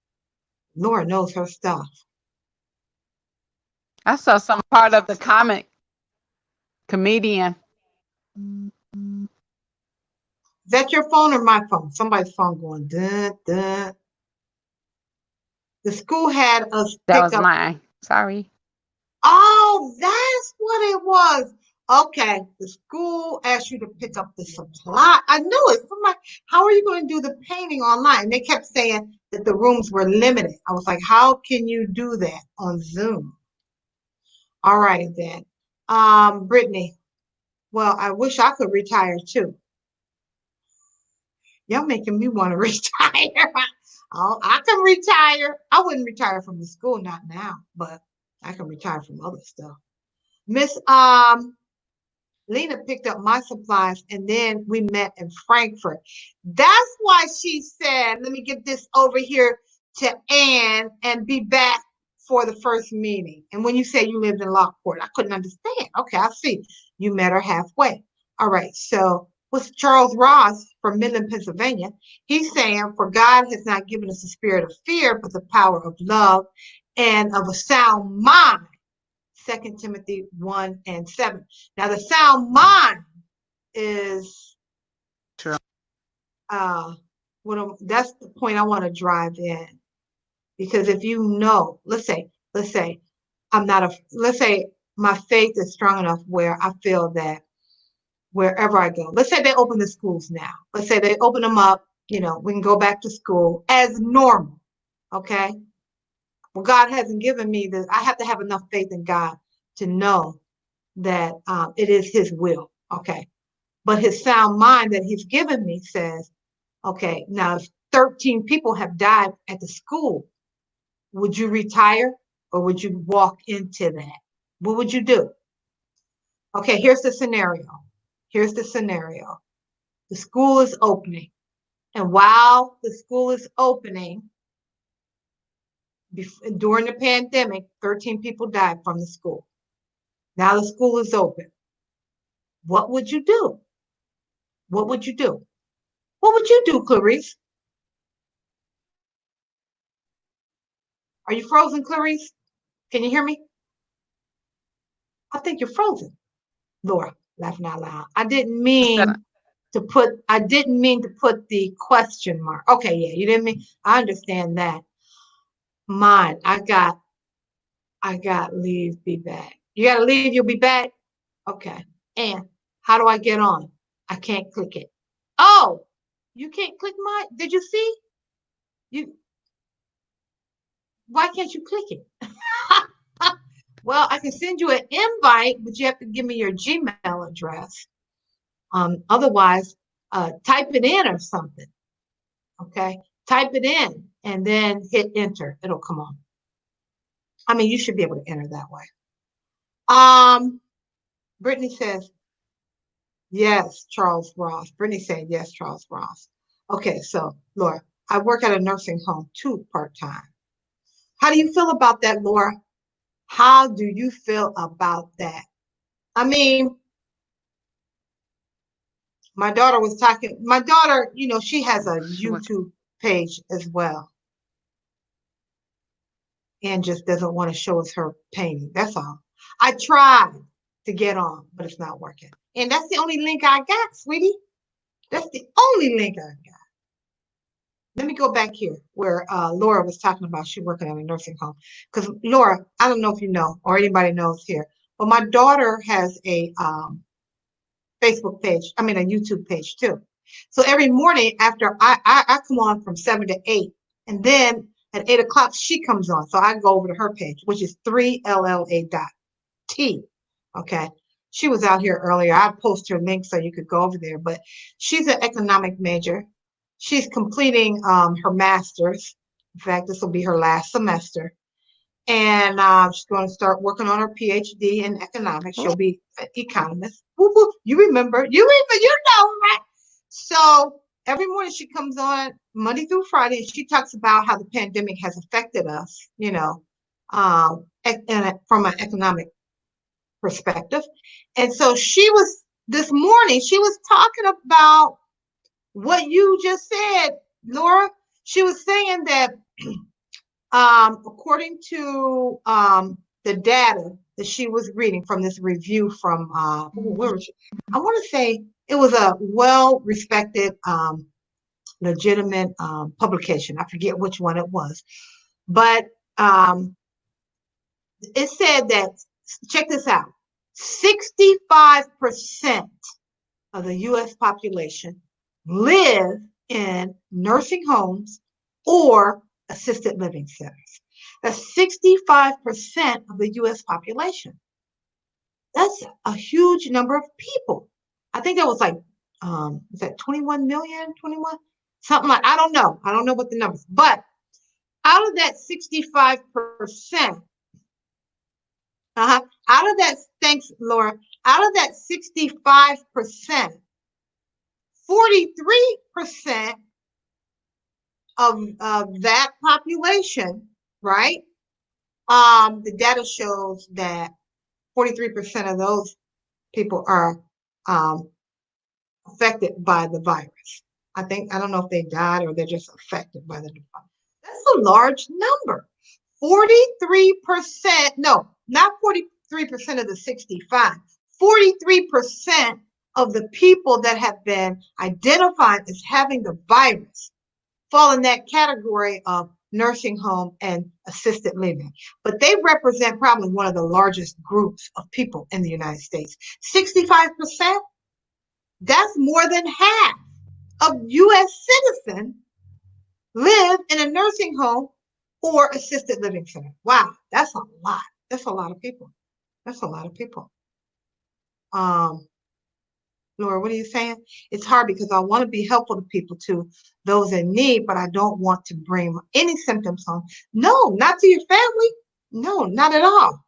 Laura knows her stuff. I saw some part of the comic comedian. Is that your phone or my phone? Somebody's phone going duh, duh. The school had us That pick was up. mine. Sorry. Oh, that's what it was. Okay, the school asked you to pick up the supply. I knew it. I'm like, how are you going to do the painting online? They kept saying that the rooms were limited. I was like, how can you do that on Zoom? All right, then. Brittany, well, I wish I could retire too. Y'all making me want to retire. Oh, I can retire. I wouldn't retire from the school, not now, but I can retire from other stuff. Miss Lena picked up my supplies and then we met in Frankfurt. That's why she said, let me get this over here to Ann and be back for the first meeting. And when you say you lived in Lockport, I couldn't understand. Okay, I see. You met her halfway. All right, so with Charles Ross from Midland, Pennsylvania, he's saying, for God has not given us a spirit of fear, but the power of love and of a sound mind. 2 Timothy 1:7. Now, the sound mind is True. That's the point I want to drive in. Because if you know, let's say let's say my faith is strong enough where I feel that wherever I go, let's say they open the schools now. Let's say they open them up, we can go back to school as normal. Okay. Well, God hasn't given me this. I have to have enough faith in God to know that it is his will. Okay. But his sound mind that he's given me says, okay, now if 13 people have died at the school, would you retire or would you walk into that? What would you do? Okay, here's the scenario. Here's the scenario. The school is opening. And while the school is opening, during the pandemic, 13 people died from the school. Now the school is open. What would you do? What would you do? What would you do, Clarice? Are you frozen, Clarice? Can you hear me? I think you're frozen. Laura, laughing out loud. I didn't mean to put the question mark. Okay, yeah, you didn't mean. I understand that. Mine, I got leave, be back. You got to leave, you'll be back. Okay. And how do I get on? I can't click it. Oh, you can't click mine. Did you see? Why can't you click it? Well, I can send you an invite, but you have to give me your Gmail address. Otherwise, type it in or something. Okay, type it in and then hit enter. It'll come on. I mean, you should be able to enter that way. Brittany says, yes, Charles Ross. Brittany said, yes, Charles Ross. Okay, so Laura, I work at a nursing home too, part-time. How do you feel about that, Laura? How do you feel about that? I mean, my daughter, she has a YouTube page as well. and just doesn't want to show us her painting. That's all. I tried to get on, but it's not working. And that's the only link I got, sweetie. That's the only link I got. Let me go back here where Laura was talking about she working at a nursing home. Because Laura, I don't know if you know or anybody knows here, but my daughter has a Facebook page. I mean, a YouTube page too. So every morning after I come on from 7 to 8, and then at 8 o'clock she comes on. So I go over to her page, which is 3LLA.T. Okay. She was out here earlier. I post her link so you could go over there. But she's an economic major. She's completing her master's. In fact, this will be her last semester. And she's going to start working on her PhD in economics. She'll be an economist. Woo, woo. You remember, you know, right? So every morning she comes on Monday through Friday, and she talks about how the pandemic has affected us, you know, from an economic perspective. And so this morning, she was talking about what you just said, Laura. She was saying that according to the data that she was reading from this review from where was she? I want to say it was a well-respected, legitimate publication. I forget which one it was, but it said that, check this out, 65% of the U.S. population live in nursing homes or assisted living centers. That's 65% of the U.S. population. That's a huge number of people. I think that was like, is that 21 million, 21? Something like, I don't know. I don't know what the numbers, but out of that 65%, out of that, thanks, Laura, out of that 65%, 43% of that population, right? The data shows that 43% of those people are affected by the virus. I don't know if they died or they're just affected by the virus. That's a large number. 43%, no, not 43% of the 65, 43% of the people that have been identified as having the virus fall in that category of nursing home and assisted living. But they represent probably one of the largest groups of people in the United States. 65%, that's more than half of U.S. citizens live in a nursing home or assisted living center. Wow, that's a lot. That's a lot of people. That's a lot of people. Laura, what are you saying? It's hard because I want to be helpful to people, to those in need, but I don't want to bring any symptoms on. No, not to your family. No, not at all.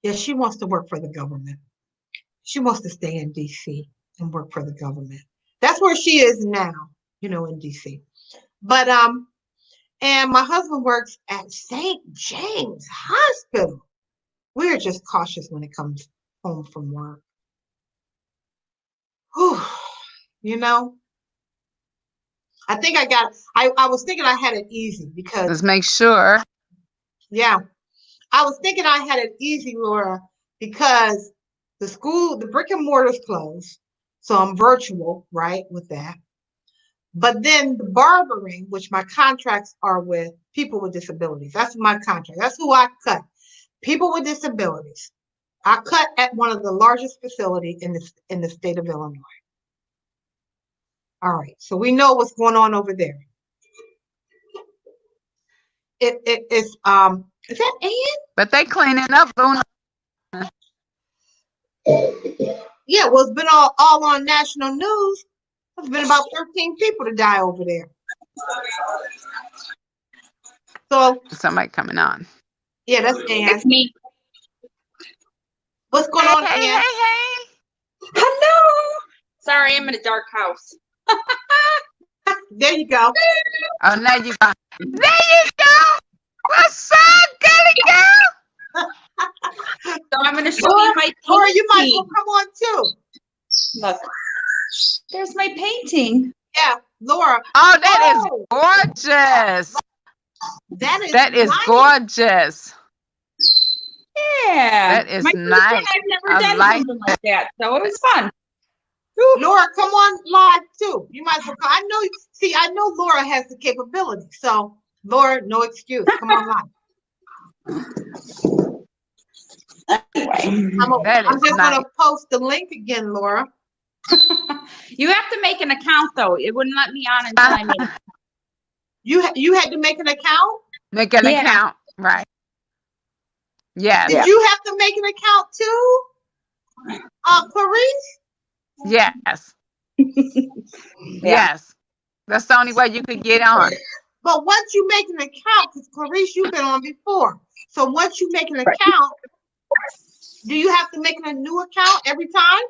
Yeah, she wants to work for the government. She wants to stay in DC and work for the government. That's where she is now, you know, in DC. But and my husband works at St. James Hospital. We're just cautious when it comes home from work. Whew, you know, I think I was thinking I had it easy because. Let's make sure. Yeah, I was thinking I had it easy, Laura, because the brick and mortar's closed. So I'm virtual, right, with that. But then the barbering, which my contracts are with people with disabilities. That's my contract. That's who I cut. People with disabilities. I cut at one of the largest facilities in the state of Illinois. All right, so we know what's going on over there. Is that Ann? But they cleaning up, Luna. Yeah, well, it's been all on national news. There's been about 13 people to die over there. So Somebody coming on. yeah, that's Ann. It's me. What's going on, Hey, Ann? hey. Hello. Sorry, I'm in a dark house. There you go. Oh, now you got. There you go. What's up, girly girl? So I'm going to show you my painting. Or you might as well come on too. Look, there's my painting. Yeah, Laura. Oh, that is Oh, gorgeous. that is nice. Gorgeous. Yeah. That is My first nice. one, I've never I done like something like that, so it was fun. Whew. Laura, come on live too. You might as well come. I know Laura has the capability. So, Laura, no excuse. Come on live. Anyway, That I'm is just nice. gonna post the link again, Laura. you have to make an account though. It wouldn't let me on until I made it. You had to make an account? Make an Yeah. account. Right. Yes. Did you have to make an account too? Clarice? Yes. Yes. That's the only way you could get on. But once you make an account, because Clarice, you've been on before. So once you make an account, do you have to make a new account every time?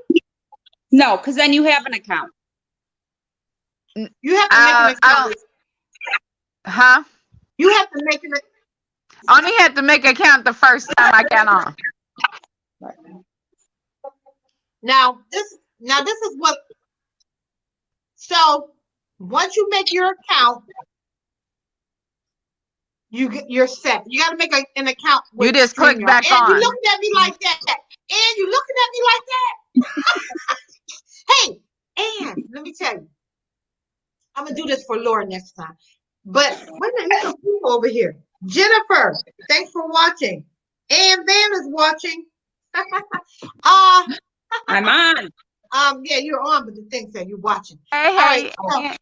No, because then you have an account. You have to make an account. Huh? You have to make an account. Only had to make an account the first time I got on. Now this is what. So once you make your account, you're set. You got to make an account. You just click StreamYard. back And on. you looking at me like that. And you looking at me like that. Hey, and let me tell you, I'm gonna do this for Laura next time. But wait a minute, there's some people over here. Jennifer, thanks for watching. And Van is watching. I'm on. Yeah, you're on, but the thing said you're watching. Hey, All right,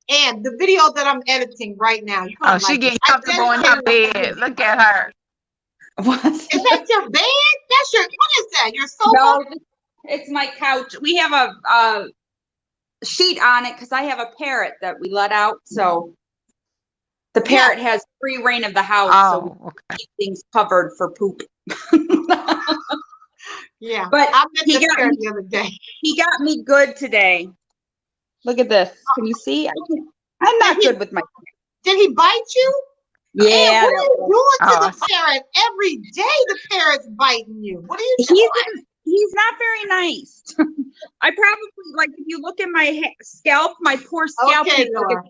and the video that I'm editing right now. You're gonna she like getting it. I comfortable in her bed. Look at her. What? Is that your bed? That's your. What is that? Your sofa? No, it's my couch. We have a sheet on it because I have a parrot that we let out. So the parrot has free reign of the house. So we Okay. keep things covered for poop. Yeah, But I met he the got parrot me- the other day. He got me good today. Look at this. Can you see? I'm not good with my. Did he bite you? Yeah. And what are you doing to Oh, the parrot? Every day the parrot's biting you. What are you doing? He's not very nice. I probably like if you look at my scalp, my poor scalp. Okay, Laura.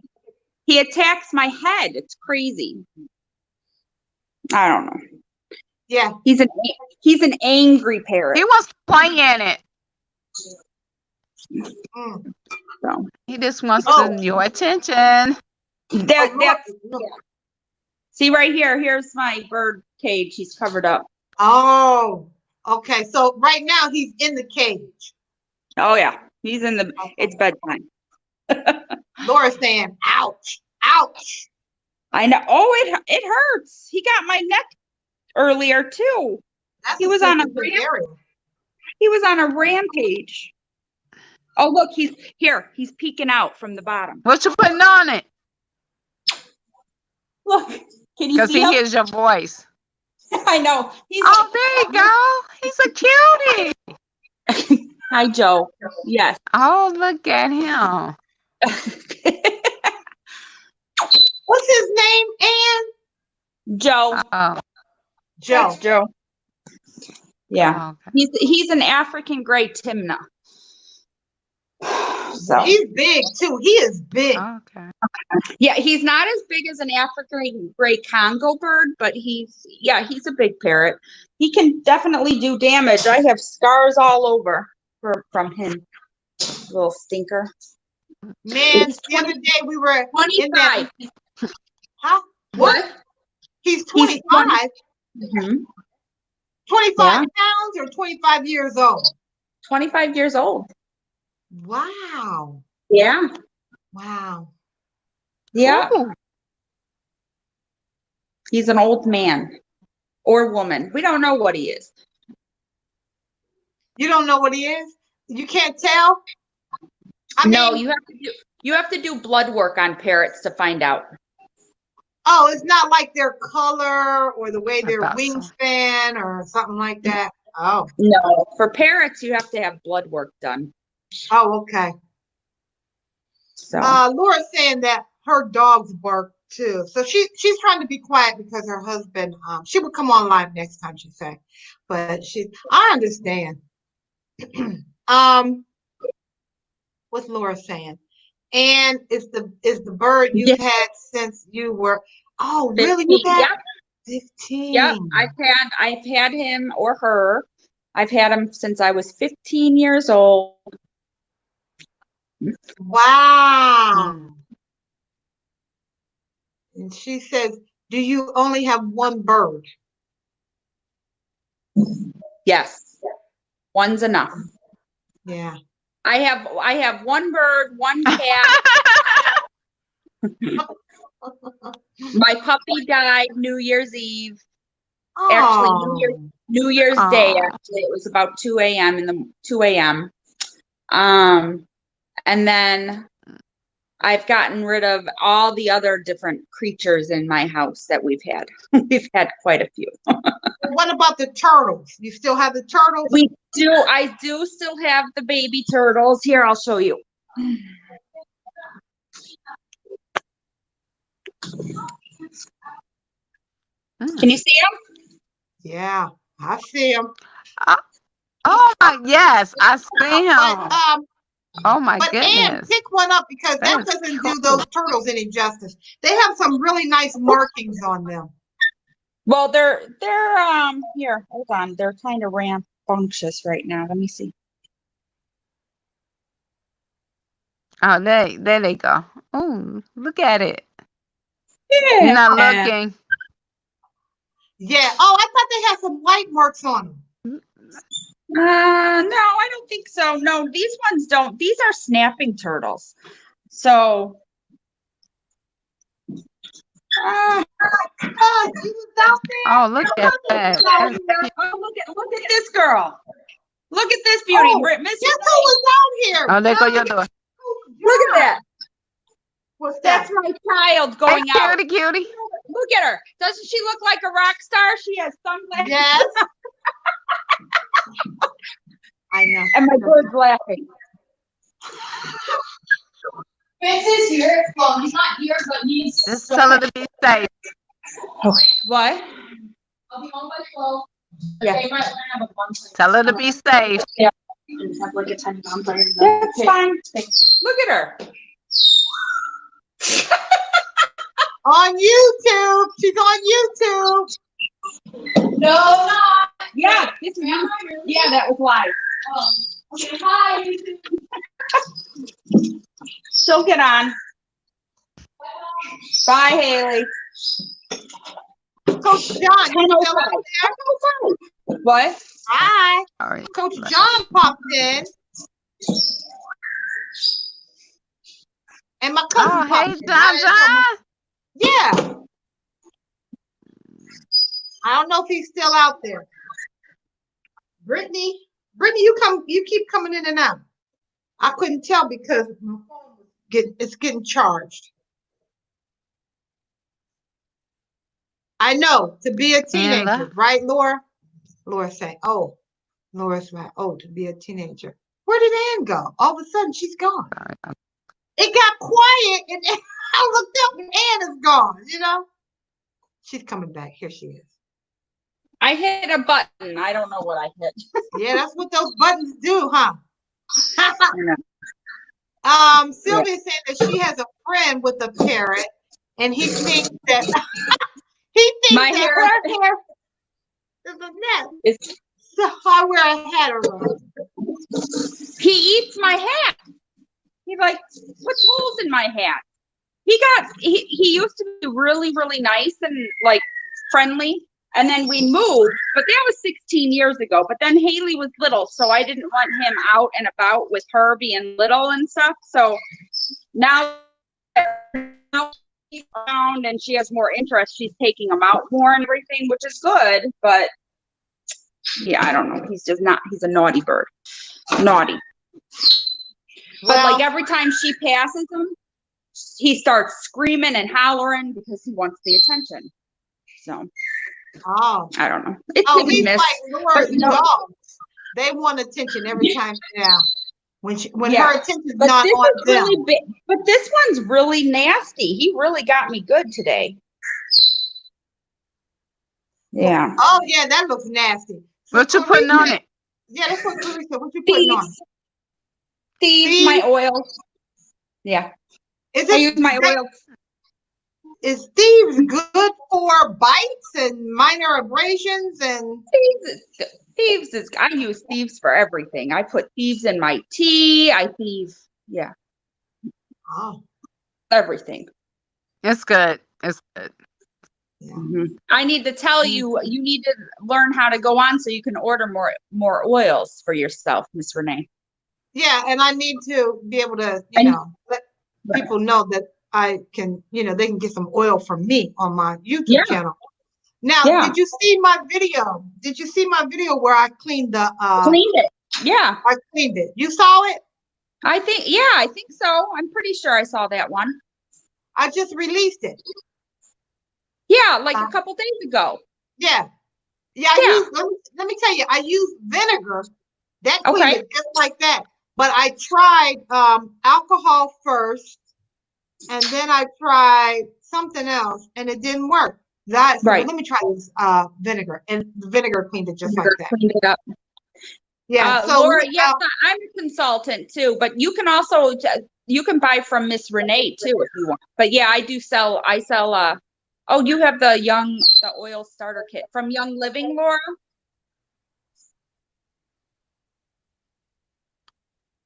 He attacks my head. It's crazy. I don't know. Yeah. He's an angry parrot. He wants to play in it. Mm. So He just wants your attention. that's see right here. Here's my bird cage. He's covered up. Oh, okay. So right now he's in the cage. Oh yeah, he's in the. It's bedtime. Laura's saying, "Ouch, ouch." I know. Oh, it hurts. He got my neck earlier too. That's He was on a sensitive area. He was on a rampage. Oh look, he's here. He's peeking out from the bottom. What you putting on it? Look, can you Because see he him? hears your voice. I know. He's Oh, there you go. He's a cutie. Hi, Joe. Yes. Oh, look at him. What's his name? Ann? Joe. Oh, Joe. That's Joe. Yeah. okay. He's an African gray Timna. So He's big too. He is big. Okay. yeah, he's not as big as an African gray Congo bird, but he's a big parrot. He can definitely do damage. I have scars all over from him. Little stinker. Man, the other day we were in that. 25. Huh? What? He's 25. 20. 25 pounds or 25 years old? 25 years old. Wow. Yeah. Wow. Yeah. Ooh. He's an old man or woman. We don't know what he is. You don't know what he is? You can't tell? No, mean, you have to do blood work on parrots to find out. oh, it's not like their color or the way their thought so. wingspan or something like that. Oh. No, for parrots you have to have blood work done. Oh, okay. So Laura's saying that her dogs bark too. So she's trying to be quiet because her husband, she would come on live next time, she said. But I understand. What's Laura saying? And is the bird Yeah. you've had since you were, oh, really? You've 15. had Yep. 15. Yep. I've had him or her. I've had him since I was 15 years old. Wow. Mm. And she says, do you only have one bird? Yes. One's enough. Yeah. I have one bird, one cat. My puppy died New Year's Eve. Actually, Oh, New Year's Day. Aw. Actually, it was about 2 a.m. 2 a.m. And then I've gotten rid of all the other different creatures in my house that we've had. We've had quite a few. what about the turtles? You still have the turtles? I do still have the baby turtles. Here, I'll show you. Mm. Can you see them? Yeah, I see them. Oh my, yes, I see But him. Oh my but Ann, goodness. pick one up because That that is doesn't cool. do those turtles any justice. They have some really nice markings on them. Well, they're here, hold on. They're kind of rambunctious right now. Let me see. Oh, there they go. Oh, look at it. You're not Yeah. looking. Yeah. Oh, I thought they had some white marks on them. No, I don't think so. No, these ones don't. These are snapping turtles. So, Oh, she was out there. Oh, look at that. Oh, That's look at this girl. Look at this beauty, Oh, Miss. guess who was out here? Oh, there go your door. Look at that. What's that? That's my child Hey, going out. cutie. Look at her. Doesn't she look like a rock star? She has sunglasses. Yes. I know. And my bird's laughing. Vince is here. Well, he's not here, but he's. Just tell her to be safe. What? I'll be home by 12. Yeah. They might have a bunch. Tell her to be safe. And have like a tiny bonfire. That's fine. Look at her. On YouTube. She's on YouTube. No, not. Yeah, this is yeah, that was live. Oh. Okay, hi. She'll get on. Bye, Haley. Coach John, you still out there? What? Hi. All right. Coach John popped in. And my cousin Oh, popped hey, in. John. Yeah. I don't know if he's still out there. Brittany, you keep coming in and out. I couldn't tell because my phone it's getting charged. I know, to be a teenager, right, Laura? Laura's saying, oh, Laura's right. Oh, to be a teenager. Where did Ann go? All of a sudden, she's gone. It got quiet, and I looked up, and Ann is gone, you know? She's coming back. Here she is. I hit a button. I don't know what I hit. Yeah, that's what those buttons do, huh? Sylvia said that she has a friend with a parrot, and he thinks that My that hair her hair is a nest. So I wear a hat around. He eats my hat. He like puts holes in my hat. He used to be really, really nice and like friendly. And then we moved, but that was 16 years ago. But then Haley was little, so I didn't want him out and about with her being little and stuff. So now he's around and she has more interest. She's taking him out more and everything, which is good. But yeah, I don't know. He's a naughty bird. Naughty. But like every time she passes him, he starts screaming and hollering because he wants the attention. So. Oh, I don't know. It's he's miss. like Laura's dogs. They want attention every time. Yeah, when her attention's not on them. Really big, but this one's really nasty. He really got me good today. Yeah. Oh yeah, that looks nasty. What you putting on it? Yeah, that's what Clarissa. What you putting on? Thieves, my oils. Yeah, Is I it use my oils. is thieves good for bites and minor abrasions and Thieves is, I use thieves for everything. I put thieves in my tea. Yeah, oh everything. It's good. It's good. yeah. I need to tell you, you need to learn how to go on so you can order more oils for yourself, Miss Renee. Yeah, and I need to be able to, And- let people know that I can, they can get some oil from me on my YouTube Yeah. channel. Now, Yeah. did you see my video? Did you see my video where I cleaned Cleaned it. Yeah, I cleaned it. You saw it? I think so. I'm pretty sure I saw that one. I just released it. Yeah, like a couple days ago. Yeah. Yeah, let me tell you, I used vinegar. That cleaned Okay. it just like that. But I tried alcohol first, and then I tried something else, and it didn't work. So Right. let me try this vinegar, and the vinegar cleaned it just like that. Cleaned it up. Yeah. So Laura, yes, I'm a consultant too, but you can also you can buy from Miss Renee too if you want. But yeah, I sell oh, you have the oil starter kit from Young Living, Laura?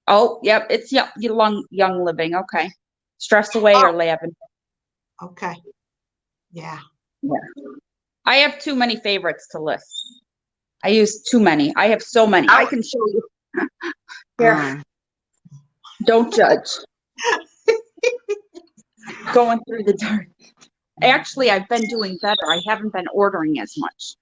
Oh, yep, it's Young Living. Okay. Stress Away or Lavender. okay. Yeah. I have too many favorites to list. I use too many. I have so many. I can show you. Here. Mm. Don't judge. Going through the dark. Actually, I've been doing better. I haven't been ordering as much.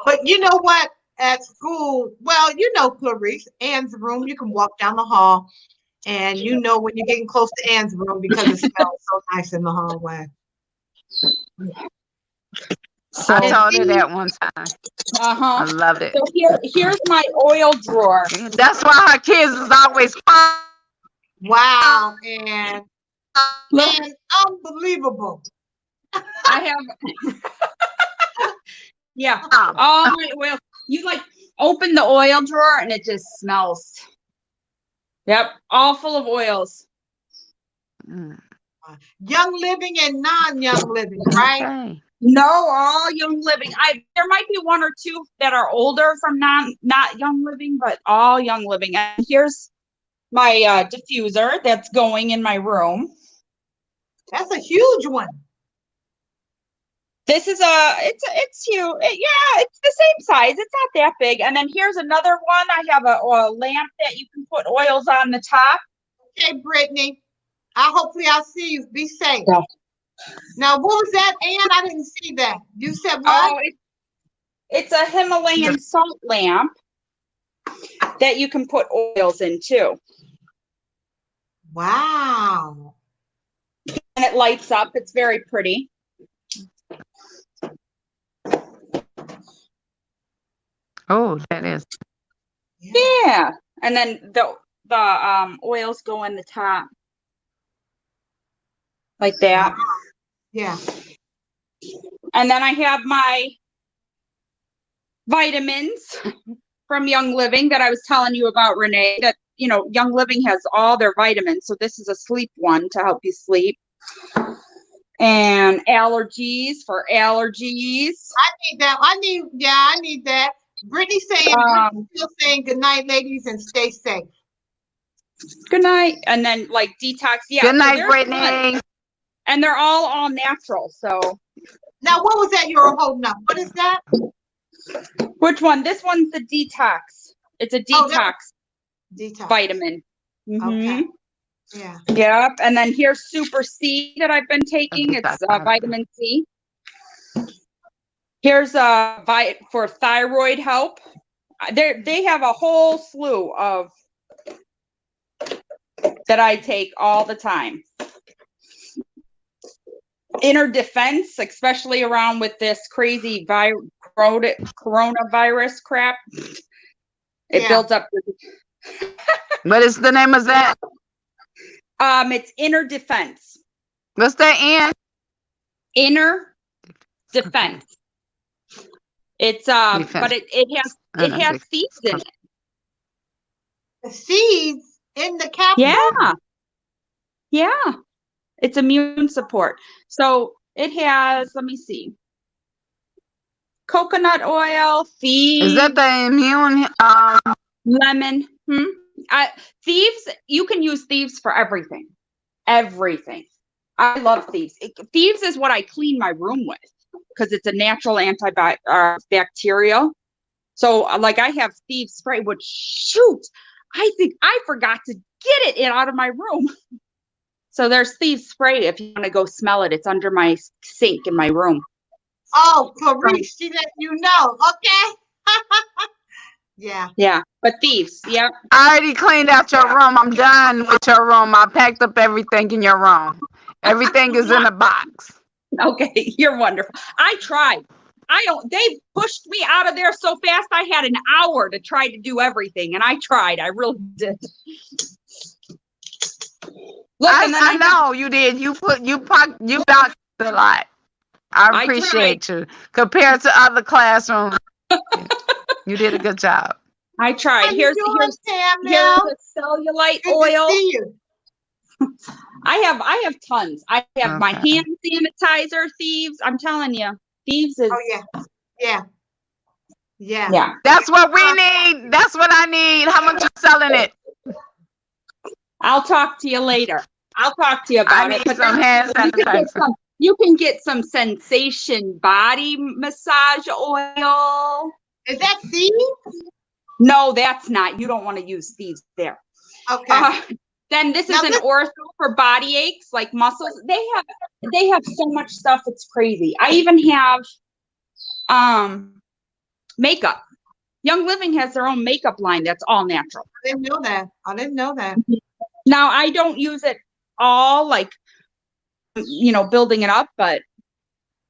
But you know what? At school, well, Clarice, Ann's room, you can walk down the hall, and when you're getting close to Ann's room because it smells so nice in the hallway. So, I told her that one time. I love it. So here's my oil drawer. That's why her kids is always fun. Wow, and unbelievable. I have, yeah, all my oil. You open the oil drawer and it just smells. Yep, all full of oils. Mm. Young Living and non-Young Living, right? Okay. No, all Young Living. There might be one or two that are older from not Young Living, but all Young Living. And here's my diffuser that's going in my room. That's a huge one. This is it's huge. Yeah, it's the same size. It's not that big. And then here's another one. I have a lamp that you can put oils on the top. Okay, Brittany. Hopefully I'll see you. Be safe. Yeah. Now, what was that, Ann? I didn't see that. You said what? Oh, it's a Himalayan salt lamp that you can put oils in too. Wow. And it lights up. It's very pretty. Oh, that is. Yeah. And then the oils go in the top. Like that. Yeah. And then I have my vitamins from Young Living that I was telling you about, Renee, that, Young Living has all their vitamins. So this is a sleep one to help you sleep. And allergies for allergies. I need that. I need that. Brittany's still saying good night, ladies, and stay safe. Good night. And then detox. Yeah. Good night, Brittany. And they're all natural. So now, what was that you were holding up? What is that? Which one? This one's the detox. It's a detox vitamin. Okay. Yeah. Yep. And then here's Super C that I've been taking. It's vitamin C. Here's for thyroid help. They have a whole slew of that I take all the time. Inner defense, especially around with this crazy coronavirus crap. It builds up. What is the name of that? It's inner defense. What's that, Ann? Inner defense. It's Defense. but it has thieves in it. seeds in the capsule? Yeah. Yeah. It's immune support. So it has, let me see, coconut oil, Is that thieves, the immune? lemon. Thieves, you can use thieves for everything. Everything. I love thieves. Thieves is what I clean my room with because it's a natural antibacterial. So like I have thieves spray, which shoot, I think I forgot to get it out of my room. So there's thieves spray if you want to go smell it. It's under my sink in my room. Oh, Clarice, she let you know. Okay. Yeah. Yeah, but thieves, yeah. I already cleaned out your room. I'm done with your room. I packed up everything in your room. Everything is in a box. Okay, you're wonderful. I tried. They pushed me out of there so fast. I had an hour to try to do everything, and I tried. I really did. Look, I know you did. You bounced a lot. I I appreciate you. Compared to other classrooms, you did a good job. I How tried. you Here's doing, Pam? here's Now? the cellulite Good oil. to see you. I have tons. I have my Okay. hand sanitizer, thieves. I'm telling you, thieves is Oh yeah. Yeah. Yeah. yeah. That's what we need. That's what I need. How much you selling it? I'll talk to you later. I'll talk to you I about need it. But some hand sanitizer. you can get some sensation body massage oil. Is that seeds? No, that's not. You don't want to use these there. Okay. Then this Now is an ortho for body aches, like muscles. They have so much stuff. It's crazy. I even have makeup. Young Living has their own makeup line that's all natural. I didn't know that. I didn't know that. Now I don't use it all like building it up, but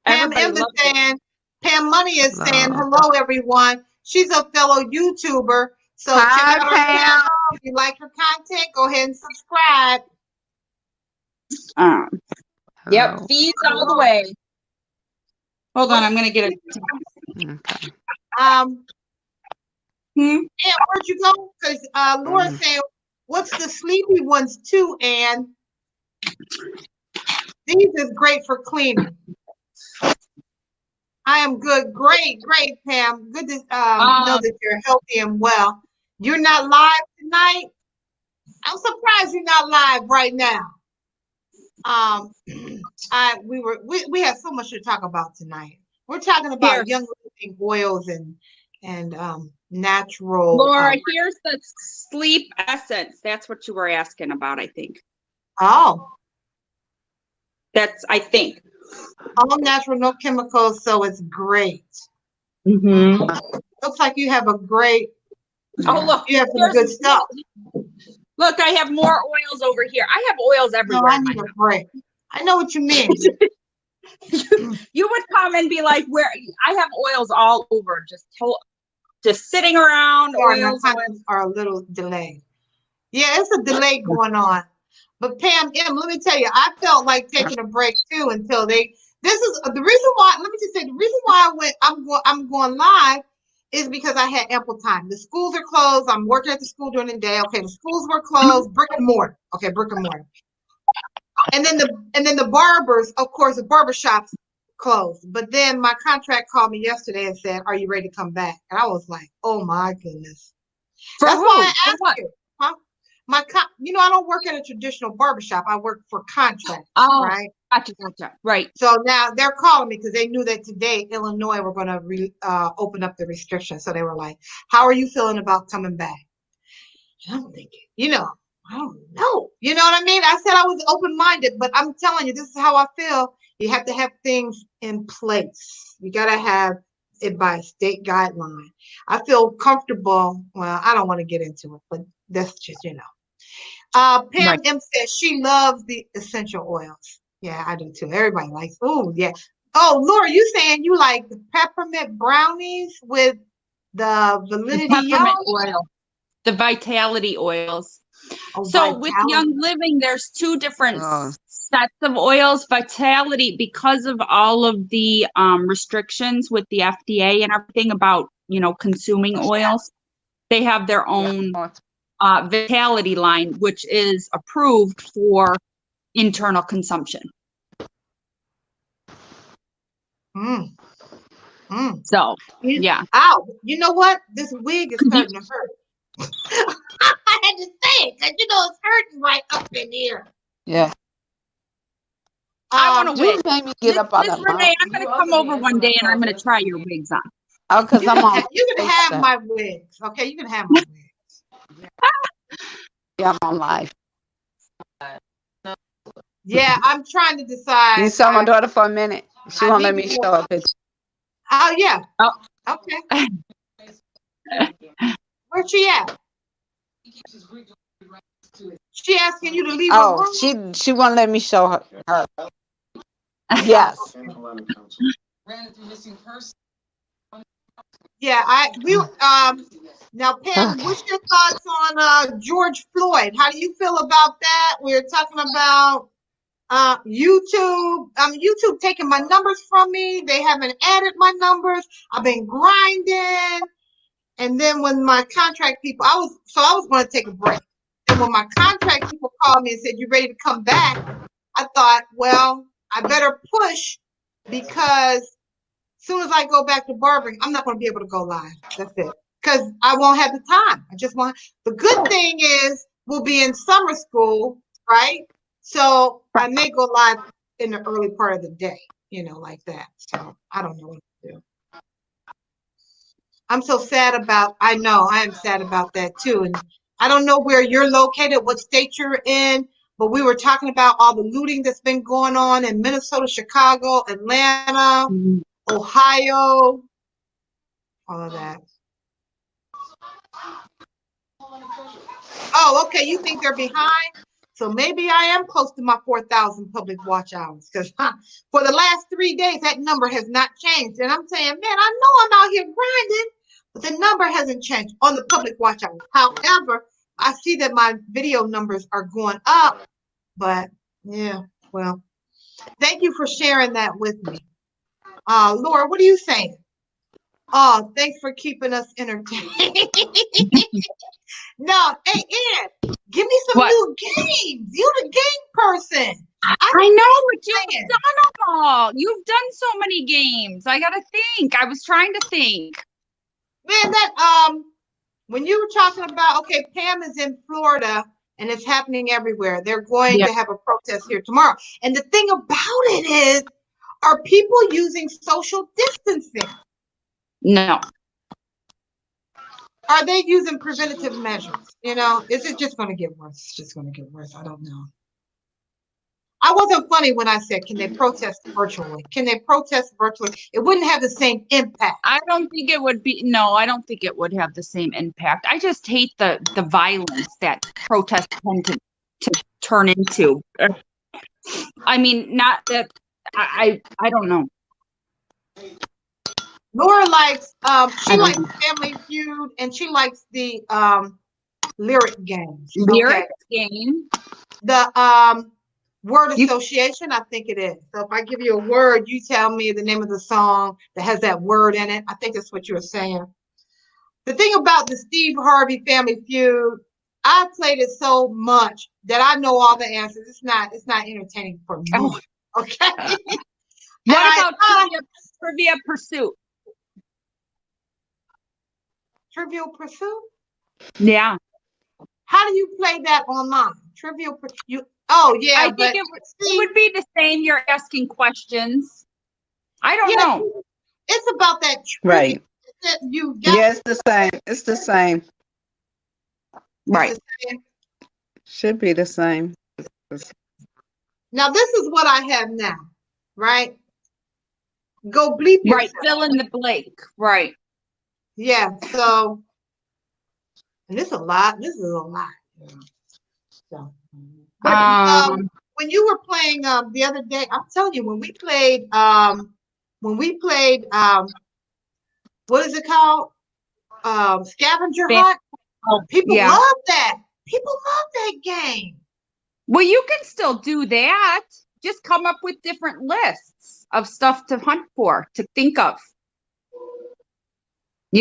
Pam everybody M is loves it. saying, Pam Money is saying, Hello. hello, everyone. She's a fellow YouTuber. So check Hi, out her Pam. channel. If you like her content, go ahead and subscribe. Yep, Hello. feeds all the way. Hold on, I'm gonna get it. Okay. Yeah, where'd you go? Because Laura's Mhm. saying, what's the sleepy ones too, Ann? These is great for cleaning. I am good. Great, Pam. Good to know that you're healthy and well. You're not live tonight? I'm surprised you're not live right now. We have so much to talk about tonight. We're talking about Here. Young Living oils and natural. Laura, here's the sleep essence. That's what you were asking about, I think. Oh, I think. all natural, no chemicals, so it's great. Mm-hmm. Looks like you have a great. Oh, look. You have some good stuff. Look, I have more oils over here. I have oils No, everywhere. I need a break. I know what you mean. You would come and be like, "Where?" I have oils all over, just sitting around. Sorry, my Oils. comments are a little delayed. Yeah, it's a delay going on. But Pam M, let me tell you, I felt like taking a break too until this is the reason why, let me just say, the reason why I'm going live is because I had ample time. The schools are closed. I'm working at the school during the day. Okay, the schools were closed, brick and mortar. Okay, brick and mortar. And then the barbers, of course, the barbershops closed. But then my contract called me yesterday and said, "Are you ready to come back?" And I was like, "Oh my goodness." For That's who? why I For what? asked you. Huh? I don't work at a traditional barbershop. I work for contracts, Oh, right? gotcha. Right. So now they're calling me because they knew that today Illinois were going to open up the restrictions. So they were like, "How are you feeling about coming back?" And I'm thinking, I don't know. You know what I mean? I said I was open-minded, but I'm telling you, this is how I feel. You have to have things in place. You got to have it by state guideline. I feel comfortable. Well, I don't want to get into it, but that's just, Pam Right. M says she loves the essential oils. Yeah, I do too. Everybody likes. Oh, yeah. Oh, Laura, you saying you like the peppermint brownies with the Validity Peppermint Yellow? oil. The vitality oils. Oh, So with Young Living, there's two different sets of oils. Vitality, because of all of the restrictions with the FDA and everything about consuming oils, they have their own Vitality line, which is approved for internal consumption. Mm, mm. So, yeah. Ow, you know what? This wig is starting to hurt. I had to say it because it's hurting right up in here. Yeah. I want to You wig. made me get up out Miss of Renee, my. I'm going to come over one day and I'm going to try your wigs on. Oh, because I'm on. You can have FaceTime. my wigs. Okay, you can have my wigs. Yeah, I'm on live. Yeah, I'm trying to decide. You saw my daughter for a minute. She I won't let need me to- show a picture. Oh yeah. Oh. Okay. Where's she at? She asking you to leave her room? Oh, she won't let me show her. Yes. Yeah, now Pam, what's your thoughts on George Floyd? How do you feel about that? We're talking about YouTube. YouTube taking my numbers from me. They haven't added my numbers. I've been grinding. And then when my contract people, I was going to take a break. And when my contract people called me and said, "You ready to come back?" I thought, well, I better push because as soon as I go back to barbering, I'm not going to be able to go live. That's it. Because I won't have the time. The good thing is we'll be in summer school, right? So I may go live in the early part of the day, like that. So I don't know what to do. I'm so sad I know I am sad about that too. And I don't know where you're located, what state you're in, but we were talking about all the looting that's been going on in Minnesota, Chicago, Atlanta, Ohio, all of that. Oh, okay. You think they're behind? So maybe I am close to my 4,000 public watch hours because for the last 3 days, that number has not changed. And I'm saying, man, I know I'm out here grinding, but the number hasn't changed on the public watch hours. However, I see that my video numbers are going up, but yeah, well, thank you for sharing that with me. Laura, what are you saying? Oh, thanks for keeping us entertained. No, hey, Ed, give me some new games. You the game person. I know, but you've done them all. You've done so many games. I got to think. I was trying to think. Man, that, when you were talking about, okay, Pam is in Florida and it's happening everywhere. They're going to have a protest here tomorrow. And the thing about it is, are people using social distancing? No. Are they using preventative measures? Is it just going to get worse? It's just going to get worse. I don't know. I wasn't funny when I said, can they protest virtually? Can they protest virtually? It wouldn't have the same impact. I don't think it would be. No, I don't think it would have the same impact. I just hate the violence that protests tend to turn into. I mean, not that I don't know. Laura likes she likes Family Feud and she likes the lyric games. Lyric game. The word association, I think it is. So if I give you a word, you tell me the name of the song that has that word in it. I think that's what you were saying. The thing about the Steve Harvey Family Feud, I played it so much that I know all the answers. It's not entertaining for me. Oh. Okay. What about Trivia Pursuit? Trivial Pursuit? Yeah. How do you play that online? Trivial Pursuit. Oh yeah, I think it would be the same. You're asking questions. I don't know. It's about that trivia Right. that you got. Yeah, it's the same. It's the same. Right. Should be the same. Now this is what I have now, right? Go bleep yourself. Right. Fill in the blank. Right. Yeah. So, and this is a lot. This is a lot. So, but when you were playing the other day, I'm telling you, when we played what is it called? Scavenger Hunt. People love that. People love that game. Well, you can still do that. Just come up with different lists of stuff to hunt for, to think of.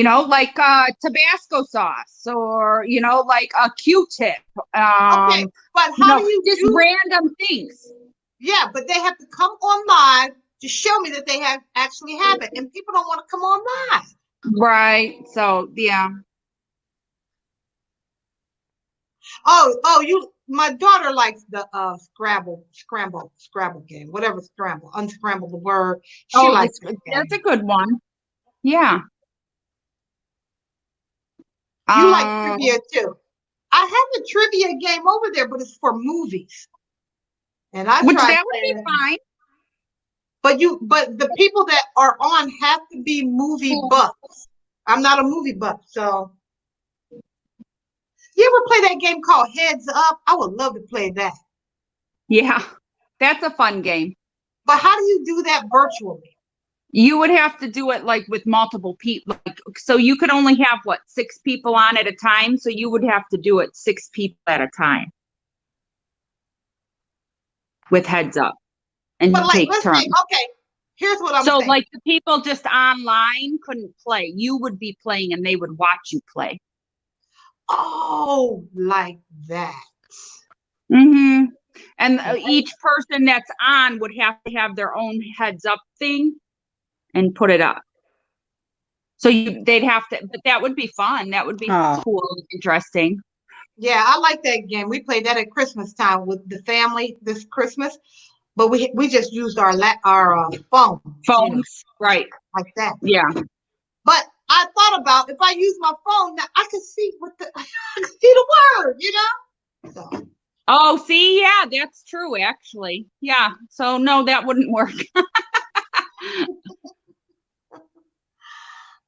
Like Tabasco sauce or, like a Q-tip. Okay, but how do you Just do? random things. Yeah, but they have to come on live to show me that they have actually happened, and people don't want to come on live. Right. So, yeah. My daughter likes the Scrabble game, whatever Scramble, unscramble the word. She likes that That's a game. good one. Yeah. You like Um, trivia too. I have a trivia game over there, but it's for movies. And I which tried that would playing be it. fine. But the people that are on have to be movie buffs. I'm not a movie buff, so you ever play that game called Heads Up? I would love to play that. Yeah. That's a fun game. But how do you do that virtually? You would have to do it like with multiple people. So you could only have 6 people on at a time. So you would have to do it 6 people at a time with Heads Up, and But you like, take let's turns. say, okay, here's what I'm So saying. like the people just online couldn't play. You would be playing and they would watch you play. Oh, like that. Mm-hmm. And each person that's on would have to have their own Heads Up thing and put it up. So they'd have to, but that would be fun. That would be cool and interesting. Yeah, I like that game. We played that at Christmas time with the family this Christmas, but we just used our phone, Phones, right? Like that. Yeah. But I thought about if I use my phone, now I can see I can see the word, So. Oh, see, yeah, that's true, actually. Yeah. So no, that wouldn't work.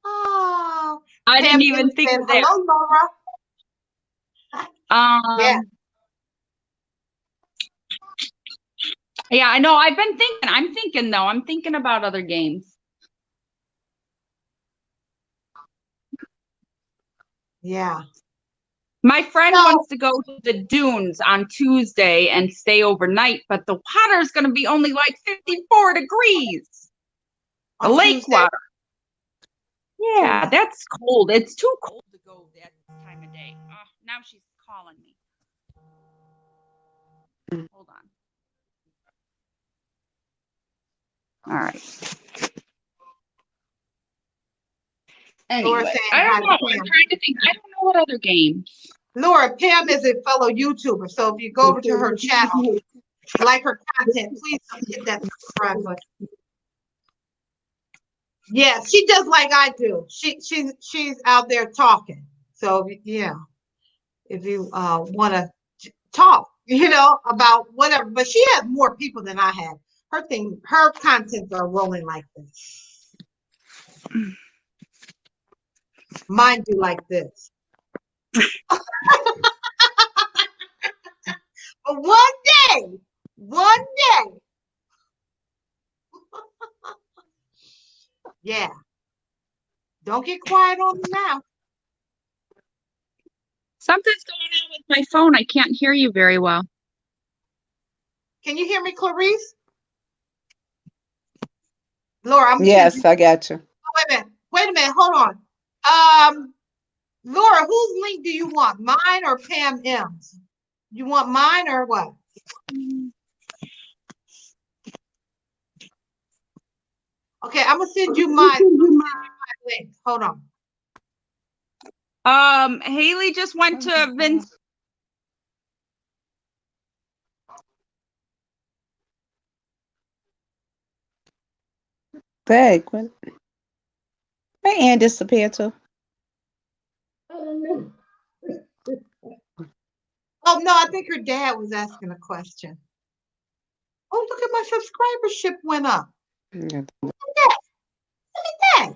Oh, I didn't even think of that. Hello, Laura. Yeah, I know. I'm thinking about other games. Yeah. My friend wants to go to the dunes on Tuesday and stay overnight, but the water's going to be only like 54 degrees. The lake water. Yeah, that's cold. It's too cold to go that time of day. Now she's calling me. Hold on. All right. Anyway, I don't know. I'm trying to think. I don't know what other games. Laura, Pam is a fellow YouTuber, so if you go over to her channel, like her content, please hit that subscribe button. Yeah, she does like I do. She's out there talking. So yeah, if you want to talk, about whatever. But she has more people than I have. Her contents are rolling like this. Mine do like this. But one day, yeah. Don't get quiet on me now. Something's going on with my phone. I can't hear you very well. Can you hear me, Clarice? Laura, yes, I got you. Oh, wait a minute. Hold on. Laura, whose link do you want? Mine or Pam M's? You want mine or what? Okay, I'm gonna send you my link. Hold on. Haley just went to Vince. Where Ann disappeared to? Oh no, I think her dad was asking a question. Oh, look at my subscribership went up. Look at that.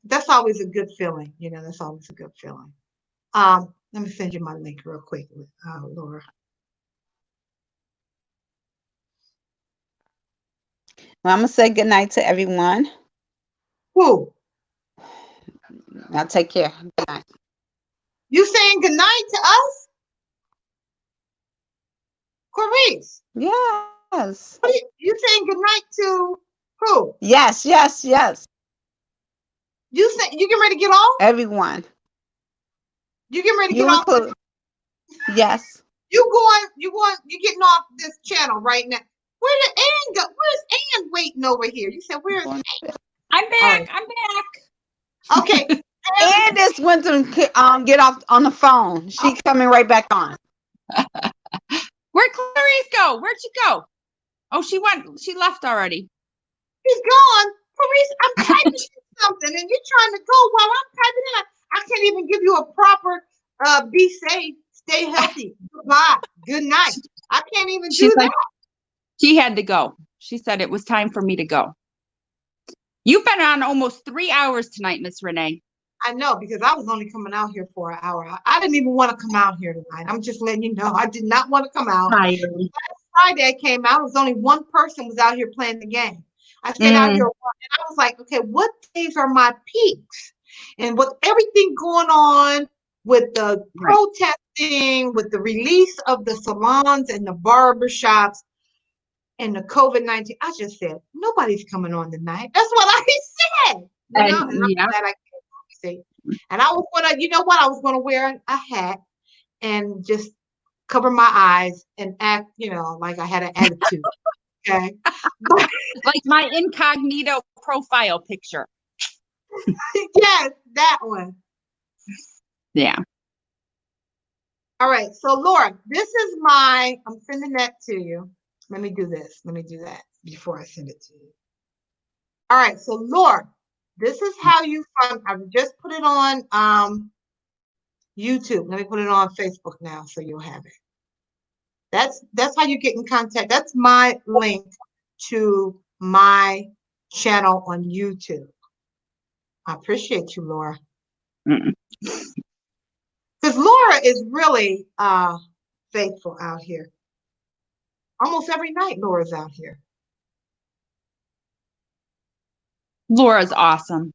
That's always a good feeling. That's always a good feeling. Let me send you my link real quick, Laura. Well, I'm gonna say good night to everyone. Who? Now take care. Good night. You saying good night to us? Clarice? Yes. You saying good night to Who? Yes, yes, yes. You said you getting ready to get off? Everyone. You getting ready to You get off? include. Yes. You getting off this channel right now. Where did Ann go? Where's Ann waiting over here? You said where's I'm All back. right. I'm back. Okay. And this went to get off on the phone. She coming right back on. Where'd Clarice go? Where'd she go? Oh, she left already. He's gone. Clarice, I'm typing something and you're trying to go while I'm typing in. I can't even give you a proper be safe, stay healthy, goodbye, good night. I can't even do She's that. like, she had to go. She said it was time for me to go. You've been on almost 3 hours tonight, Miss Renee. I know, because I was only coming out here for an hour. I didn't even want to come out here tonight. I'm just letting you know. I did not want to come out. Tired. Friday I came out. It was only one person was out here playing the game. I stayed out here and I was like, okay, what days are my peaks? And with everything going on with the protesting, with the release of the salons and the barbershops and the COVID-19, I just said, nobody's coming on tonight. That's what I said. You know, and I'm glad I came. And I was gonna, you know what? I was gonna wear a hat and just cover my eyes and act, like I had an attitude. Okay. Like my incognito profile picture. Yes, that one. Yeah. All right. So Laura, I'm sending that to you. Let me do this. Let me do that before I send it to you. All right. So Laura, this is how you find, I've just put it on YouTube. Let me put it on Facebook now so you'll have it. That's how you get in contact. That's my link to my channel on YouTube. I appreciate you, Laura. Because Laura is really faithful out here. Almost every night Laura's out here. Laura's awesome.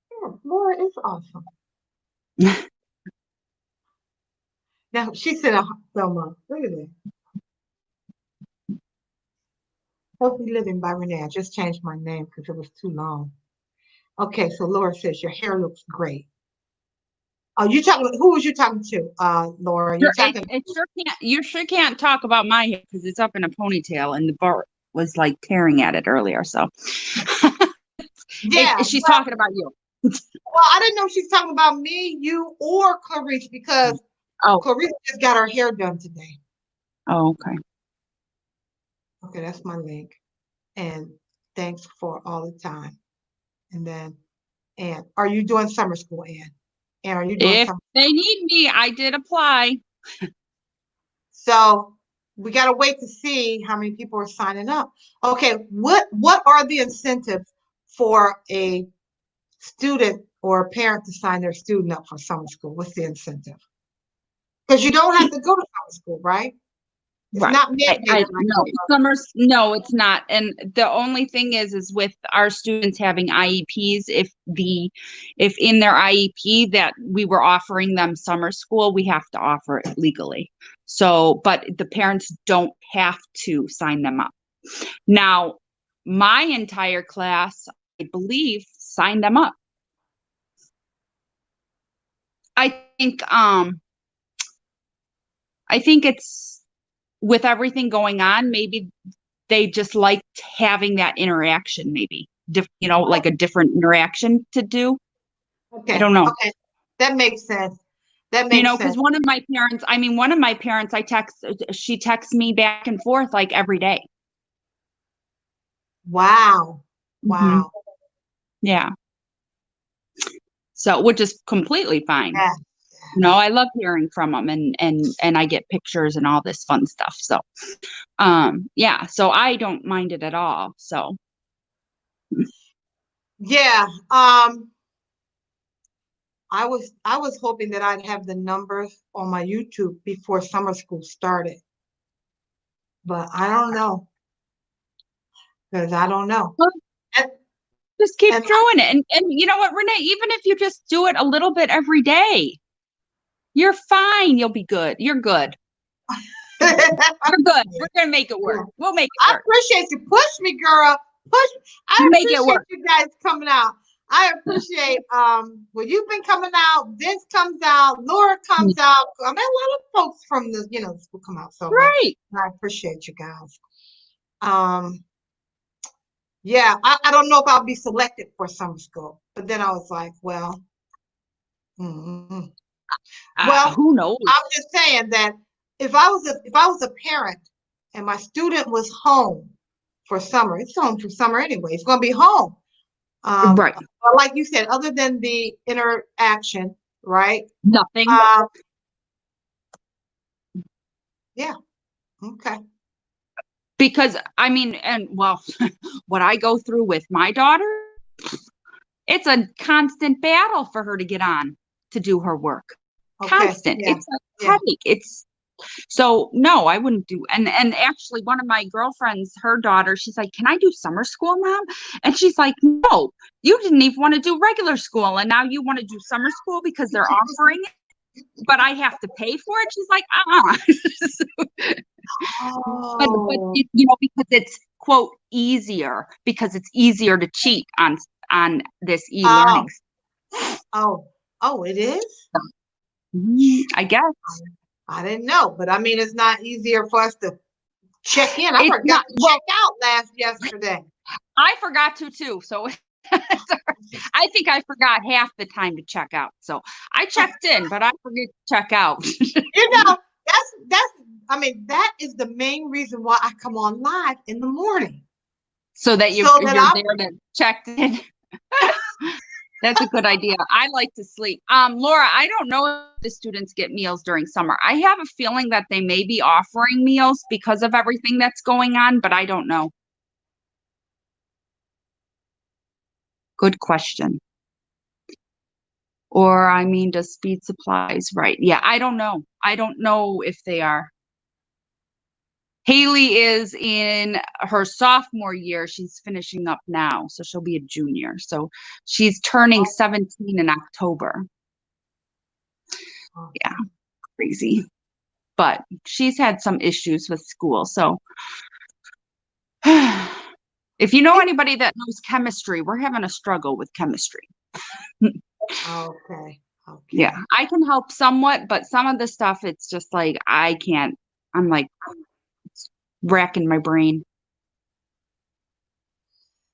Yeah, Laura is awesome. Now she said, Selma, look at this. Healthy Living by Renee. I just changed my name because it was too long. Okay, so Laura says your hair looks great. Oh, who was you talking to, Laura? You sure can't talk about my hair because it's up in a ponytail and the bar was like tearing at it earlier. So yeah, she's talking about you. Well, I didn't know she's talking about me, you, or Clarice because Clarice just got her hair done today. Oh, okay. Okay, that's my link. And thanks for all the time. And then, Ann, are you doing summer school, Ann? Ann, are you doing If they need me, I did apply. So we got to wait to see how many people are signing up. Okay, what are the incentives for a student or a parent to sign their student up for summer school? What's the incentive? Because you don't have to go to summer school, right? It's not mandated. No, it's not. And the only thing is with our students having IEPs, if in their IEP that we were offering them summer school, we have to offer it legally. So, but the parents don't have to sign them up. Now, my entire class, I believe, signed them up. I think it's, with everything going on, maybe they just liked having that interaction, maybe, like a different interaction to do. Okay. I don't know. Okay. That makes sense. Because one of my parents, she texts me back and forth like every day. Wow. Wow. Mm-hmm. Yeah. So, which is completely fine. Yeah. I love hearing from them and I get pictures and all this fun stuff. So, yeah, so I don't mind it at all. So, yeah, I was hoping that I'd have the numbers on my YouTube before summer school started, but I don't know because I don't know. Just keep throwing it, and you know what, Renee? Even if you just do it a little bit every day, you're fine. You'll be good. You're good. You're good. We're gonna make it work. We'll make it work. I appreciate you. Push me, girl. Push. I Make it appreciate work. you guys coming out. I appreciate well, you've been coming out, Vince comes out, Laura comes out. I mean, a lot of folks from the, the school come out. So Right. I appreciate you guys. Yeah, I don't know if I'll be selected for summer school, but then I was like, well, well, Who knows? I'm just saying that if I was a parent and my student was home for summer, it's home for summer anyway. It's going to be home. Right. But like you said, other than the interaction, right? Nothing. Yeah. Okay. Because I mean, and well, what I go through with my daughter, it's a constant battle for her to get on to do her work. Okay. Constant. Yeah. It's a headache. It's so no, I wouldn't do. And actually, one of my girlfriends, her daughter, she's like, "Can I do summer school, Mom?" And she's like, "No, you didn't even want to do regular school, and now you want to do summer school because they're offering it, but I have to pay for it." She's like, But Oh. because it's quote easier, because it's easier to cheat on this e-learning. Oh, it is? I guess. I didn't know, but I mean, it's not easier for us to check in. I It's forgot not- to check out yesterday. I forgot to too. So I think I forgot half the time to check out. So I checked in, but I forget to check out. That is the main reason why I come on live in the morning. So that you're So that there to check in. That's a good idea. I like to sleep. Laura, I don't know if the students get meals during summer. I have a feeling that they may be offering meals because of everything that's going on, but I don't know. Good question. Or, I mean, does Speed Supplies, right? Yeah, I don't know. I don't know if they are. Haley is in her sophomore year. She's finishing up now, so she'll be a junior. So she's turning 17 in October. Yeah, crazy. But she's had some issues with school. So if you know anybody that knows chemistry, we're having a struggle with chemistry. Okay. Yeah, I can help somewhat, but some of the stuff, it's just like, I can't. I'm like, it's racking my brain.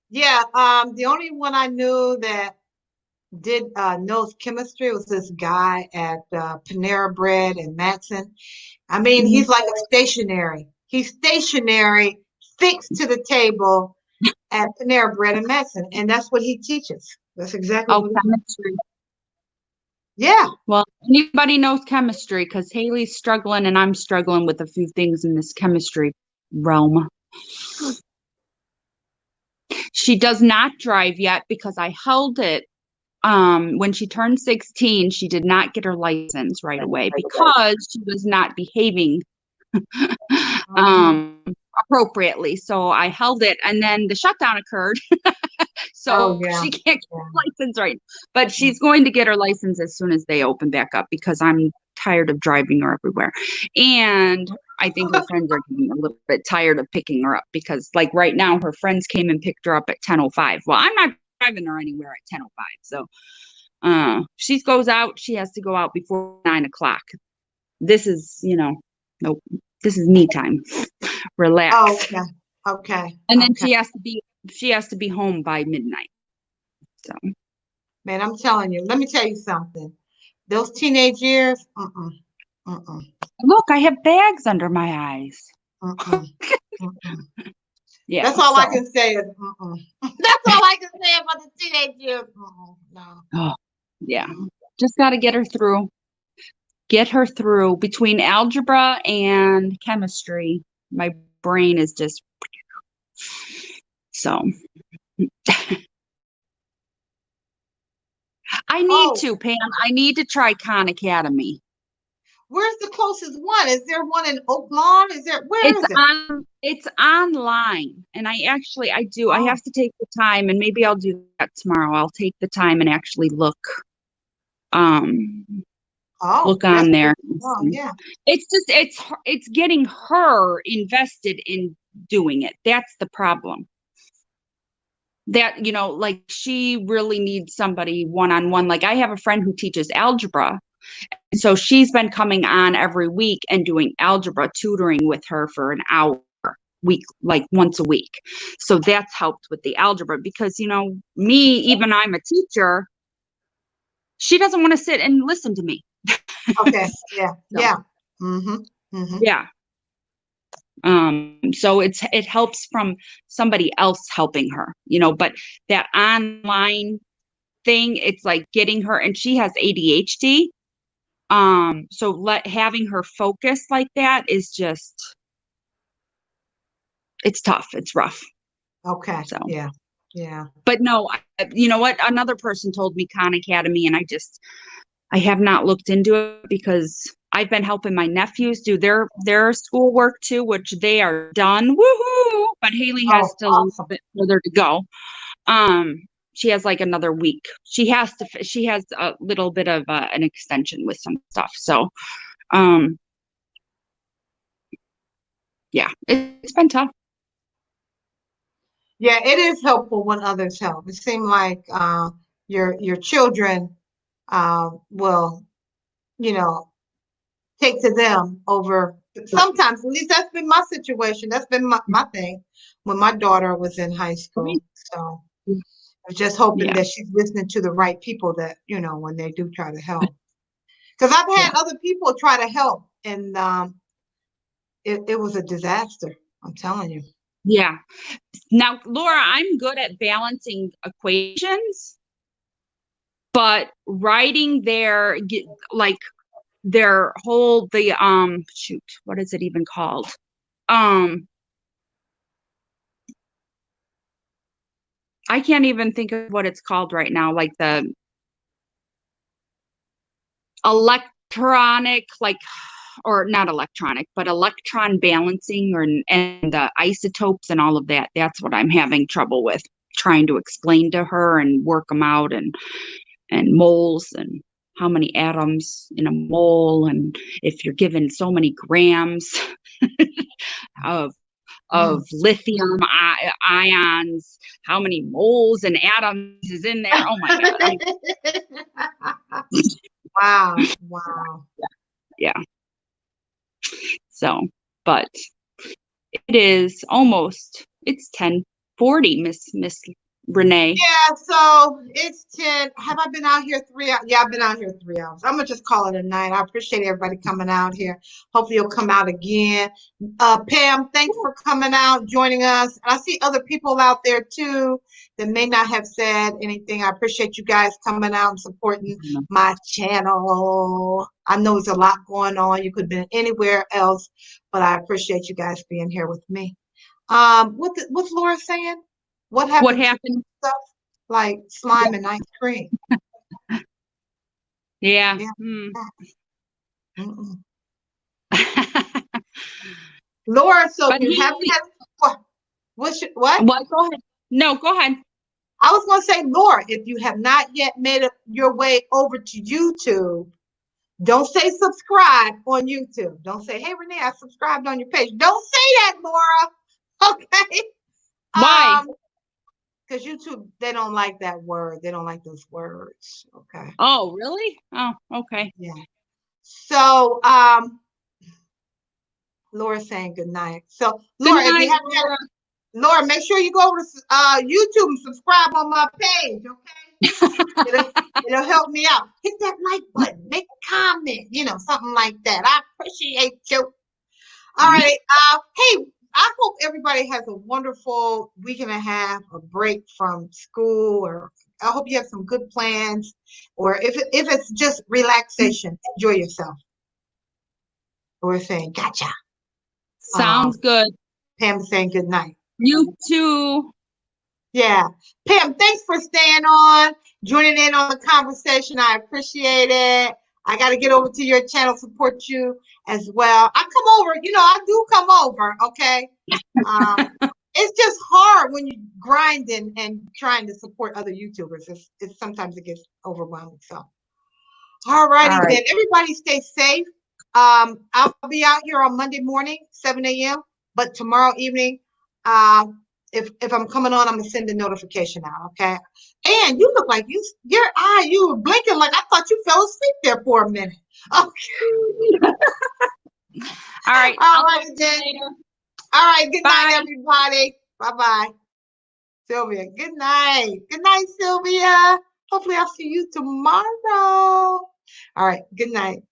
Yeah, the only one I knew that did knows chemistry was this guy at Panera Bread in Matson. I mean, he's like a stationary. He's stationary, fixed to the table at Panera Bread in Matson, and that's what he teaches. That's exactly what he chemistry. Yeah. Well, anybody knows chemistry, because Haley's struggling and I'm struggling with a few things in this chemistry realm. She does not drive yet because I held it. When she turned 16, she did not get her license right away because she was not behaving appropriately. So I held it, and then the shutdown occurred. So she can't get her license right. But she's going to get her license as soon as they open back up because I'm tired of driving her everywhere. And I think her friends are getting a little bit tired of picking her up because, like, right now, her friends came and picked her up at 10:05. Well, I'm not driving her anywhere at 10:05. So she goes out, she has to go out before 9 o'clock. This is, nope. This is me time. Relax. Oh, okay. And then she has to be home by midnight. So, man, I'm telling you, let me tell you something. Those teenage years, Look, I have bags under my eyes. Yeah. That's all I can say is That's all I can say about the teenage years. No. Oh, yeah. Just got to get her through. Get her through. Between algebra and chemistry, my brain is just so. I need to, Pam. I need to try Khan Academy. Where's the closest one? Is there one in Oak Lawn? Is it? It's online, and I do. I have to take the time, and maybe I'll do that tomorrow. I'll take the time and actually look. Look on there. Oh, yeah. It's just it's getting her invested in doing it. That's the problem. that, like she really needs somebody one-on-one. Like I have a friend who teaches algebra. So she's been coming on every week and doing algebra tutoring with her for an hour week, like once a week. So that's helped with the algebra because, me, even I'm a teacher, she doesn't want to sit and listen to me. Okay. Yeah. So, Yeah. Mm-hmm. Mm-hmm. yeah. So it helps from somebody else helping her, but that online thing, it's like getting her, and she has ADHD. So having her focus like that is just, it's tough. It's rough. Okay. So, Yeah. Yeah. but no, you know what? Another person told me Khan Academy, and I have not looked into it because I've been helping my nephews do their schoolwork too, which they are done. Woohoo! But Haley has Oh, still a little awesome. bit further to go. She has like another week. She has a little bit of an extension with some stuff. So, yeah, it's been tough. Yeah, it is helpful when others help. It seems like your children will, take to them over sometimes. At least that's been my situation. That's been my thing when my daughter was in high school. So I was just hoping Yeah. that she's listening to the right people that, when they do try to help. Because I've had other people try to help, and it was a disaster. I'm telling you. Yeah. Now, Laura, I'm good at balancing equations, but writing like their whole, shoot, what is it even called? I can't even think of what it's called right now, like the electronic, or not electronic, but electron balancing and the isotopes and all of that. That's what I'm having trouble with, trying to explain to her and work them out, and moles and how many atoms in a mole, and if you're given so many grams of lithium ions, how many moles and atoms is in there. Oh my God. Wow. Wow. Yeah. So, but it is almost, it's 10:40, Miss Renee. Yeah, so it's 10. Have I been out here 3 hours? Yeah, I've been out here 3 hours. I'm gonna just call it a night. I appreciate everybody coming out here. Hopefully you'll come out again. Pam, thanks for coming out, joining us. And I see other people out there too that may not have said anything. I appreciate you guys coming out and supporting my channel. I know there's a lot going on. You could have been anywhere else, but I appreciate you guys being here with me. What's Laura saying? What happened? What happened? Stuff like slime and ice cream. Yeah. Yeah. Mm. Laura, so But you haven't had what? What? Well, go ahead. No, go ahead. I was going to say, Laura, if you have not yet made your way over to YouTube, don't say subscribe on YouTube. Don't say, hey, Renee, I subscribed on your page. Don't say that, Laura. Okay. Why? Because YouTube, they don't like that word. They don't like those words. Okay. Oh, really? Oh, okay. Yeah. So, Laura's saying good night. So, Laura, Good night, if you haven't had, Laura, make sure you go over to YouTube and subscribe on my page, okay? It'll help me out. Hit that like button, make a comment, something like that. I appreciate you. All right. Hey, I hope everybody has a wonderful week and a half, a break from school, or I hope you have some good plans, or if it's just relaxation, enjoy yourself. We're saying, gotcha. Sounds good. Pam saying good night. You too. Yeah. Pam, thanks for staying on, joining in on the conversation. I appreciate it. I got to get over to your channel, support you as well. I come over, I do come over, okay? It's just hard when you're grinding and trying to support other YouTubers. It's sometimes it gets overwhelming. So, all righty then. Everybody stay safe. I'll be out here on Monday morning, 7 a.m. But tomorrow evening, if I'm coming on, I'm gonna send a notification out, okay? And you look like you were blinking like I thought you fell asleep there for a minute. Okay. All right. All I'll right, talk to you then. later. All right, good night, Bye. everybody. Bye-bye. Sylvia, good night. Good night, Sylvia. Hopefully I'll see you tomorrow. All right, good night.